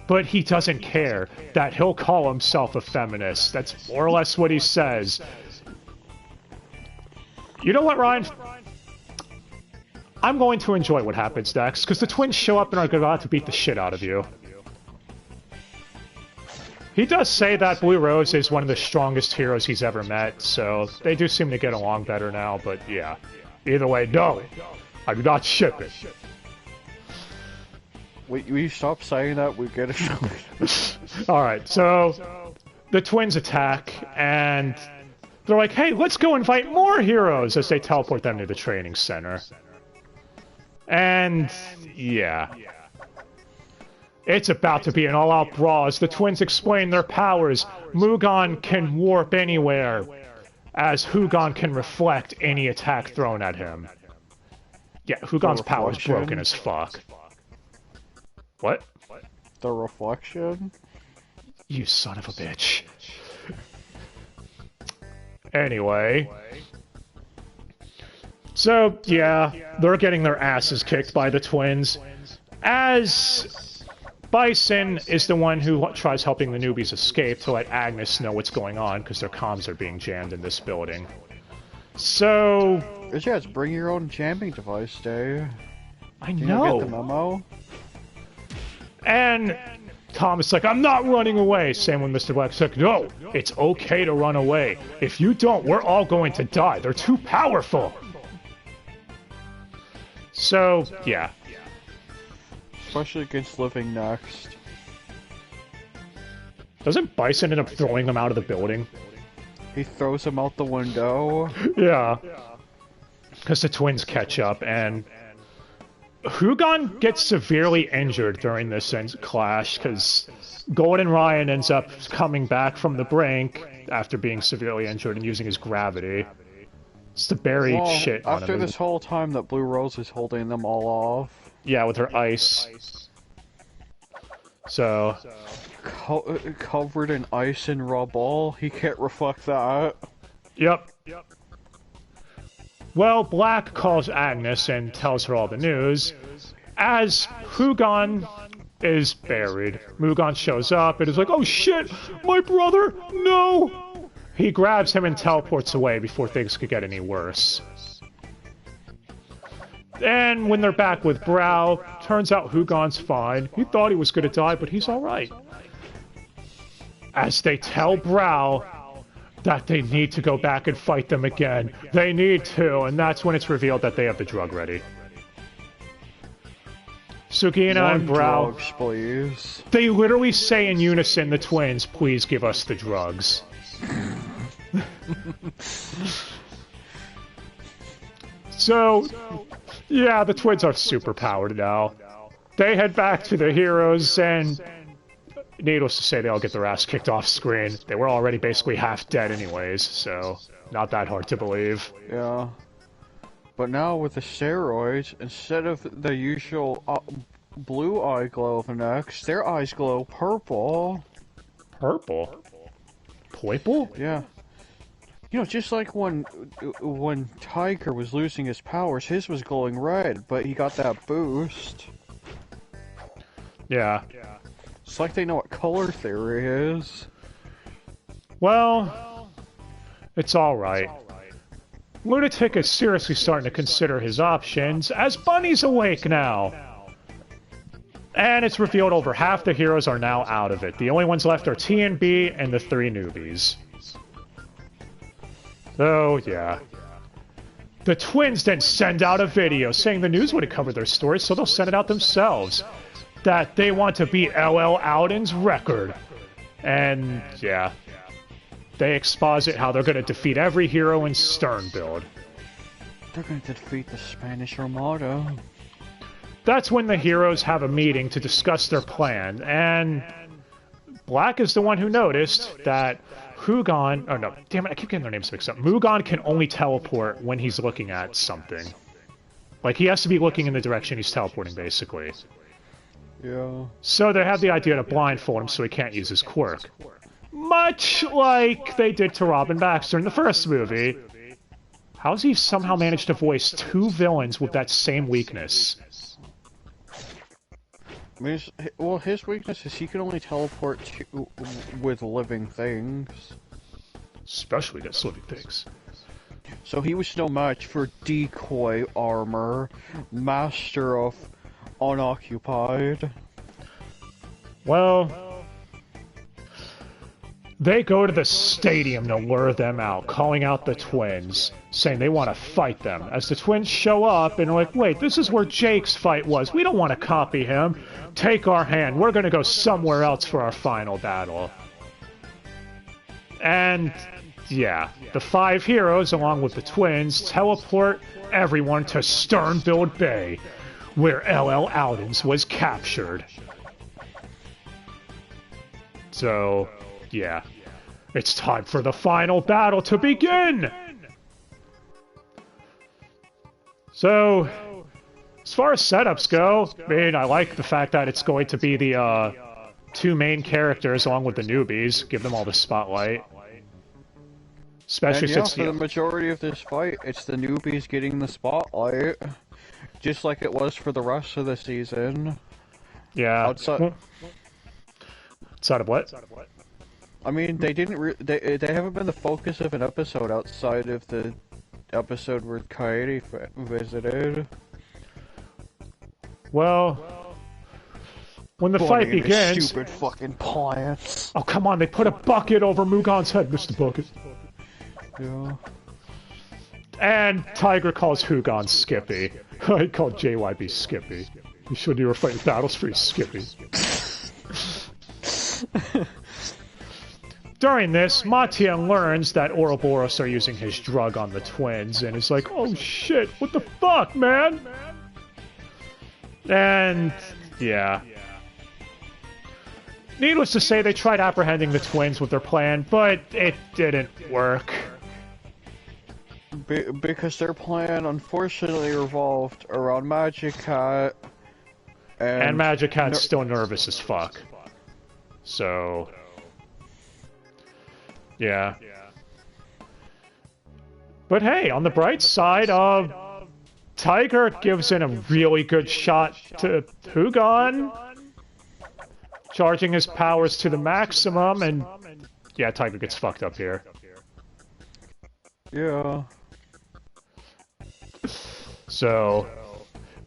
Speaker 1: But he doesn't care, that he'll call himself a feminist. That's more or less what he says. You know what, Ryan? I'm going to enjoy what happens next, because the twins show up and are about to beat the shit out of you. He does say that Blue Rose is one of the strongest heroes he's ever met, so they do seem to get along better now, but yeah. Either way, no! I do not ship it.
Speaker 2: Wait, will you stop saying that? We get it.
Speaker 1: Alright, so the twins attack, and they're like, hey, let's go invite more heroes as they teleport them to the training center. And yeah. It's about to be an all-out brawl as the twins explain their powers. Mugon can warp anywhere, as Hugon can reflect any attack thrown at him. Yeah, Hugon's power is broken as fuck. What?
Speaker 2: The reflection?
Speaker 1: You son of a bitch. Anyway. So, yeah, they're getting their asses kicked by the twins. As Bison is the one who tries helping the newbies escape to let Agnes know what's going on, because their comms are being jammed in this building. So...
Speaker 2: Yeah, it's bring your own jamming device day.
Speaker 1: I
Speaker 2: Do
Speaker 1: know!
Speaker 2: You get the memo?
Speaker 1: And Tom is like, I'm not running away! Same with Mr. Black's like, no! It's okay to run away. If you don't, we're all going to die. They're too powerful! So, yeah.
Speaker 2: Especially against Living Next.
Speaker 1: Doesn't Bison end up throwing them out of the building?
Speaker 2: He throws him out the window.
Speaker 1: Yeah. Because the twins catch up, and Hugon gets severely injured during this clash, because Golden Ryan ends up coming back from the brink after being severely injured and using his gravity. It's to bury shit on him.
Speaker 2: After this whole time that Blue Rose is holding them all off.
Speaker 1: Yeah, with her ice. So...
Speaker 2: covered in ice and rubble. He can't reflect that.
Speaker 1: Yep. Well, Black calls Agnes and tells her all the news. As Hugon is buried, Mugon shows up and is like, oh shit, my brother, no! He grabs him and teleports away before things could get any worse. And when they're back with Brow, turns out Hugon's fine. He thought he was gonna die, but he's alright. As they tell Brow that they need to go back and fight them again. They need to, and that's when it's revealed that they have the drug ready. Sugina and Brow...
Speaker 2: drugs, please.
Speaker 1: They literally say in unison, the twins, please give us the drugs. So, yeah, the twins are superpowered now. They head back to the heroes, and needless to say, they all get their ass kicked off screen. They were already basically half dead anyways, so not that hard to believe.
Speaker 2: Yeah. But now with the steroids, instead of the usual blue eye glow of the next, their eyes glow purple.
Speaker 1: Purple? Purple?
Speaker 2: Yeah. You know, just like when Tiger was losing his powers, his was glowing red, but he got that boost.
Speaker 1: Yeah.
Speaker 2: It's like they know what color theory is.
Speaker 1: Well, it's alright. Lunatic is seriously starting to consider his options, as Bunny's awake now. And it's revealed over half the heroes are now out of it. The only ones left are T and B and the 3 newbies. So, yeah. The twins then send out a video saying the news wouldn't cover their story, so they'll send it out themselves. That they want to beat LL Alden's record. And, yeah. They exposit how they're going to defeat every hero in Stern build.
Speaker 2: They're going to defeat the Spanish Armada.
Speaker 1: That's when the heroes have a meeting to discuss their plan, and Black is the one who noticed that Hugon... Oh no, damn it, I keep getting their names mixed up. Mugon can only teleport when he's looking at something. Like, he has to be looking in the direction he's teleporting, basically.
Speaker 2: Yeah.
Speaker 1: So they have the idea to blindfold him so he can't use his quirk. Much like they did to Robin Baxter in the first movie. How's he somehow managed to voice 2 villains with that same weakness?
Speaker 2: I mean, well, his weakness is he can only teleport with living things.
Speaker 1: Especially against living things.
Speaker 2: So he was no match for Decoy Armor, Master of Unoccupied.
Speaker 1: Well, they go to the stadium to lure them out, calling out the twins, saying they want to fight them. As the twins show up and are like, wait, this is where Jake's fight was. We don't want to copy him. Take our hand. We're going to go somewhere else for our final battle. And, yeah, the 5 heroes, along with the twins, teleport everyone to Sternbild Bay, where LL Aldens was captured. So, yeah. It's time for the final battle to begin! So, as far as setups go, I mean, I like the fact that it's going to be the, 2 main characters along with the newbies. Give them all the spotlight. Especially since
Speaker 2: for the majority of this fight, it's the newbies getting the spotlight. Just like it was for the rest of the season.
Speaker 1: Yeah.
Speaker 2: Outside
Speaker 1: of what?
Speaker 2: I mean, they didn't. They haven't been the focus of an episode outside of the episode where Coyote visited.
Speaker 1: Well, when the fight begins...
Speaker 2: Stupid fucking plants.
Speaker 1: Oh, come on, they put a bucket over Mugan's head, Mr. Bucket.
Speaker 2: Yeah.
Speaker 1: And Tiger calls Hugon Skippy. I called JYB Skippy. You sure you were fighting battles for you, Skippy? During this, Matian learns that Ouroboros are using his drug on the twins, and is like, oh shit, what the fuck, man? And, yeah. Needless to say, they tried apprehending the twins with their plan, but it didn't work.
Speaker 2: Because their plan, unfortunately, revolved around Magic Cat,
Speaker 1: and Magic Cat's still nervous as fuck. So... yeah. But hey, on the bright side, Tiger gives in a really good shot to Hugon, charging his powers to the maximum, and yeah, Tiger gets fucked up here.
Speaker 2: Yeah.
Speaker 1: So,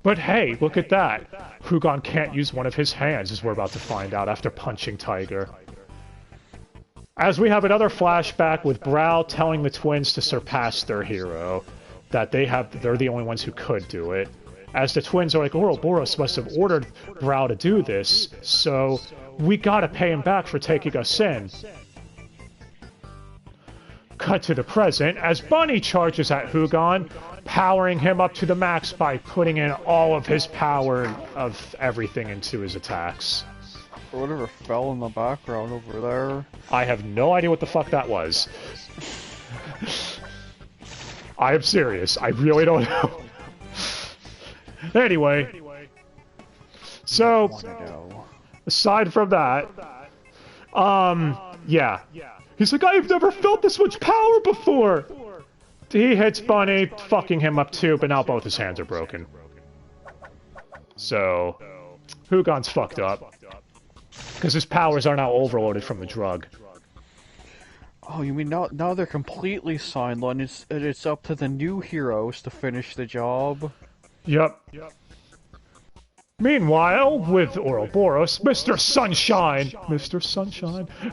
Speaker 1: but hey, look at that. Hugon can't use one of his hands, as we're about to find out after punching Tiger. As we have another flashback with Brow telling the twins to surpass their hero, that they're the only ones who could do it. As the twins are like, Ouroboros must have ordered Brow to do this, so we gotta pay him back for taking us in. Cut to the present, as Bunny charges at Hugon, powering him up to the max by putting in all of his power of everything into his attacks.
Speaker 2: Or whatever fell in the background over there.
Speaker 1: I have no idea what the fuck that was. I am serious. I really don't know. Anyway. So, aside from that, yeah. He's like, I've never felt this much power before! He hits Bunny, fucking him up too, but now both his hands are broken. So, Hugon's fucked up. Because his powers are now overloaded from the drug.
Speaker 2: Oh, you mean now they're completely sidelined, and it's up to the new heroes to finish the job?
Speaker 1: Yep. Meanwhile, with Ouroboros, Mr. Sunshine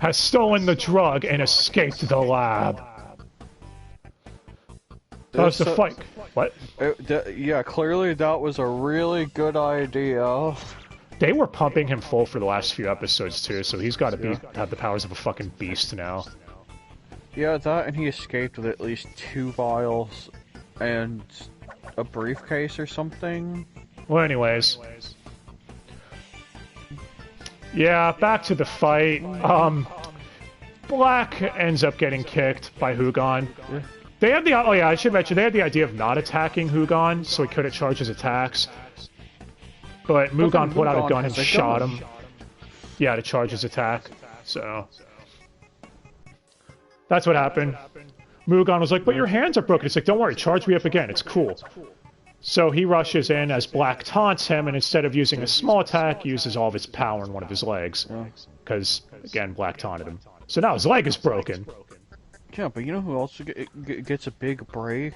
Speaker 1: has stolen the drug and escaped the lab. That was the fight. What?
Speaker 2: Yeah, clearly that was a really good idea.
Speaker 1: They were pumping him full for the last few episodes too, so he's got to have the powers of a fucking beast now.
Speaker 2: Yeah, that and he escaped with at least 2 vials and a briefcase or something.
Speaker 1: Well, anyways. Yeah, back to the fight. Black ends up getting kicked by Hugon.
Speaker 2: Yeah.
Speaker 1: They had I should mention, they had the idea of not attacking Hugon, so he couldn't charge his attacks. But Mugan put out a gun and shot him. Yeah, to charge his attack. So... that's what happened. Mugan was like, but your hands are broken. It's like, don't worry, charge me up again. It's cool. So he rushes in as Black taunts him, and instead of using a small attack, uses all of his power in one of his legs. Because, again, Black taunted him. So now his leg is broken.
Speaker 2: Yeah, but you know who also gets a big break?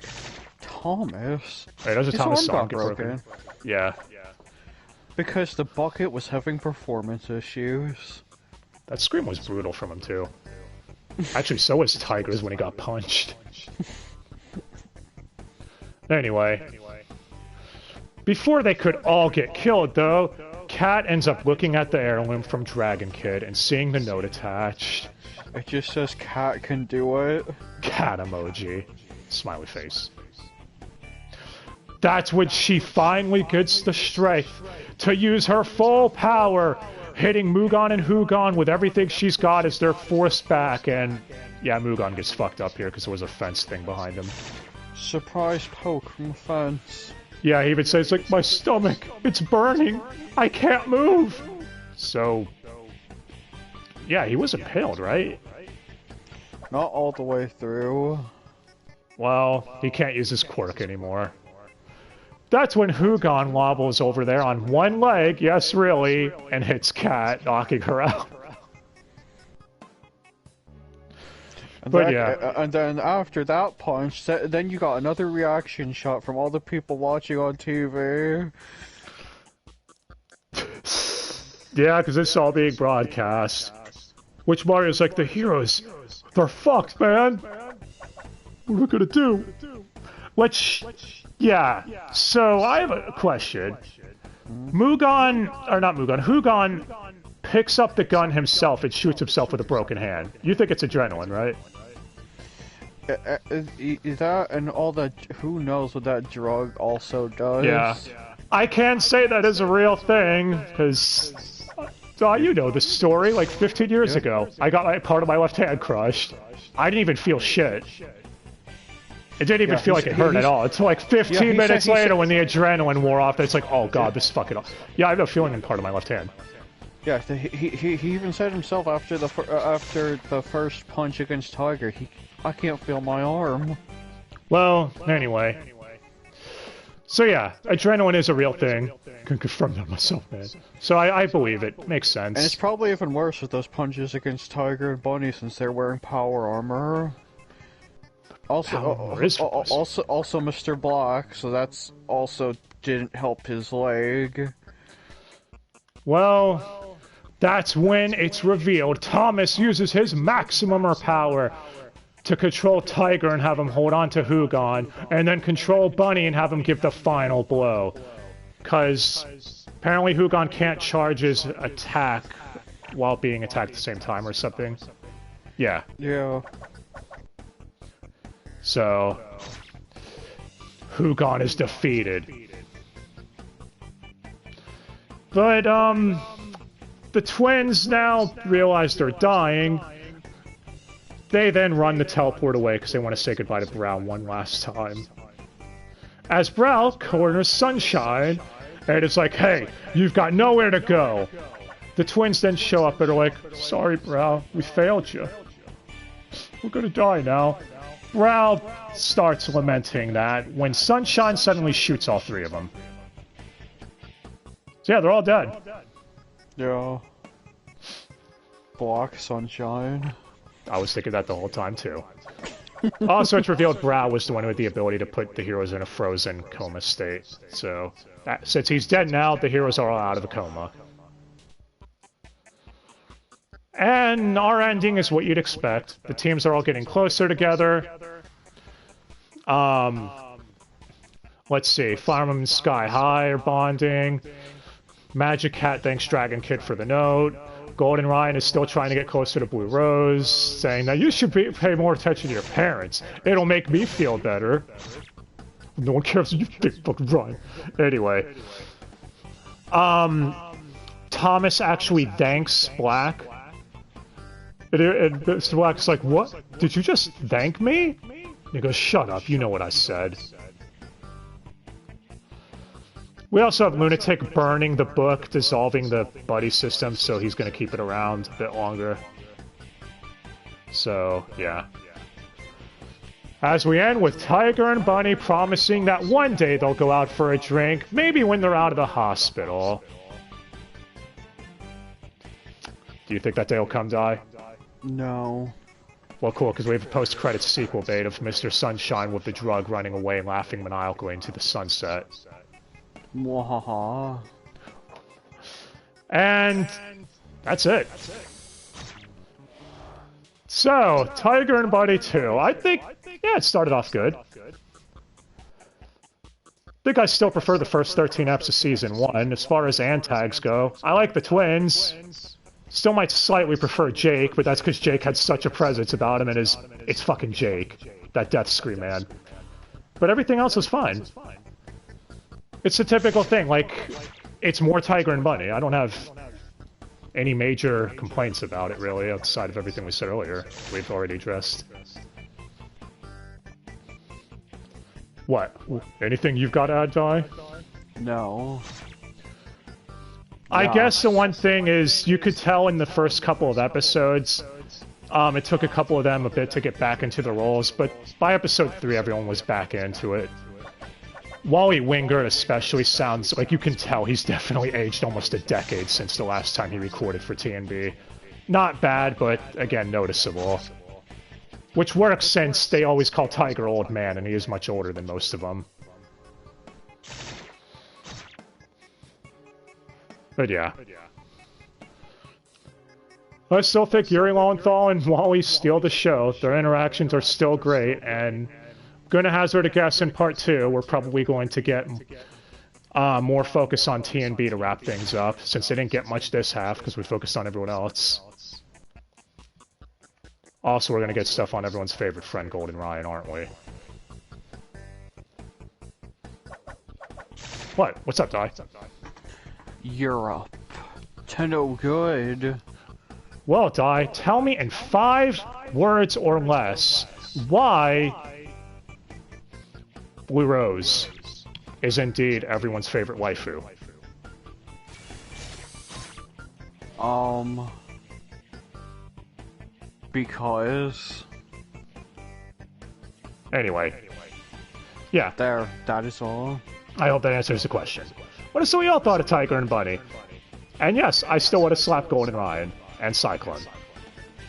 Speaker 2: Thomas.
Speaker 1: Hey, there's a
Speaker 2: His
Speaker 1: Thomas
Speaker 2: arm
Speaker 1: song
Speaker 2: got
Speaker 1: get broken. Yeah.
Speaker 2: Because the bucket was having performance issues.
Speaker 1: That scream was brutal from him, too. Actually, so was Tiger's when he got punched. Anyway. Before they could all get killed, though, Cat ends up looking at the heirloom from Dragon Kid and seeing the note attached.
Speaker 2: It just says Cat can do it.
Speaker 1: Cat emoji. Smiley face. That's when she finally gets the strength to use her full power, hitting Mugon and Hugon with everything she's got as they're forced back, and yeah, Mugon gets fucked up here because there was a fence thing behind him.
Speaker 2: Surprise poke from the fence.
Speaker 1: Yeah, he even says, like, my stomach, it's burning, I can't move. So, yeah, he was impaled, right?
Speaker 2: Not all the way through.
Speaker 1: Well, he can't use his quirk anymore. That's when Hugon wobbles over there on one leg, yes really, and hits Cat, knocking her out.
Speaker 2: And then after that punch, then you got another reaction shot from all the people watching on TV.
Speaker 1: Yeah, because it's all being broadcast. Which Mario's like, the heroes, they're fucked, man. What are we gonna do? Which, yeah, so I have a question. Hugon picks up the gun himself and shoots himself with a broken hand. You think it's adrenaline, right?
Speaker 2: That and all that, who knows what that drug also does.
Speaker 1: Yeah. I can say that is a real thing, because, you know the story, like 15 years ago. I got part of my left hand crushed. I didn't even feel shit. It didn't even feel like it hurt at all. It's like 15 minutes later when the adrenaline wore off, it's like, oh god, this is fucking awesome. Yeah, I have no feeling in part of my left hand.
Speaker 2: Yeah, he even said himself after the first punch against Tiger, I can't feel my arm.
Speaker 1: Well, anyway. So yeah, adrenaline is a real thing. I can confirm that myself, man. So I believe it. Makes sense.
Speaker 2: And it's probably even worse with those punches against Tiger and Bunny since they're wearing power armor. Also, Mr. Black, so that's also didn't help his leg.
Speaker 1: Well, that's when it's revealed Thomas uses his maximum power to control Tiger and have him hold on to Hugon, and then control Bunny and have him give the final blow. Because apparently Hugon can't charge his attack while being attacked at the same time or something. Yeah.
Speaker 2: Yeah.
Speaker 1: So, Hugon is defeated. But, the twins now realize they're dying. They then run the teleport away because they want to say goodbye to Brow one last time. As Brow corners Sunshine, and it's like, hey, you've got nowhere to go. The twins then show up and are like, sorry, Brow, we failed you. We're gonna die now. Brow starts lamenting that when Sunshine suddenly shoots all three of them. So yeah, they're all dead.
Speaker 2: Yeah. Block Sunshine.
Speaker 1: I was thinking that the whole time, too. Also, it's revealed Brow was the one with the ability to put the heroes in a frozen coma state. So, since he's dead now, the heroes are all out of a coma. And our ending is what you'd expect. The teams are all getting closer together. Let's see. Fireman and Sky High are bonding. Magic Cat thanks Dragon Kid for the note. Golden Ryan is still trying to get closer to Blue Rose, saying that you should pay more attention to your parents. It'll make me feel better. No one cares if you think fucking Ryan. Anyway. Thomas actually thanks Black. And Mr. Black's like, what? Did you just thank me? And he goes, shut up, you know what I said. We also have Lunatic burning the book, dissolving the buddy system, so he's going to keep it around a bit longer. So, yeah. As we end with Tiger and Bunny promising that one day they'll go out for a drink, maybe when they're out of the hospital. Do you think that day will come, Di?
Speaker 2: No.
Speaker 1: Well, cool, because we have a post-credits sequel bait of Mr. Sunshine with the drug running away and laughing maniacally into the sunset.
Speaker 2: Mwahaha.
Speaker 1: And that's it. So, Tiger and Bunny 2. I think, yeah, it started off good. I think I still prefer the first 13 episodes of Season 1. As far as antags go, I like the twins. Still might slightly prefer Jake, but that's because Jake had such a presence about him and it's fucking Jake. That death scream, man. But everything else was fine. It's the typical thing, like, it's more Tiger and Bunny. I don't have any major complaints about it, really, outside of everything we said earlier. We've already addressed. What? Anything you've got to add, Di?
Speaker 2: No.
Speaker 1: I guess the one thing is, you could tell in the first couple of episodes, it took a couple of them a bit to get back into the roles, but by episode 3, everyone was back into it. Wally Wingert especially sounds like you can tell he's definitely aged almost a decade since the last time he recorded for TNB. Not bad, but again, noticeable. Which works since they always call Tiger Old Man, and he is much older than most of them. But yeah. I still think Yuri Lowenthal and Wally steal the show. Their interactions are still great, and gonna hazard a guess in part 2, we're probably going to get more focus on TNB to wrap things up, since they didn't get much this half, because we focused on everyone else. Also, we're gonna get stuff on everyone's favorite friend, Golden Ryan, aren't we? What? What's up, Di?
Speaker 2: Europe. To no good.
Speaker 1: Well, Di, tell me in 5 words or less, why Blue Rose is indeed everyone's favorite waifu.
Speaker 2: Because...
Speaker 1: Anyway. Yeah.
Speaker 2: There, that is all.
Speaker 1: I hope that answers the question. What if so we all thought of Tiger and Bunny? And yes, I still would have slapped Golden Ryan and Cyclone.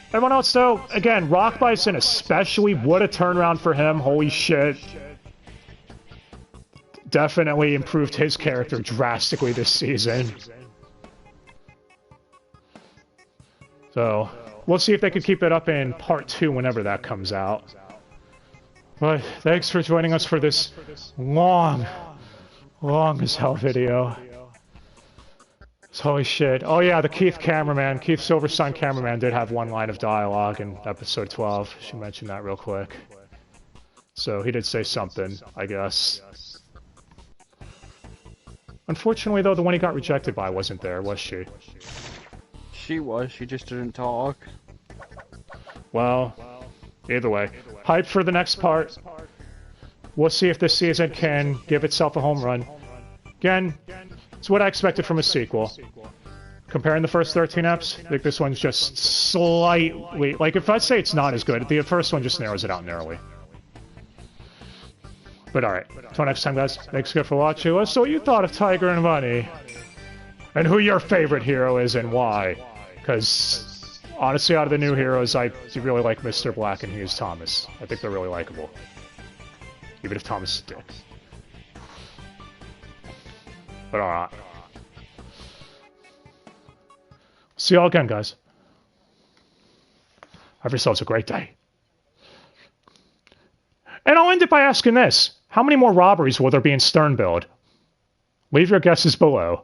Speaker 1: Everyone else, though, again, Rock Bison especially would have turned around for him. Holy shit. Definitely improved his character drastically this season. So, we'll see if they could keep it up in part 2 whenever that comes out. But thanks for joining us for this long as hell video. Holy shit. Oh yeah, the Keith cameraman, Keith Silverstein cameraman did have one line of dialogue in episode 12. She mentioned that real quick. So he did say something, I guess. Unfortunately, though, the one he got rejected by wasn't there, was she?
Speaker 2: She was, she just didn't talk.
Speaker 1: Well, either way. Hype for the next part. We'll see if this season can give itself a home run. Again, it's what I expected from a sequel. Comparing the first 13 eps, I think this one's just slightly... Like, if I say it's not as good, the first one just narrows it out narrowly. But alright, until next time, guys, thanks again for watching. Let us know what you thought of Tiger and Bunny. And who your favorite hero is and why. Because, honestly, out of the new heroes, I do really like Mr. Black and Hughes Thomas. I think they're really likable. Even if Thomas is a dick. But alright. See y'all again, guys. Have yourselves a great day. And I'll end it by asking this. How many more robberies will there be in Stern Build? Leave your guesses below.